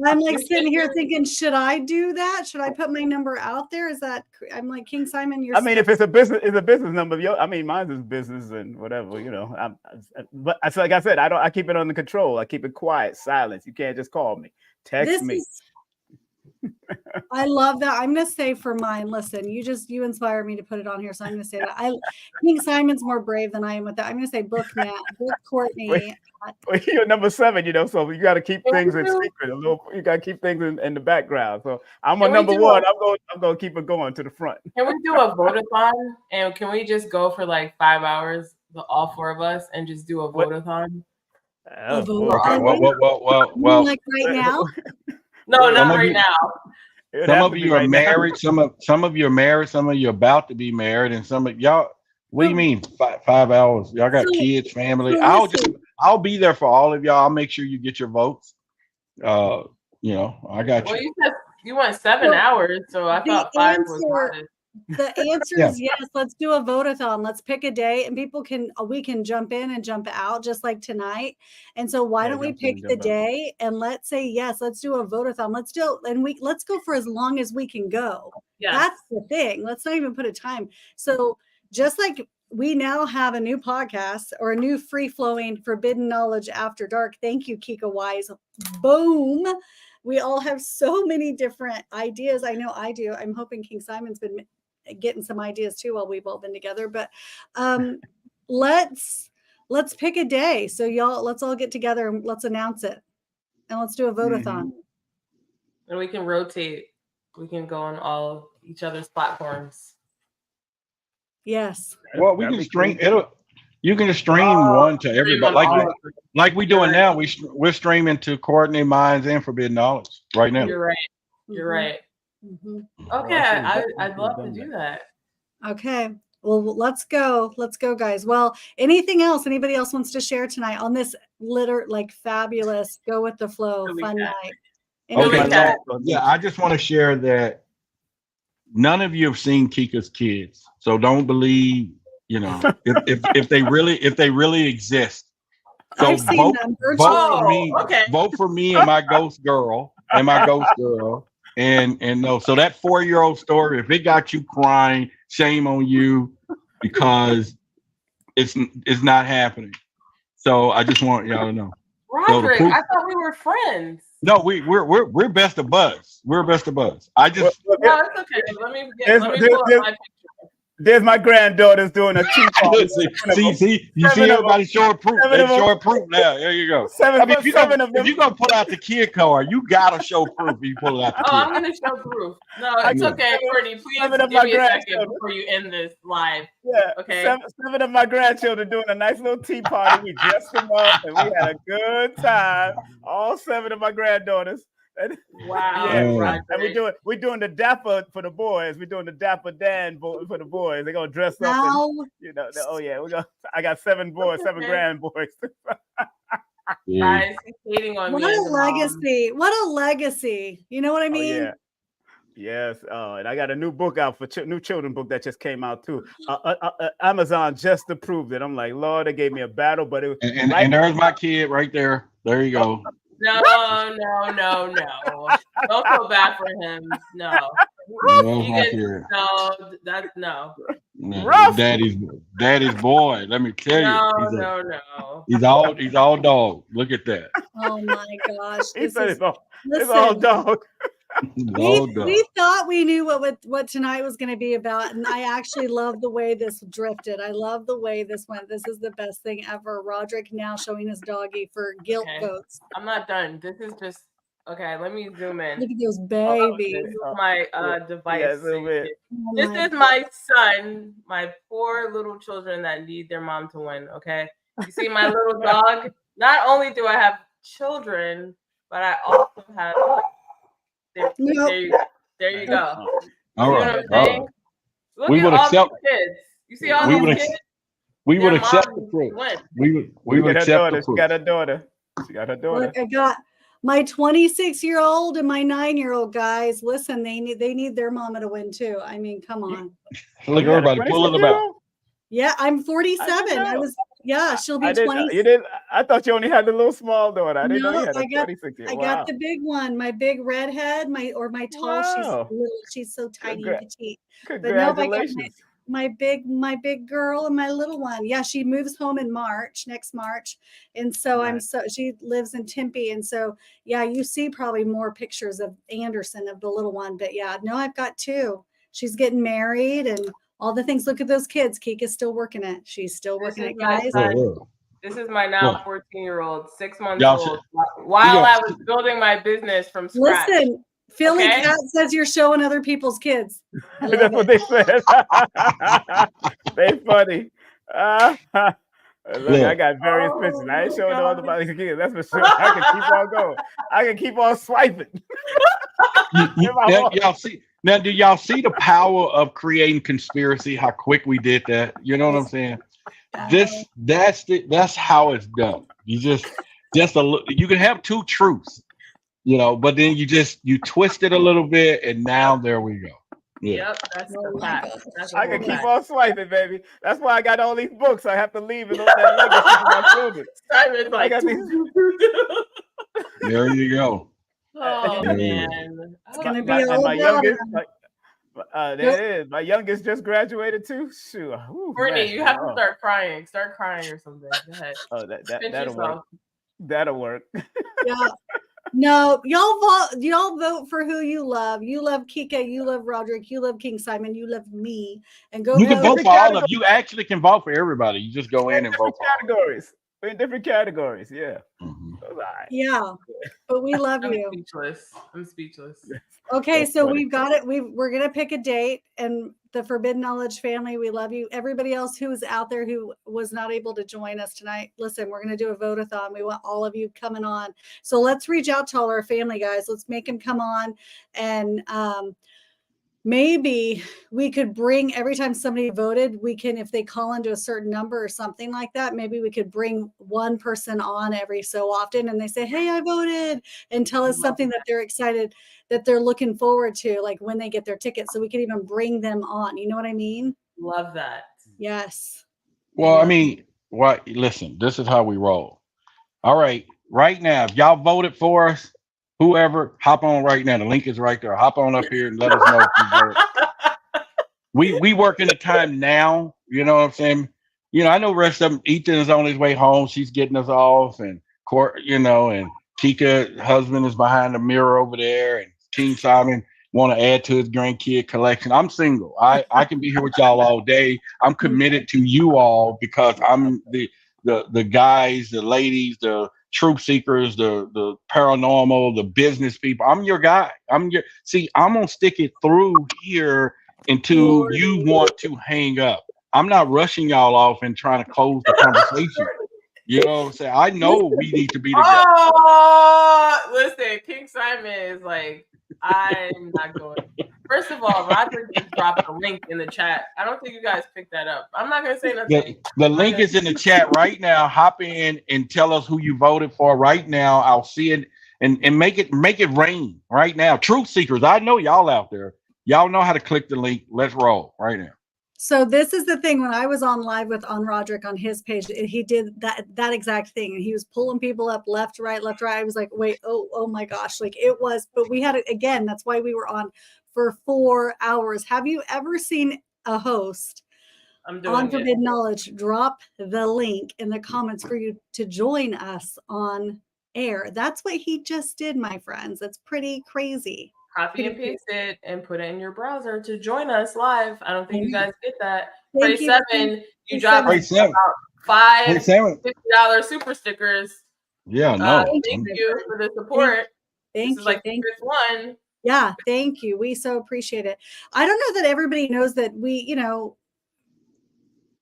I'm like sitting here thinking, should I do that? Should I put my number out there? I'm like, King Simon, if it's a business number. Mine is business and whatever, but like I said, I keep it under control. I keep it quiet, silence. You can't just call me. Text me. I love that. I'm going to say for mine, listen, you inspire me to put it on here. So I'm going to say that. King Simon's more brave than I am with that. I'm going to say book Matt, book Cortney. You're number 7, so you got to keep things in secret. You got to keep things in the background. So I'm on number 1. I'm going to keep it going to the front. Can we do a vote-a-thon? And can we just go for like 5 hours, all 4 of us, and just do a vote-a-thon? Well, like right now? No, not right now. Some of you are married. Some of you are married. Some of you are about to be married, and some of y'all. What do you mean 5 hours? Y'all got kids, family. I'll be there for all of y'all. I'll make sure you get your votes. I got you. Well, you said you want 7 hours, so I thought 5 was hard. The answer is yes. Let's do a vote-a-thon. Let's pick a day, and we can jump in and jump out just like tonight. And so why don't we pick the day and let's say yes. Let's do a vote-a-thon. Let's go for as long as we can go. Yes. That's the thing. Let's not even put a time. So just like we now have a new podcast or a new free-flowing Forbidden Knowledge After Dark. Thank you, Kika Wise. Boom. We all have so many different ideas. I know I do. I'm hoping King Simon's been getting some ideas too while we've all been together. But let's pick a day. So y'all, let's all get together and let's announce it. And let's do a vote-a-thon. And we can rotate. We can go on each other's platforms. Yes. Well, we can stream it. You can just stream one to everybody, like we doing now. We're streaming to Coordinate Minds and Forbidden Knowledge right now. You're right. Mm-hmm. Okay, I'd love to do that. Okay. Well, let's go, guys. Well, anything else? Anybody else wants to share tonight on this fabulous, go with the flow, fun night? Okay. Yeah, I just want to share that none of you have seen Kika's kids, so don't believe. If they really exist. So I've seen them. Vote for me and my ghost girl and no. So that 4-year-old story, if it got you crying, shame on you, because It's not happening. So I just want y'all to know. Roderick, proof- I thought we were friends. No, we're best of buds. We're best of buds. I just No, it's okay. Let me pull up my picture. There's my granddaughters doing a tea party. see, you see everybody showing proof. They're showing proof now. There you go. If you're gonna pull out the kid card, you gotta show proof. You pull it out the kid. I'm gonna show proof. No, it's okay, Courtney. Please give me a second before you end this live. Yeah. Okay. Seven of my grandchildren doing a nice little tea party. We dressed them up and we had a good time. All 7 of my granddaughters. Wow. Yeah, and we're doing the dapper for the boys. We're doing the dapper Dan for the boys. They're gonna dress up. And, I got 7 boys, 7 grand boys. Guys, he's hating on me. What a legacy! What a legacy! You know what I mean? Oh, yeah. Yes. And I got a new book out for new children book that just came out too. Amazon just approved it. I'm like, Lord, they gave me a battle, but it was and there's my kid right there. There you go. No. Don't feel bad for him. No. No. Daddy's boy. Let me tell you. No. He's all dog. Look at that. Oh my gosh. It's all dog. We thought we knew what tonight was going to be about, and I actually love the way this drifted. I love the way this went. This is the best thing ever. Roderick now showing his doggy for guilt goats. I'm not done. This is just okay. Let me zoom in. Look at those babies. This is my device. Yeah, this is my son. My poor little children that need their mom to win. Okay, you see my little dog. Not only do I have children, but I also have. There you go. All right. Look at all these kids. You see all these kids? We would accept the proof. We would accept the proof. She got her daughter. Look, I got my 26-year-old and my 9-year-old guys. Listen, they need their mama to win too. I mean, come on. Look, everybody pulling them out. Yeah, I'm 47. She'll be 20. I thought you only had the little small daughter. I didn't know you had a 26 year. I got the big one, my big redhead, my tall. She's little. She's so tiny and petite. Congratulations. But no, my big girl and my little one. Yeah, she moves home in next March, and so she lives in Tempe, and so you see probably more pictures of Anderson of the little one, but I've got 2. She's getting married and all the things. Look at those kids. Kika's still working it. She's still working it, guys. This is my now 14-year-old, 6 months old. While I was building my business from scratch. Listen, Philly Cat says you're showing other people's kids. That's what they said. They funny. Look, I got various pictures. I ain't showing no other body's kids. That's for sure. I can keep on going. I can keep on swiping. Y'all see? Now, do y'all see the power of creating conspiracy? How quick we did that? You know what I'm saying? That's how it's done. You you can have 2 truths, but then you twist it a little bit, and now there we go. Yeah. Yep, that's the fact. I can keep on swiping, baby. That's why I got all these books. I have to leave it on that legacy for my children. I got these. There you go. Oh man, it's gonna be my youngest. There it is. My youngest just graduated too. Shoot, Courtney, you have to start crying. Start crying or something. Go ahead. Oh, that'll work. That'll work. Yeah. No, y'all vote for who you love. You love Kika, you love Roderick, you love King Simon, you love me. And go. You can vote for all of. You actually can vote for everybody. You just go in and vote for categories. We're in different categories. Yeah. Mm-hmm. Yeah, but we love you. I'm speechless. Okay, that's so funny. We've got it. We're gonna pick a date, and the Forbidden Knowledge family, we love you. Everybody else who is out there who was not able to join us tonight, listen, we're gonna do a vote-a-thon. We want all of you coming on. So let's reach out to all our family guys. Let's make them come on, and maybe we could bring, every time somebody voted, we can, if they call into a certain number or something like that, maybe we could bring one person on every so often, and they say, hey, I voted, and tell us something that they're excited, that they're looking forward to, like when they get their ticket, so we can even bring them on. You know what I mean? Love that. Yes. Well, I mean, listen, this is how we roll. All right. Right now, if y'all voted for us, whoever, hop on right now. The link is right there. Hop on up here and let us know if you voted. We work in the time now. You know what I'm saying? I know the rest of them. Ethan is on his way home. She's getting us off, and and Kika, husband, is behind the mirror over there, and King Simon want to add to his grandkid collection. I'm single. I can be here with y'all all day. I'm committed to you all because I'm the guys, the ladies, the truth seekers, the paranormal, the business people. I'm your guy. I'm gonna stick it through here until you want to hang up. I'm not rushing y'all off and trying to close the conversation. You know what I'm saying? I know we need to be together. Oh, listen, King Simon is like, I'm not going. First of all, Roderick just dropped a link in the chat. I don't think you guys picked that up. I'm not going to say nothing. The link is in the chat right now. Hop in and tell us who you voted for right now. I'll see it and make it rain right now. Truth seekers, I know y'all out there. Y'all know how to click the link. Let's roll right now. So this is the thing. When I was on live on Roderick on his page, he did that exact thing, and he was pulling people up left, right. I was like, wait, oh my gosh, like it was. But we had it again. That's why we were on for 4 hours. Have you ever seen a host on Forbidden Knowledge drop the link in the comments for you to join us on air? That's what he just did, my friends. That's pretty crazy. Copy and paste it and put it in your browser to join us live. I don't think you guys get that. Pray 7, you dropped about 5 $50 super stickers. Yeah, no. Thank you for the support. Thank you. Like the fifth one. Yeah, thank you. We so appreciate it. I don't know that everybody knows that we,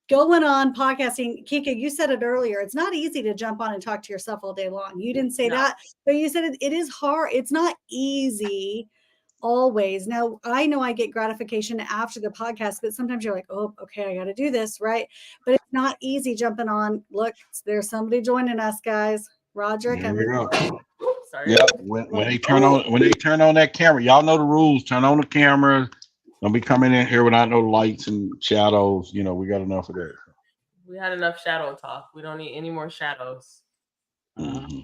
going on podcasting. Kika, you said it earlier. It's not easy to jump on and talk to yourself all day long. You didn't say that, but you said it is hard. It's not easy always. Now, I know I get gratification after the podcast, but sometimes you're like, oh, okay, I got to do this, right? But it's not easy jumping on. Look, there's somebody joining us, guys. Roderick. Sorry. Yeah, when they turn on that camera, y'all know the rules. Turn on the camera. Don't be coming in here without no lights and shadows. We got enough of that. We had enough shadow talk. We don't need any more shadows. Mm-hmm.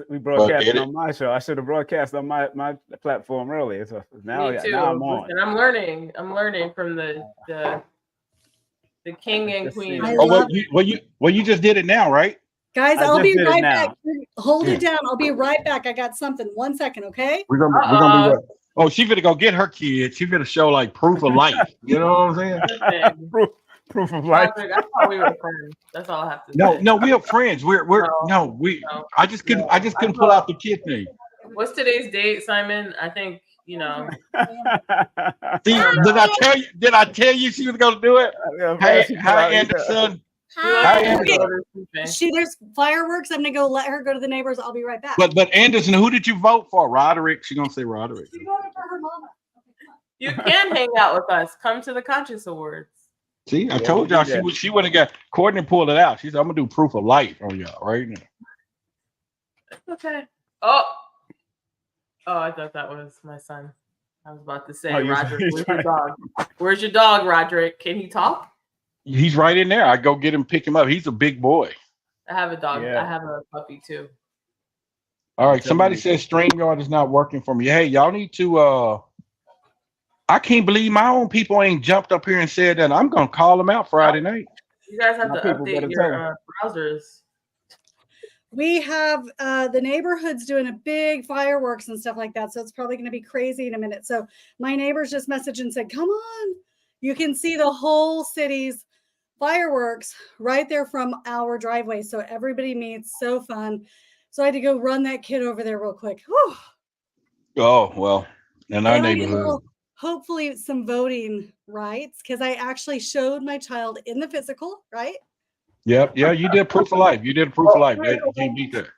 We broadcasted on my show. I should have broadcast on my platform earlier. So now I'm on. And I'm learning from the king and queen. You just did it now, right? Guys, I'll be right back. Hold it down. I'll be right back. I got something. 1 second, okay? We're gonna be right. Oh, she's gonna go get her kid. She's gonna show like proof of life. You know what I'm saying? Proof of life. I thought we were friends. That's all I have to say. No, we are friends. I just couldn't pull out the kid thing. What's today's date, Simon? I think See, did I tell you she was gonna do it? Hi, Anderson. Hi. There's fireworks. I'm gonna go let her go to the neighbors. I'll be right back. But Anderson, who did you vote for? Roderick. She's gonna say Roderick. She voted for her mama. You can hang out with us. Come to the Conscious Awards. See, I told y'all she would have got Cortney pulled it out. She said, I'm gonna do proof of life on y'all right now. Okay. Oh, I thought that was my son. I was about to say, Roderick, where's your dog? Where's your dog, Roderick? Can he talk? He's right in there. I go get him, pick him up. He's a big boy. I have a dog. Yeah. I have a puppy too. All right. Somebody says StreamYard is not working for me. Hey, y'all need to I can't believe my own people ain't jumped up here and said that. I'm gonna call them out Friday night. You guys have to update your browsers. We have the neighborhood's doing a big fireworks and stuff like that, so it's probably going to be crazy in a minute. So my neighbors just messaged and said, come on, you can see the whole city's fireworks right there from our driveway. So everybody meets. So fun. So I had to go run that kid over there real quick. Whew. Oh, well, in our neighborhood. Hopefully some voting rights, because I actually showed my child in the physical, right? Yep. Yeah, you did proof of life. You did proof of life. You can't beat that.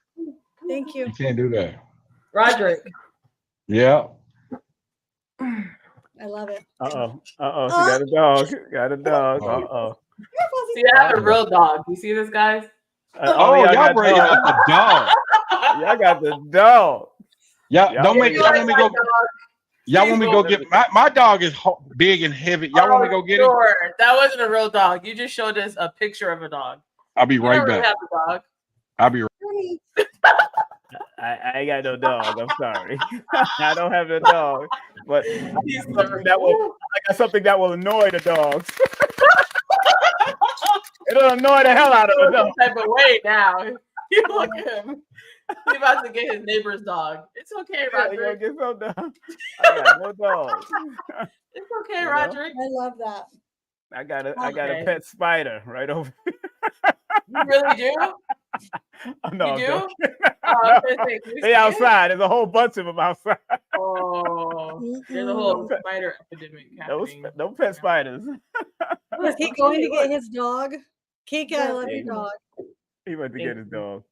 Thank you. You can't do that. Roderick. Yeah. I love it. She got a dog. Got a dog. See, I have a real dog. You see this, guys? Y'all bring out the dog. Y'all got the dog. Yeah, don't make y'all let me go. Y'all want me to go get my dog is big and heavy. Y'all want me to go get it? That wasn't a real dog. You just showed us a picture of a dog. I'll be right back. Really have a dog. I'll be right. I ain't got no dog. I'm sorry. I don't have a dog, but I got something that will annoy the dogs. It'll annoy the hell out of Some them. type of way now. You look at him. He's about to get his neighbor's dog. It's okay, Roderick. Get so dumb. I got no dogs. It's okay, Roderick. I love that. I got a pet spider right over. You really do? Oh, no, You do? They outside. There's a whole bunch of them outside. Oh, there's a whole spider epidemic happening. No pet spiders. Is he going to get his dog? Kika, I love your dog. He went to get his dog.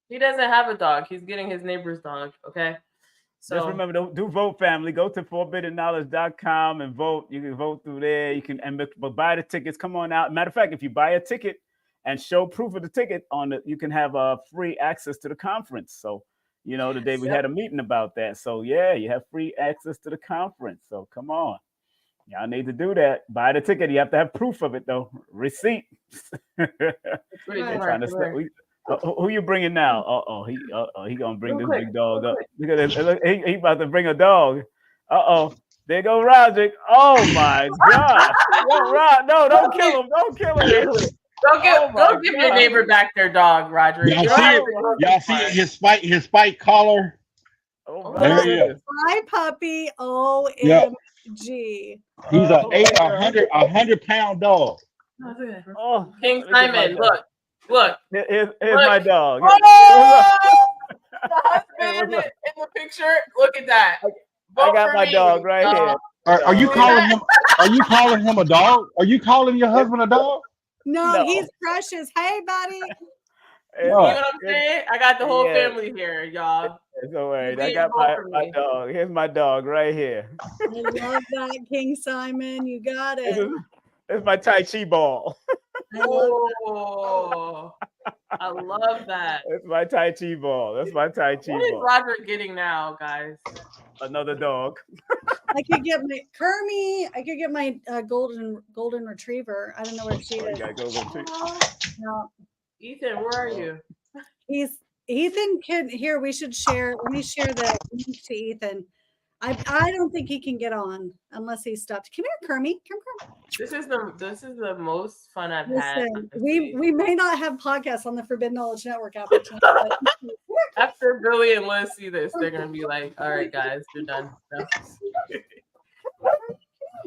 He doesn't have a dog. He's getting his neighbor's dog. Okay. So just remember, do vote, family. Go to forbiddenknowledge.com and vote. You can vote through there. You can but buy the tickets. Come on out. Matter of fact, if you buy a ticket and show proof of the ticket on it, you can have free access to the conference. So, today we had a meeting about that. So yeah, you have free access to the conference. So come on. Y'all need to do that. Buy the ticket. You have to have proof of it though. Receipt. Who you bringing now? He gonna bring this big dog up. Look at this. He about to bring a dog. There go Roderick. Oh my God! No, don't kill him! Don't kill him! Don't give your neighbor back their dog, Roderick. Y'all see his spike collar? Oh, there he is. Hi, puppy. OMG. He's a 100-pound dog. Oh, King Simon, look. Here's my dog. Oh! The husband in the picture. Look at that. I got my dog right here. Are you calling him? Are you calling him a dog? Are you calling your husband a dog? No, he's precious. Hey, buddy. You know what I'm saying? I got the whole family here, y'all. No worries. I got my dog. Here's my dog right here. I love that, King Simon. You got it. This is my Tai Chi ball. I love that. That's my Tai Chi ball. That's my Tai Chi ball. What is Roderick getting now, guys? Another dog. I could get my Kermie. I could get my golden retriever. I don't know where she is. No. Ethan, where are you? Ethan can here. We should share. Let me share the link to Ethan. I don't think he can get on unless he's stopped. Come here, Kermie. Come. This is the most fun I've had. We may not have podcasts on the Forbidden Knowledge Network after tonight. After Billy and Liz see this, they're gonna be like, "All right, guys, you're done." No.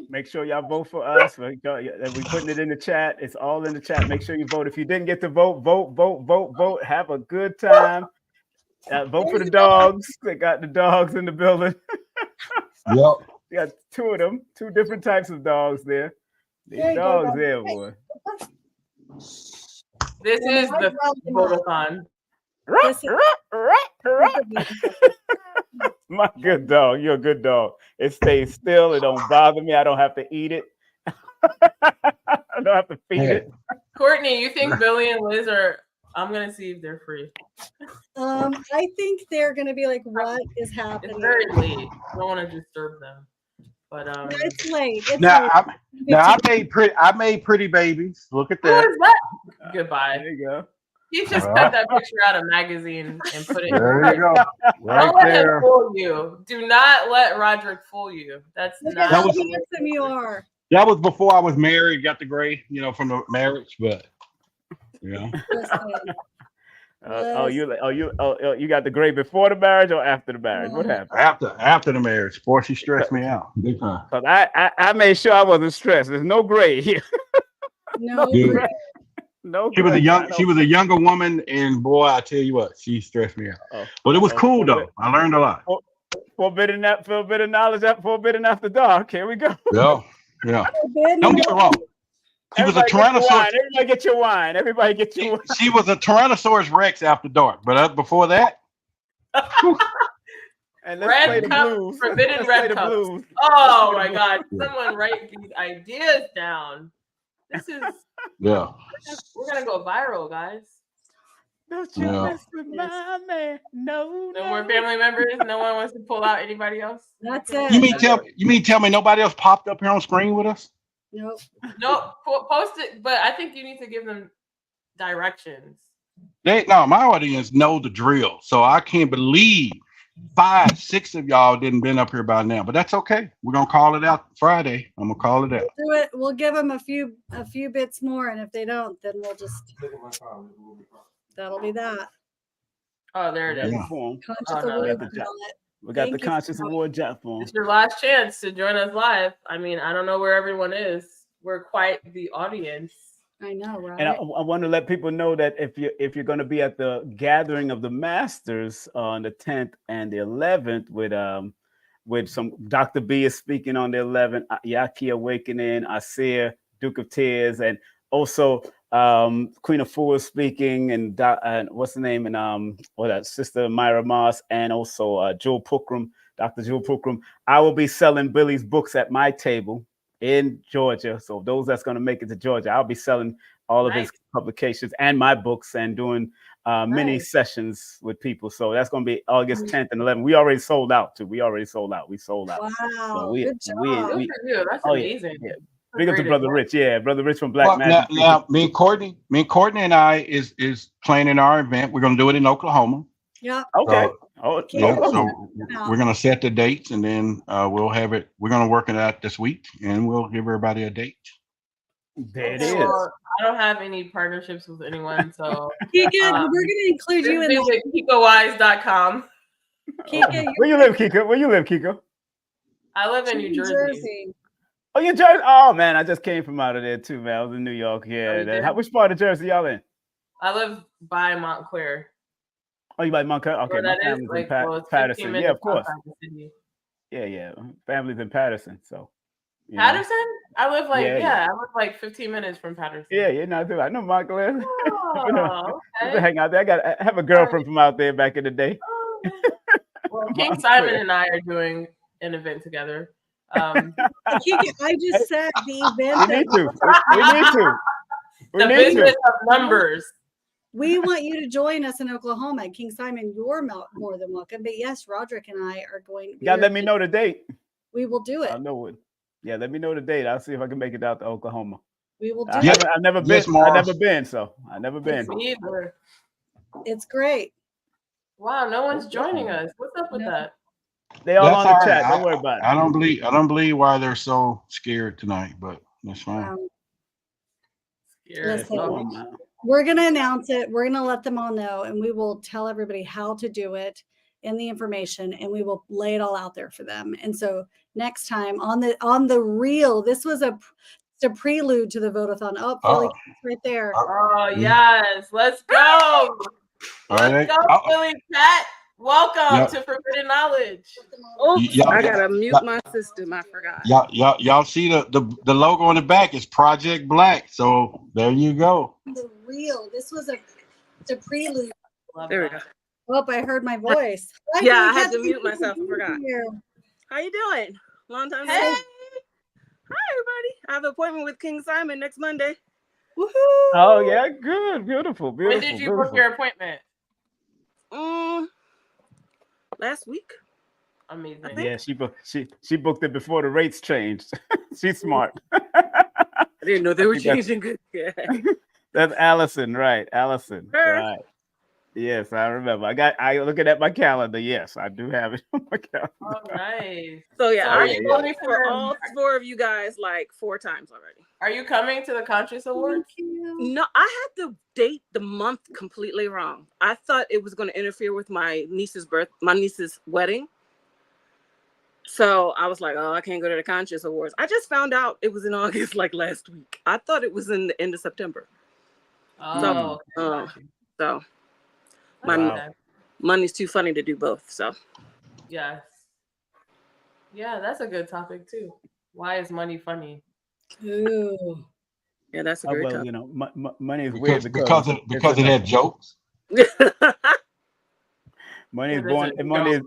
Make sure y'all vote for us. We're putting it in the chat. It's all in the chat. Make sure you vote. If you didn't get to vote. Have a good time. Vote for the dogs. They got the dogs in the building. Yep. You got two of them, two different types of dogs there. These dogs there, boy. This is the vote-a-thon. My good dog. You're a good dog. It stays still. It don't bother me. I don't have to eat it. I don't have to feed it. Courtney, you think Billy and Liz are? I'm gonna see if they're free. I think they're gonna be like, "What is happening?" It's very late. I don't want to disturb them, but it's late. I made pretty babies. Look at that. Who is that? Goodbye. There you go. He just cut that picture out of magazine and put it. There you go. Right don't let there. him fool you. Do not let Roderick fool you. That's not. How handsome you are. That was before I was married. Got the gray, from the marriage, but you got the gray before the marriage or after the marriage? What happened? After the marriage. Boy, she stressed me out. Big time. But I made sure I wasn't stressed. There's no gray here. No gray. No. She was a younger woman, and boy, I tell you what, she stressed me out. But it was cool though. I learned a lot. Forbidden knowledge, forbidden after dark. Here we go. Yeah. Don't get me wrong. She was a Tyrannosaurus. Everybody get your wine. Everybody get your wine. She was a Tyrannosaurus Rex after dark, but before that. And let's play the blues. Forbidden red cups. Oh my God! Someone write these ideas down. This is. Yeah. We're gonna go viral, guys. Don't you mess with my man. No more family members. No one wants to pull out anybody else. That's it. You mean tell me nobody else popped up here on screen with us? Nope. No, post it. But I think you need to give them directions. My audience know the drill, so I can't believe 5, 6 of y'all didn't been up here by now, but that's okay. We're gonna call it out Friday. I'm gonna call it out. Do it. We'll give them a few bits more, and if they don't, then we'll just that'll be that. Oh, there it is. Yeah. Conscious Oh, no, award that's ballot. We got Thank the you Conscious so much. Award chat form. It's your last chance to join us live. I mean, I don't know where everyone is. We're quite the audience. I know, right? And I want to let people know that if you're going to be at the gathering of the Masters on the 10th and the 11th with some Dr. B is speaking on the 11th, Yaki Awakening, Asir, Duke of Tears, and also Queen of Fools speaking, and what's the name, and Sister Myra Moss, and also Jewel Pukram, Dr. Jewel Pukram. I will be selling Billy's books at my table in Georgia. So those that's going to make it to Georgia, I'll be selling all of his publications and my books and doing mini sessions with people. So that's going to be August 10th and 11th. We already sold out too. We sold out. Wow. So good job. Good for you. That's amazing. Yeah. Big up to Brother Rich. Yeah, Brother Rich from Black Well, Magic. now, me and Courtney and I is planning our event. We're gonna do it in Oklahoma. Yeah. Okay. So we're gonna set the dates, and then we'll have it. We're gonna work it out this week, and we'll give everybody a date. There it Okay, is. well, I don't have any partnerships with anyone, so Kika, we're gonna include you in visit KikaWise.com. Kika, Where you live, Kika? I live in New Jersey. Oh, you Jersey? Oh man, I just came from out of there too, man. I was in New York. Yeah. Oh, Which part of Jersey y'all in? I live by Montclair. Oh, you by Montclair? Okay, my family's in Patterson. Yeah, of course. Yeah. Family's in Patterson, so. Patterson? I live I live like 15 minutes from Patterson. Yeah, no, I know Montclair. Oh, okay. Hang out there. I have a girlfriend from out there back in the day. Well, King Simon and I are doing an event together. Kika, I just said the event. We need to. The business of numbers. We want you to join us in Oklahoma. King Simon, you're more than welcome. But yes, Roderick and I are going. You gotta let me know the date. We will do it. I know it. Yeah, let me know the date. I'll see if I can make it out to Oklahoma. We will do it. I've never been. I've never been. So I've never been. Me either. It's great. Wow, no one's joining us. What's up with that? They all on the chat. Don't worry about it. I don't believe why they're so scared tonight, but that's fine. Listen, we're going to announce it. We're going to let them all know, and we will tell everybody how to do it and the information, and we will lay it all out there for them. And so next time on the reel, this was a prelude to the vote-a-thon. Oh, Billy, right there. Oh, yes. Let's go. Let's go, Billy Cat. Welcome to Forbidden Knowledge. Oops, I gotta mute my system. I forgot. Y'all see the logo on the back is Project Black. So there you go. The real. This was a prelude. There we go. Oh, I heard my voice. I had to mute myself. I forgot. How you doing? Long time. Hey. Hi, everybody. I have an appointment with King Simon next Monday. Woohoo! Oh yeah, good, beautiful. When did you book your appointment? Last week. Amazing. Yeah, she booked it before the rates changed. She's smart. I didn't know they were changing. That's Allison, right? Allison, right? Yes, I remember. I looking at my calendar. Yes, I do have it on my calendar. Oh, nice. So are you voting for all 4 of you guys like 4 times already? Are you coming to the Conscious Awards? No, I had the date, the month completely wrong. I thought it was going to interfere with my niece's wedding. So I was like, oh, I can't go to the Conscious Awards. I just found out it was in August, like last week. I thought it was in the end of September. So my money's too funny to do both. So yes. Yeah, that's a good topic too. Why is money funny? Ooh. Yeah, that's a great topic. You know, money is because, weird because it had jokes. Money is born.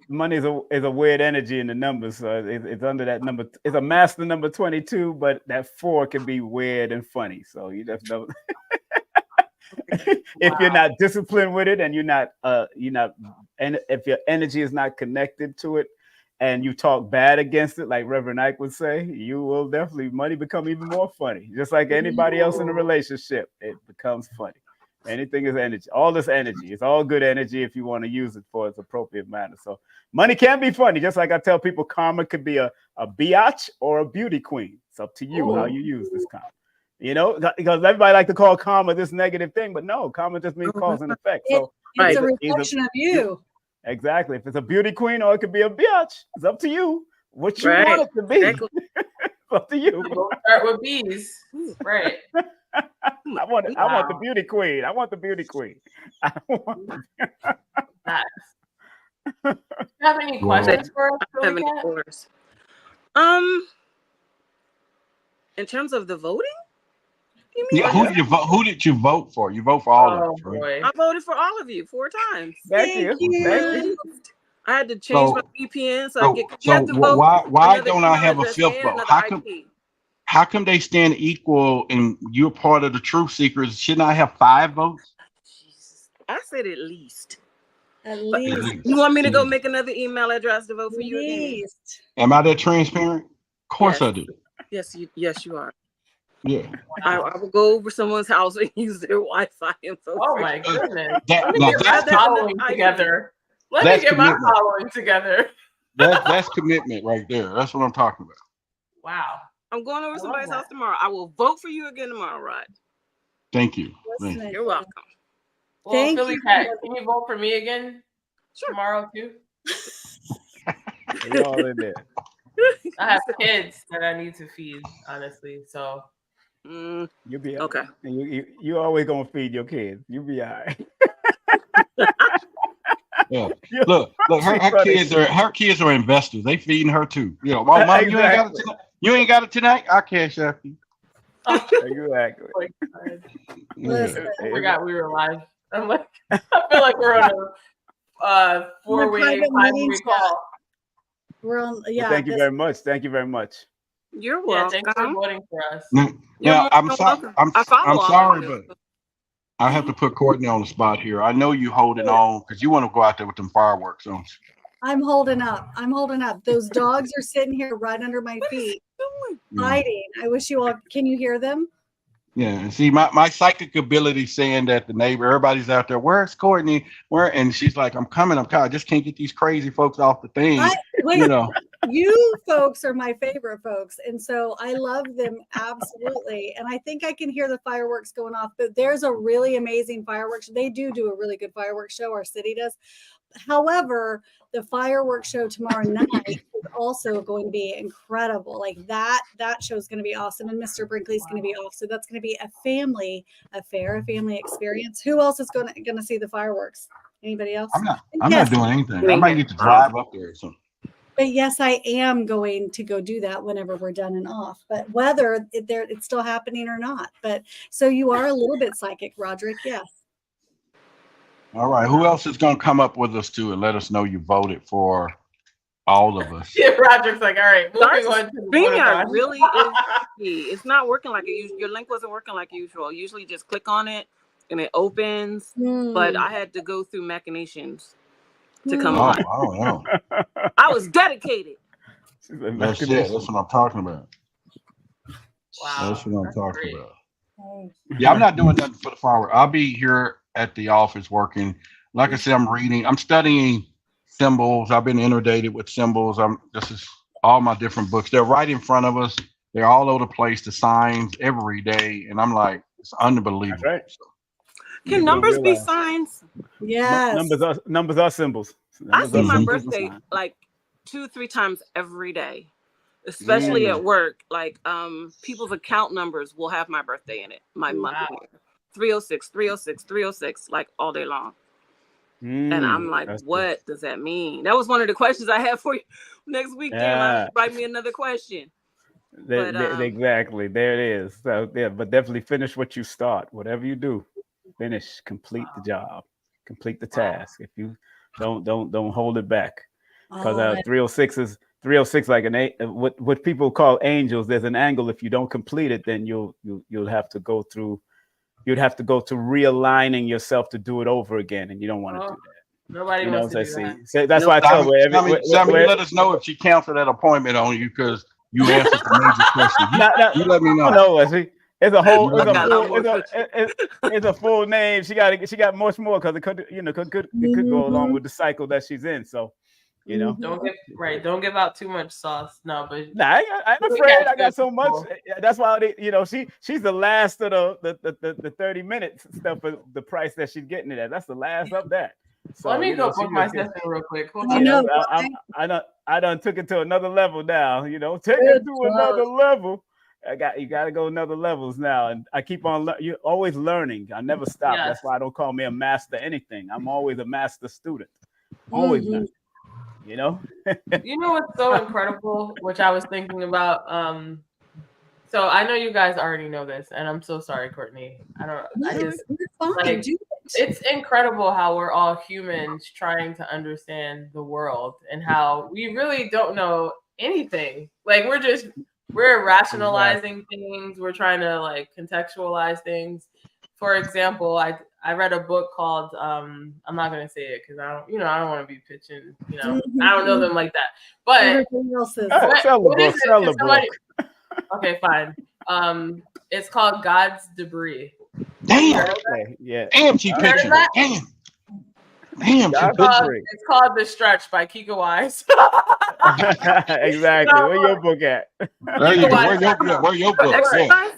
Money is a weird energy in the numbers. So it's under that number. It's a master number 22, but that 4 can be weird and funny. So you just know. If you're not disciplined with it, and you're not, and if your energy is not connected to it, and you talk bad against it, like Reverend Ike would say, you will definitely money become even more funny. Just like anybody else in a relationship, it becomes funny. Anything is energy. All this energy. It's all good energy if you want to use it for its appropriate manner. So money can be funny. Just like I tell people, karma could be a biatch or a beauty queen. It's up to you how you use this karma. You know, because everybody like to call karma this negative thing, but no, karma just means cause and effect. So it's a reflection of you. Exactly. If it's a beauty queen or it could be a biatch, it's up to you what you want it to be. Exactly. It's up to you. We'll start with bees. Right. I want the beauty queen. I want the beauty queen. I want Nice. Do you have any questions for us? I have any questions. In terms of the voting? Yeah, who did you vote for? You vote for all of us, right? I voted for all of you 4 times. Thank you. I had to change my VPN so I get. So have to vote why don't I have a 5th vote? How come they stand equal and you're part of the Truth Seekers? Shouldn't I have 5 votes? Jesus. I said at least. At least. You want me to go make another email address to vote for you again? Am I that transparent? Of course I do. Yes, you are. Yeah. I will go over someone's house and use their Wi-Fi info. Oh my goodness. Let me get my following together. Let me get my following together. That's commitment right there. That's what I'm talking about. Wow. I'm going over somebody's house tomorrow. I will vote for you again tomorrow, Rod. Thank you. You're welcome. Well, thank Billy Cat, can you vote for me again tomorrow too? You're all in there. I have kids that I need to feed, honestly. So you'll be okay. You always gonna feed your kids. You'll be all right. Yeah. Look, her kids are investors. They feeding her too. You know, Mom, exactly. You ain't got it tonight. I cash out you. Exactly. Listen, I forgot we were live. I'm like, I feel like we're on a 4-way call. We're on. Yeah. Well, thank you very much. Thank you very much. You're welcome. Thanks for voting for us. Yeah, I'm sorry, but I have to put Cortney on the spot here. I know you holding on because you want to go out there with them fireworks, don't you? I'm holding up. Those dogs are sitting here right under my feet, hiding. I wish you all. Can you hear them? Yeah, and see, my psychic ability saying that the neighbor, everybody's out there. Where's Cortney? And she's like, I'm coming. I just can't get these crazy folks off the thing. You folks are my favorite folks, and so I love them absolutely. And I think I can hear the fireworks going off. But there's a really amazing fireworks. They do a really good fireworks show. Our city does. However, the fireworks show tomorrow night is also going to be incredible. Like that show is going to be awesome, and Mr. Brinkley's going to be off. So that's going to be a family affair, a family experience. Who else is going to see the fireworks? Anybody else? I'm not doing anything. I might need to drive up there or something. But yes, I am going to go do that whenever we're done and off. But whether it's still happening or not. But so you are a little bit psychic, Roderick. Yes. All right. Who else is going to come up with us too and let us know you voted for all of us? Yeah, Roderick's like, all right. StreamYard really is key. It's not working like it usually. Your link wasn't working like usual. Usually just click on it and it opens. But I had to go through machinations to come on. I don't know. I was dedicated. That's it. That's what I'm talking about. Wow. That's what I'm talking about. Yeah, I'm not doing nothing for the firework. I'll be here at the office working. Like I said, I'm studying symbols. I've been inundated with symbols. This is all my different books. They're right in front of us. They're all over the place, the signs every day. And I'm like, it's unbelievable. Right. Can numbers be signs? Yes. Numbers are symbols. I see my birthday like 2-3 times every day, especially at work. Like people's account numbers will have my birthday in it. My month. 306, 306, 306, like all day long. And I'm like, what does that mean? That was one of the questions I have for you next week. Write me another question. Exactly. There it is. So yeah, but definitely finish what you start. Whatever you do, finish, complete the job, complete the task. If you don't hold it back. Because 306 is 306 like what people call angels. There's an angle. If you don't complete it, then you'll have to go through. You'd have to go to realigning yourself to do it over again, and you don't want to do that. Nobody wants to do that. So that's why I tell her. Sammy, let us know if she canceled that appointment on you because you answered the major question. You let me know. No, It's a whole. It's a full name. She got much more because it could go along with the cycle that she's in. So, you know, don't give out too much sauce. No, but nah, I'm afraid I got so much. That's why she's the last of the 30 minutes stuff for the price that she's getting it at. That's the last of that. So let me go book my session real quick. I done took it to another level now. You know, take it to another level. You got to go another levels now, and I keep on. You're always learning. I never stop. Yes. That's why I don't call me a master anything. I'm always a master student. Always learning. You know. You know what's so incredible, which I was thinking about. So I know you guys already know this, and I'm so sorry, Courtney. It's incredible how we're all humans trying to understand the world, and how we really don't know anything. Like we're rationalizing things. We're trying to like contextualize things. For example, I read a book called I'm not gonna say it because I don't want to be pitching. I don't know them like that. But what is it? Okay, fine. It's called God's Debris. Damn. Yeah. Damn, she pitching. Damn. It's called The Stretch by Kika Wise. Exactly. Where your book at? Where your book? Yeah.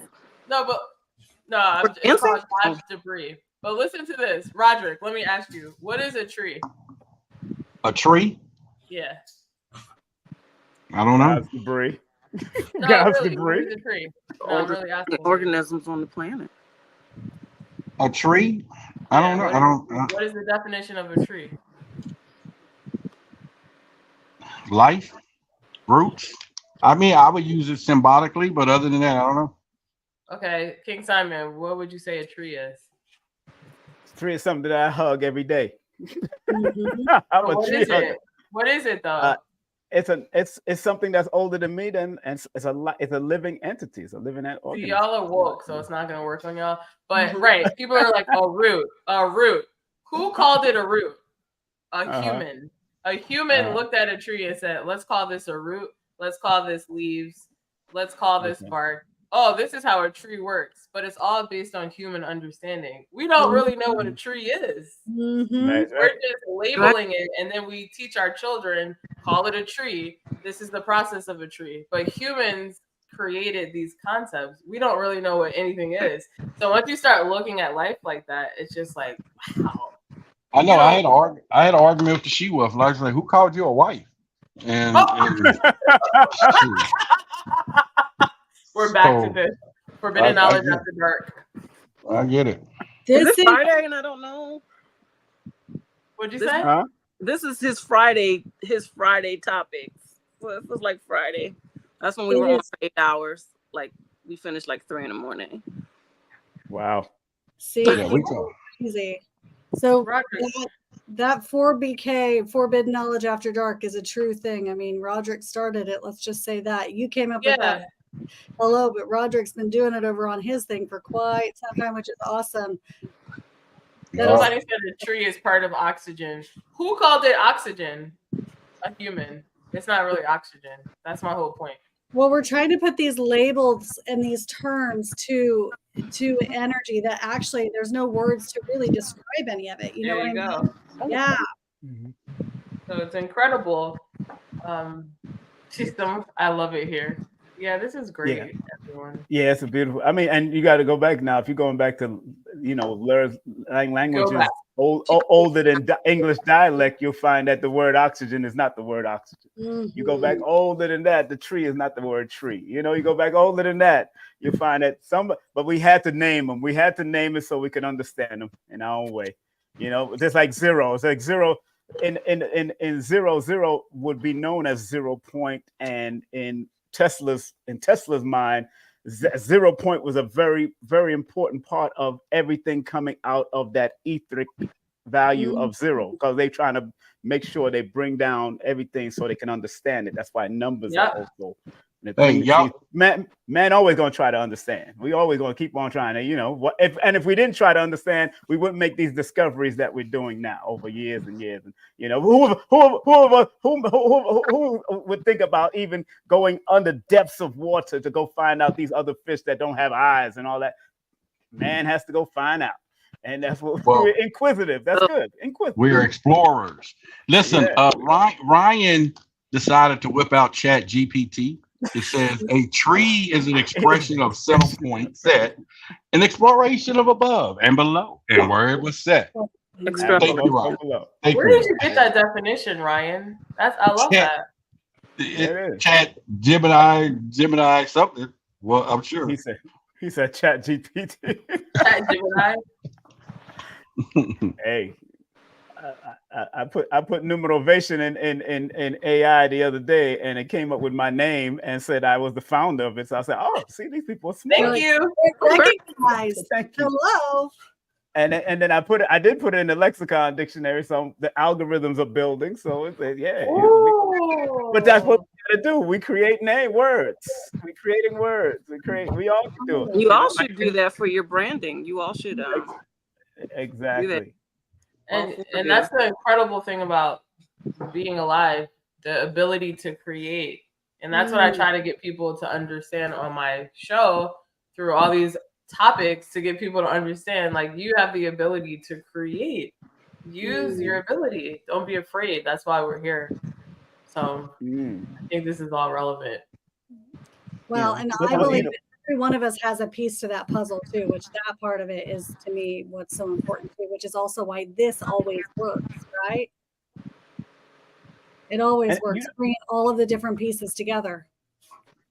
It's called God's Debris. But listen to this, Roderick. Let me ask you, what is a tree? A tree? Yeah. I don't know. God's debris. No, God's really, debris. what is a tree? No, I'm really asking. Organisms on the planet. A tree? I don't know. What is the definition of a tree? Life, roots. I mean, I would use it symbolically, but other than that, I don't know. Okay, King Simon, what would you say a tree is? A tree is something that I hug every day. What is it though? It's something that's older than me. Then it's a living entity. It's a living organism. See, y'all are woke, so it's not gonna work on y'all. But right, people are like, a root. Who called it a root? A human. A human looked at a tree and said, "Let's call this a root. Let's call this leaves. Let's call this bark. Oh, this is how a tree works." But it's all based on human understanding. We don't really know what a tree is. We're just labeling it, and then we teach our children, call it a tree. This is the process of a tree. But humans created these concepts. We don't really know what anything is. So once you start looking at life like that, it's just like, wow. I know. I had an argument with the she-wolf. I was like, "Who called you a wife?" And we're back to this forbidden knowledge after dark. I get it. This is Friday, and I don't know. What'd you say? This is his Friday topics. So it was like Friday. That's when we were on for 8 hours. Like we finished like 3 a.m. Wow. See, easy. So that 4BK, Forbidden Knowledge After Dark, is a true thing. I mean, Roderick started it. Let's just say that. You came up with that. Hello, but Roderick's been doing it over on his thing for quite some time, which is awesome. Somebody said the tree is part of oxygen. Who called it oxygen? A human. It's not really oxygen. That's my whole point. Well, we're trying to put these labels and these terms to energy that actually there's no words to really describe any of it. You know what I mean? Yeah. So it's incredible. I love it here. Yeah, this is great, everyone. Yeah, it's a beautiful. I mean, and you got to go back now. If you're going back to, languages older than English dialect, you'll find that the word oxygen is not the word oxygen. You go back older than that, the tree is not the word tree. You go back older than that, you'll find that but we had to name them. We had to name it so we could understand them in our own way. Just like zero. It's like zero. In zero would be known as 0 point, and in Tesla's mind, 0 point was a very, very important part of everything coming out of that etheric value of zero, because they're trying to make sure they bring down everything so they can understand it. That's why numbers are also Hey, y'all. Man always gonna try to understand. We always gonna keep on trying to, you know, if we didn't try to understand, we wouldn't make these discoveries that we're doing now over years and years. And you know, who would think about even going under depths of water to go find out these other fish that don't have eyes and all that? Man has to go find out. And that's what we're inquisitive. That's good. Inquisitive. We're explorers. Listen, Yeah. Ryan decided to whip out Chat GPT. It says a tree is an expression of settle point set, an exploration of above and below, and where it was set. Thank you, Ryan. Where did you get that definition, Ryan? I love that. Chat Gemini something. Well, I'm sure. He said Chat GPT. Chat Gemini. Hey, I put numerovation in AI the other day, and it came up with my name and said I was the founder of it. So I said, "Oh, see, these people are smart." Thank you. Thank you. Hello. And then I did put it in the lexicon dictionary, so the algorithms are building. So it said, yeah. But that's what we gotta do. We create words. We're creating words. We all can do it. You all should do that for your branding. You all should exactly. And that's the incredible thing about being alive, the ability to create. And that's what I try to get people to understand on my show through all these topics, to get people to understand, like, you have the ability to create. Use your ability. Don't be afraid. That's why we're here. So I think this is all relevant. Well, and I believe that every one of us has a piece to that puzzle too, which that part of it is, to me, what's so important too, which is also why this always works, right? It always works, bringing all of the different pieces together.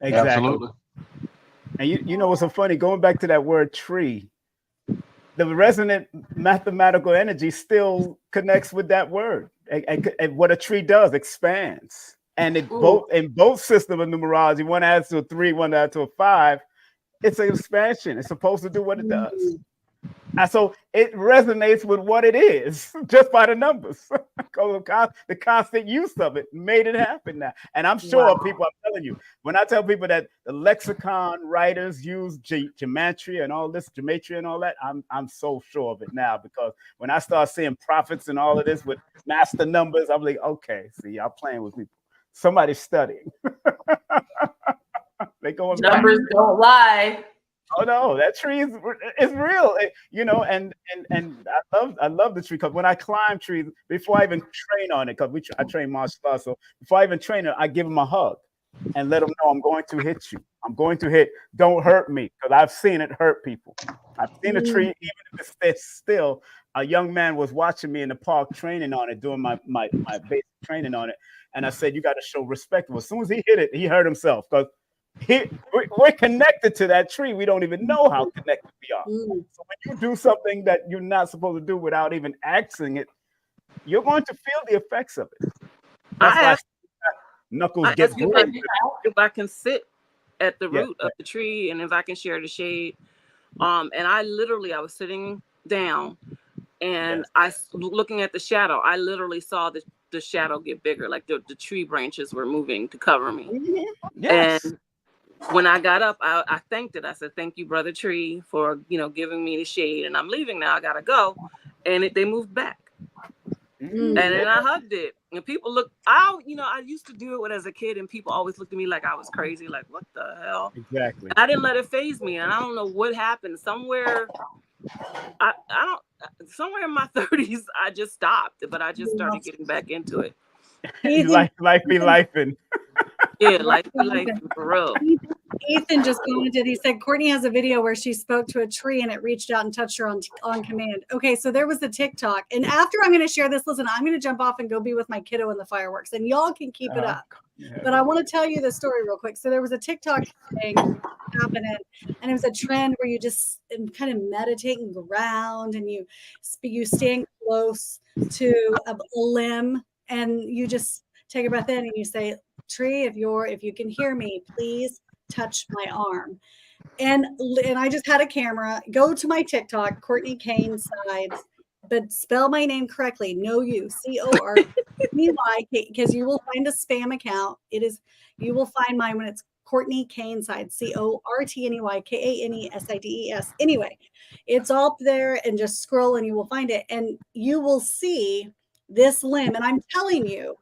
Exactly. Absolutely. And you know what's so funny? Going back to that word tree, the resonant mathematical energy still connects with that word. And what a tree does, expands. And in both systems of numerology, one adds to a 3, one adds to a 5. It's an expansion. It's supposed to do what it does. And so it resonates with what it is just by the numbers. The constant use of it made it happen now. And I'm sure people, I'm telling you, when I tell people that the lexicon writers use gematria and all this, gematria and all that, I'm so sure of it now, because when I start seeing prophets and all of this with master numbers, I'm like, okay, see, y'all playing with people. Somebody's studying. They going numbers back. Don't lie. Oh no, that tree is real, you know, and I love the tree, because when I climb trees, before I even train on it, because I train martial arts, so before I even train it, I give them a hug and let them know I'm going to hit you. I'm going to hit. Don't hurt me, because I've seen it hurt people. I've seen a tree, even if it's still. A young man was watching me in the park training on it, doing my basic training on it, and I said, you got to show respect. Well, as soon as he hit it, he hurt himself, because we're connected to that tree. We don't even know how connected we are. So when you do something that you're not supposed to do without even asking it, you're going to feel the effects of it. That's why knuckles get bruised. If I can sit at the root of the tree, and if I can share the shade. And I was sitting down, and I looking at the shadow. I literally saw the shadow get bigger, like the tree branches were moving to cover me. Yes. And when I got up, I thanked it. I said, "Thank you, Brother Tree, for giving me the shade." And I'm leaving now. I gotta go. And they moved back. And then I hugged it. And people look. I used to do it as a kid, and people always looked at me like I was crazy. Like, what the hell? Exactly. And I didn't let it faze me, and I don't know what happened. Somewhere in my 30s, I just stopped, but I just started getting back into it. Life be lifing. Yeah, life be lifing for real. Ethan just commented. He said Cortney has a video where she spoke to a tree and it reached out and touched her on command. Okay, so there was the TikTok. And after I'm going to share this, listen, I'm going to jump off and go be with my kiddo in the fireworks, and y'all can keep it up. Yeah. But I want to tell you the story real quick. So there was a TikTok thing happening, and it was a trend where you just kind of meditate and ground, and you stand close to a limb, and you just take a breath in and you say, "Tree, if you can hear me, please touch my arm." And I just had a camera go to my TikTok, Cortney Kane Sides, but spell my name correctly. No you, CORTNEY, because you will find a spam account. You will find mine when it's Cortney Kane Sides, CORTNEYKANESIDES. Anyway, it's all up there, and just scroll and you will find it, and you will see this limb. And I'm telling you,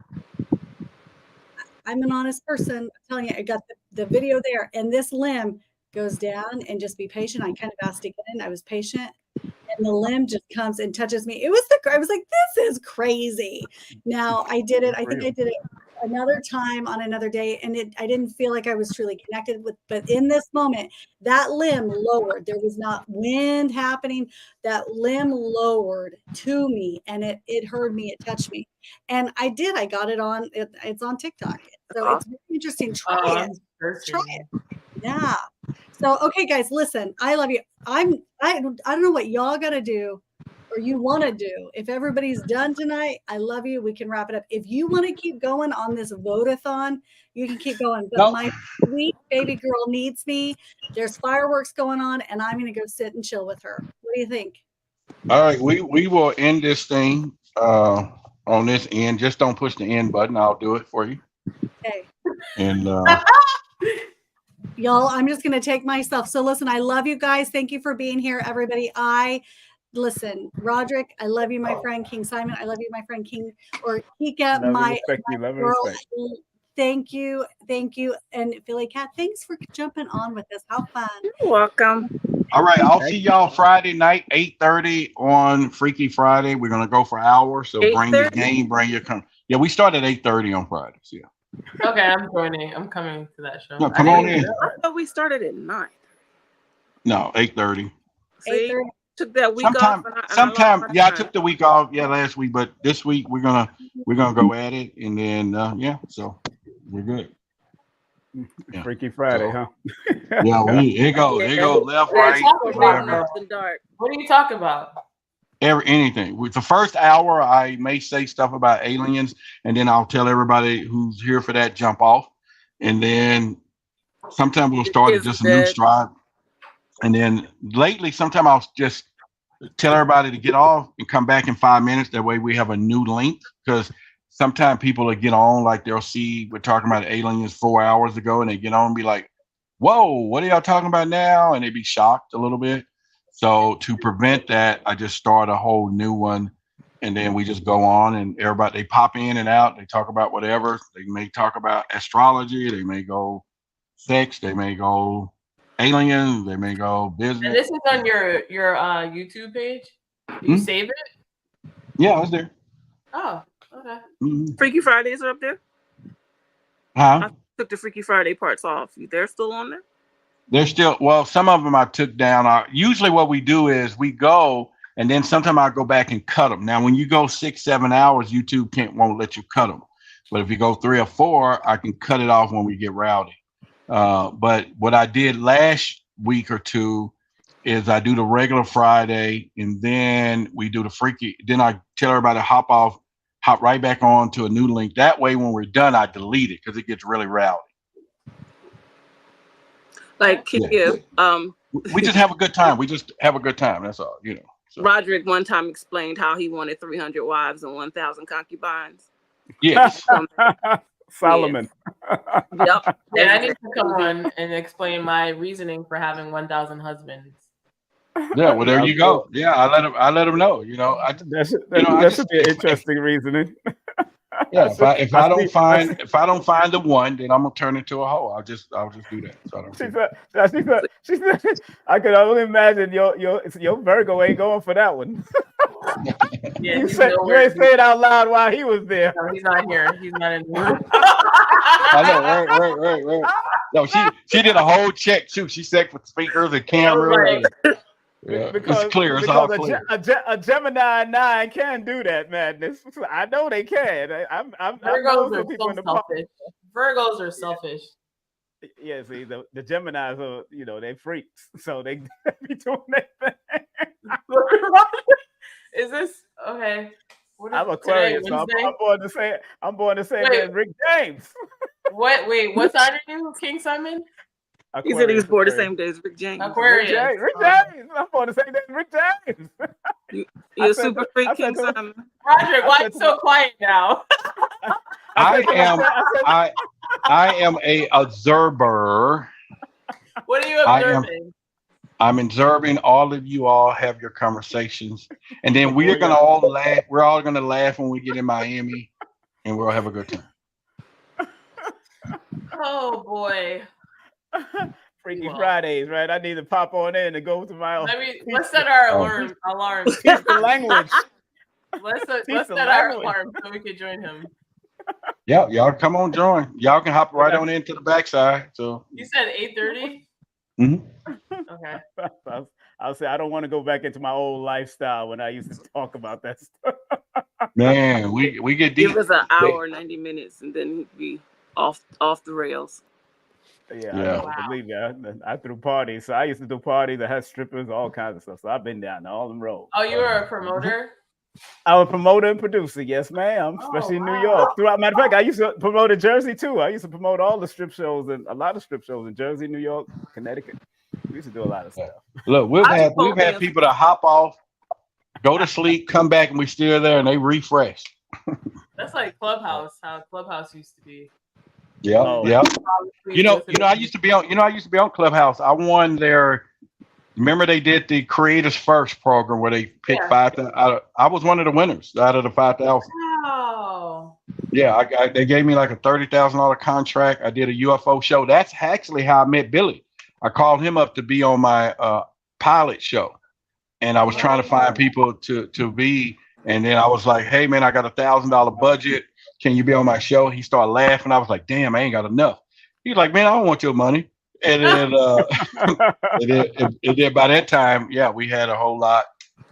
I'm an honest person. I'm telling you, I got the video there, and this limb goes down, and just be patient. I kind of asked again. I was patient, and the limb just comes and touches me. I was like, this is crazy. Now I did it. I think I did it another time on another day, and I didn't feel like I was truly connected with, but in this moment, that limb lowered. There was not wind happening. That limb lowered to me, and it heard me, it touched me. And I got it on, it's on TikTok. So it's really interesting. Try it. Try it. Yeah. So, okay, guys, listen, I love you. I don't know what y'all got to do or you want to do. If everybody's done tonight, I love you. We can wrap it up. If you want to keep going on this vote-a-thon, you can keep going. But my sweet baby girl needs me. There's fireworks going on, and I'm going to go sit and chill with her. What do you think? All right, we will end this thing on this end. Just don't push the end button. I'll do it for you. Okay. And y'all, I'm just going to take myself. So listen, I love you guys. Thank you for being here, everybody. Listen, Roderick, I love you, my friend. King Simon, I love you, my friend. King or Kika, my girl. Thank you. And Billy Cat, thanks for jumping on with us. How fun. You're welcome. all right, I'll see y'all Friday night, 8:30 on Freaky Friday. We're gonna go for an hour. So bring your game, bring your Yeah, we start at 8:30 on Fridays. Yeah. Okay, I'm joining. I'm coming to that show. No, come on in. I thought we started at 9. No, 8:30. 8:30. Took that week off. I took the week off. Yeah, last week, but this week we're gonna go at it, and then so we're good. Yeah. Freaky Friday, huh? Yeah, it goes left, right. What are you talking about? Anything. With the first hour, I may say stuff about aliens, and then I'll tell everybody who's here for that jump off, and then sometimes we'll start at just a new stride. And then lately, sometimes I'll just tell everybody to get off and come back in 5 minutes. That way we have a new link, because sometimes people will get on, like they'll see we're talking about aliens 4 hours ago, and they get on and be like, whoa, what are y'all talking about now? And they be shocked a little bit. So to prevent that, I just start a whole new one, and then we just go on, and everybody, they pop in and out. They talk about whatever. They may talk about astrology. They may go sex. They may go aliens, they may go business. And this is on your YouTube page? You save it? Yeah, it's there. Oh, okay. Freaky Fridays are up there? Huh? I took the Freaky Friday parts off. They're still on there? They're still, well, some of them I took down. Usually what we do is we go, and then sometimes I go back and cut them. Now, when you go 6-7 hours, YouTube won't let you cut them. But if you go 3 or 4, I can cut it off when we get rowdy. But what I did last week or two is I do the regular Friday, and then we do the freaky. Then I tell everybody to hop right back on to a new link. That way, when we're done, I delete it because it gets really rowdy. Like, we just have a good time. That's all, So. Roderick one time explained how he wanted 300 wives and 1,000 concubines. Yes. Solomon. Yep. And I need to come on and explain my reasoning for having 1,000 husbands. Yeah, well, there you go. Yeah, I let him know. That should be an interesting reasoning. Yeah, if I don't find the one, then I'm gonna turn into a hoe. I'll just do that. So she said, I could only imagine your Virgo ain't going for that one. Yeah, you ain't say it out loud while he was there. No, he's not here. He's not in the room. I know, right. No, she did a whole check too. She checked with speakers and cameras. Yeah, because it's clear. It's all clear. A Gemini 9 can do that madness. I know they can. Virgos are so selfish. Virgos are selfish. Yeah, see, the Geminis are, they freaks, so they be doing that thing. Is this okay? I'm Aquarius, so I'm born the same as Rick James. What? Wait, what sign are you, King Simon? Aquarius, he said he was born the same day as Rick James. Aquarius. Rick James. I'm born the same day as Rick James. You're a super freak, King Simon. Roderick, why are you so quiet now? I am a observer. What are you observing? I'm observing all of you all have your conversations, and then we're gonna all laugh. We're all gonna laugh when we get in Miami, and we'll have a good time. Oh boy. Freaky Fridays, right? I need to pop on in and go to my own. Let's set our alarms. Teach the language. Let's set our alarm so we can join him. Yeah, y'all come on, join. Y'all can hop right on into the backside. So you said 8:30. Okay. I'll say I don't want to go back into my old lifestyle when I used to talk about that stuff. Man, we get deep. Give us an hour, 90 minutes, and then he'd be off the rails. Yeah. I believe that. I threw parties. So I used to do parties that had strippers, all kinds of stuff. So I've been down all them roads. Oh, you were a promoter? I was a promoter and producer, yes, ma'am. Especially in New York. Matter of fact, I used to promote in Jersey too. I used to promote all the strip shows and a lot of strip shows in Jersey, New York, Connecticut. We used to do a lot of stuff. Look, we've had people to hop off, go to sleep, come back, and we still there, and they refresh. That's like Clubhouse. How Clubhouse used to be. Yeah. You know, I used to be on Clubhouse. I won their. Remember they did the Creators First program where they picked 5,000. I was one of the winners out of the 5,000. Wow. Yeah, they gave me like a $30,000 contract. I did a UFO show. That's actually how I met Billy. I called him up to be on my pilot show, and I was trying to find people to be. And then I was like, "Hey man, I got $1,000 budget. Can you be on my show?" He started laughing. I was like, "Damn, I ain't got enough." He's like, "Man, I don't want your money." And then it did. By that time, we had a whole lot.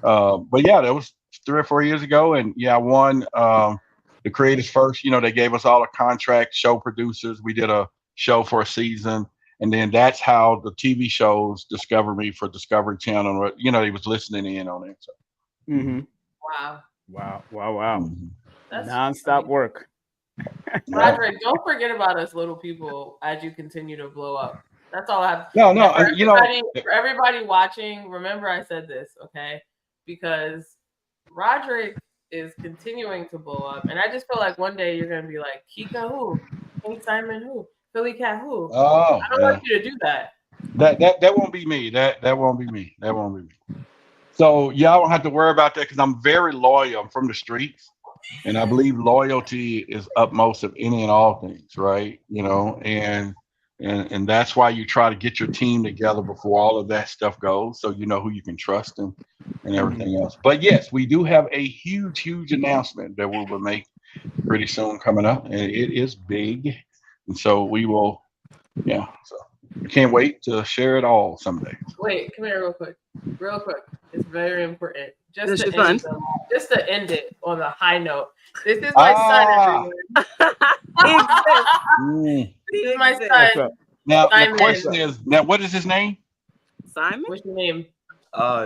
But yeah, that was 3 or 4 years ago, and I won the Creators First. You know, they gave us all a contract, show producers. We did a show for a season, and then that's how the TV shows discovered me for Discovery Channel. You know, they was listening in on it. So. Wow. Mm-hmm. That's nonstop work. Roderick, don't forget about us little people as you continue to blow up. That's all I have. No, For everybody watching, remember I said this, okay? Because Roderick is continuing to blow up, and I just feel like one day you're gonna be like, Kika who? King Simon who? Philly Cat who? Oh, I don't want you to do that. That won't be me. That won't be me. That won't be me. So y'all don't have to worry about that because I'm very loyal. I'm from the streets, and I believe loyalty is upmost of any and all things, right? You know, and that's why you try to get your team together before all of that stuff goes, so you know who you can trust and everything else. But yes, we do have a huge announcement that we will make pretty soon coming up, and it is big, and so we will, so we can't wait to share it all someday. Wait, come here real quick. It's very important. Just to end it on a high note. This is my son, everyone. This is my son. Now the question is, what is his name? Simon. What's your name?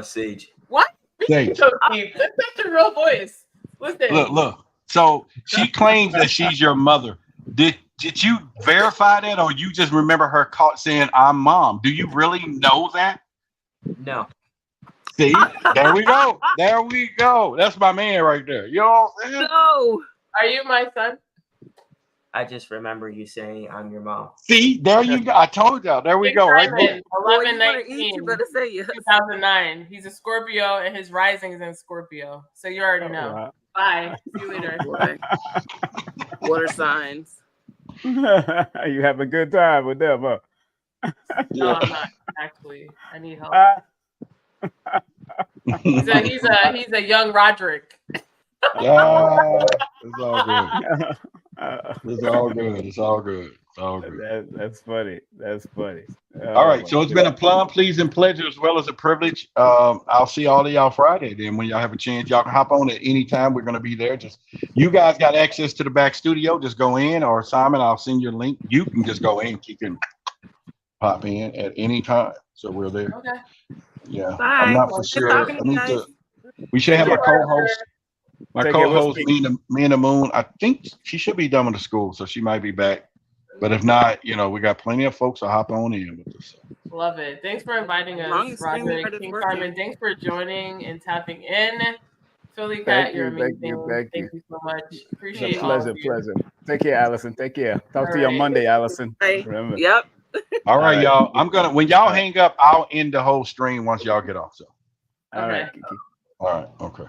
Sage. What? Sage. So deep. That's such a real voice. Listen. Look. So she claims that she's your mother. Did you verify that, or you just remember her saying, "I'm mom"? Do you really know that? No. See, there we go. That's my man right there. You know what I'm saying? No. Are you my son? I just remember you saying I'm your mom. See, there you go. I told y'all. There we go. Right there. 11/19. You better say yes. 2009. He's a Scorpio, and his rising is in Scorpio. So you already know. Wow. Bye. See you later. Water signs. You have a good time with them, huh? No, I'm not actually. I need help. He's a young Roderick. Yeah, it's all good. It's all good. That's funny. All right, so it's been a plum, pleasing pleasure as well as a privilege. I'll see all of y'all Friday. Then when y'all have a chance, y'all can hop on at any time. We're going to be there. Just you guys got access to the back studio. Just go in, or Simon, I'll send you a link. You can just go in. You can pop in at any time. So we're there. Okay. Yeah, Bye. I'm not for sure. We should have our co-host. My co-host, me and the Moon. I think she should be done with the school, so she might be back. But if not, we got plenty of folks to hop on in with us. Love it. Thanks for inviting us, Roderick King Carmen. Thanks for joining and tapping in. Philly Thank Cat, you're you, thank amazing. you, thank you. Thank you so much. It's Appreciate a all of pleasure, you. pleasure. Take care, Allison. Take care. Talk to you on right. Monday, Allison. Hey, Remember. yep. All right, y'all. I'm gonna when y'all All right. hang up, I'll end the whole stream once y'all get off. So. All right, Okay. Kiki. All right. Okay.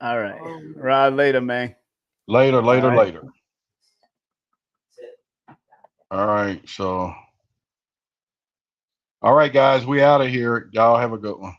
All right. Rod, later, man. Later. All right. Later. All right. So. All right, guys. We out of here. Y'all have a good one.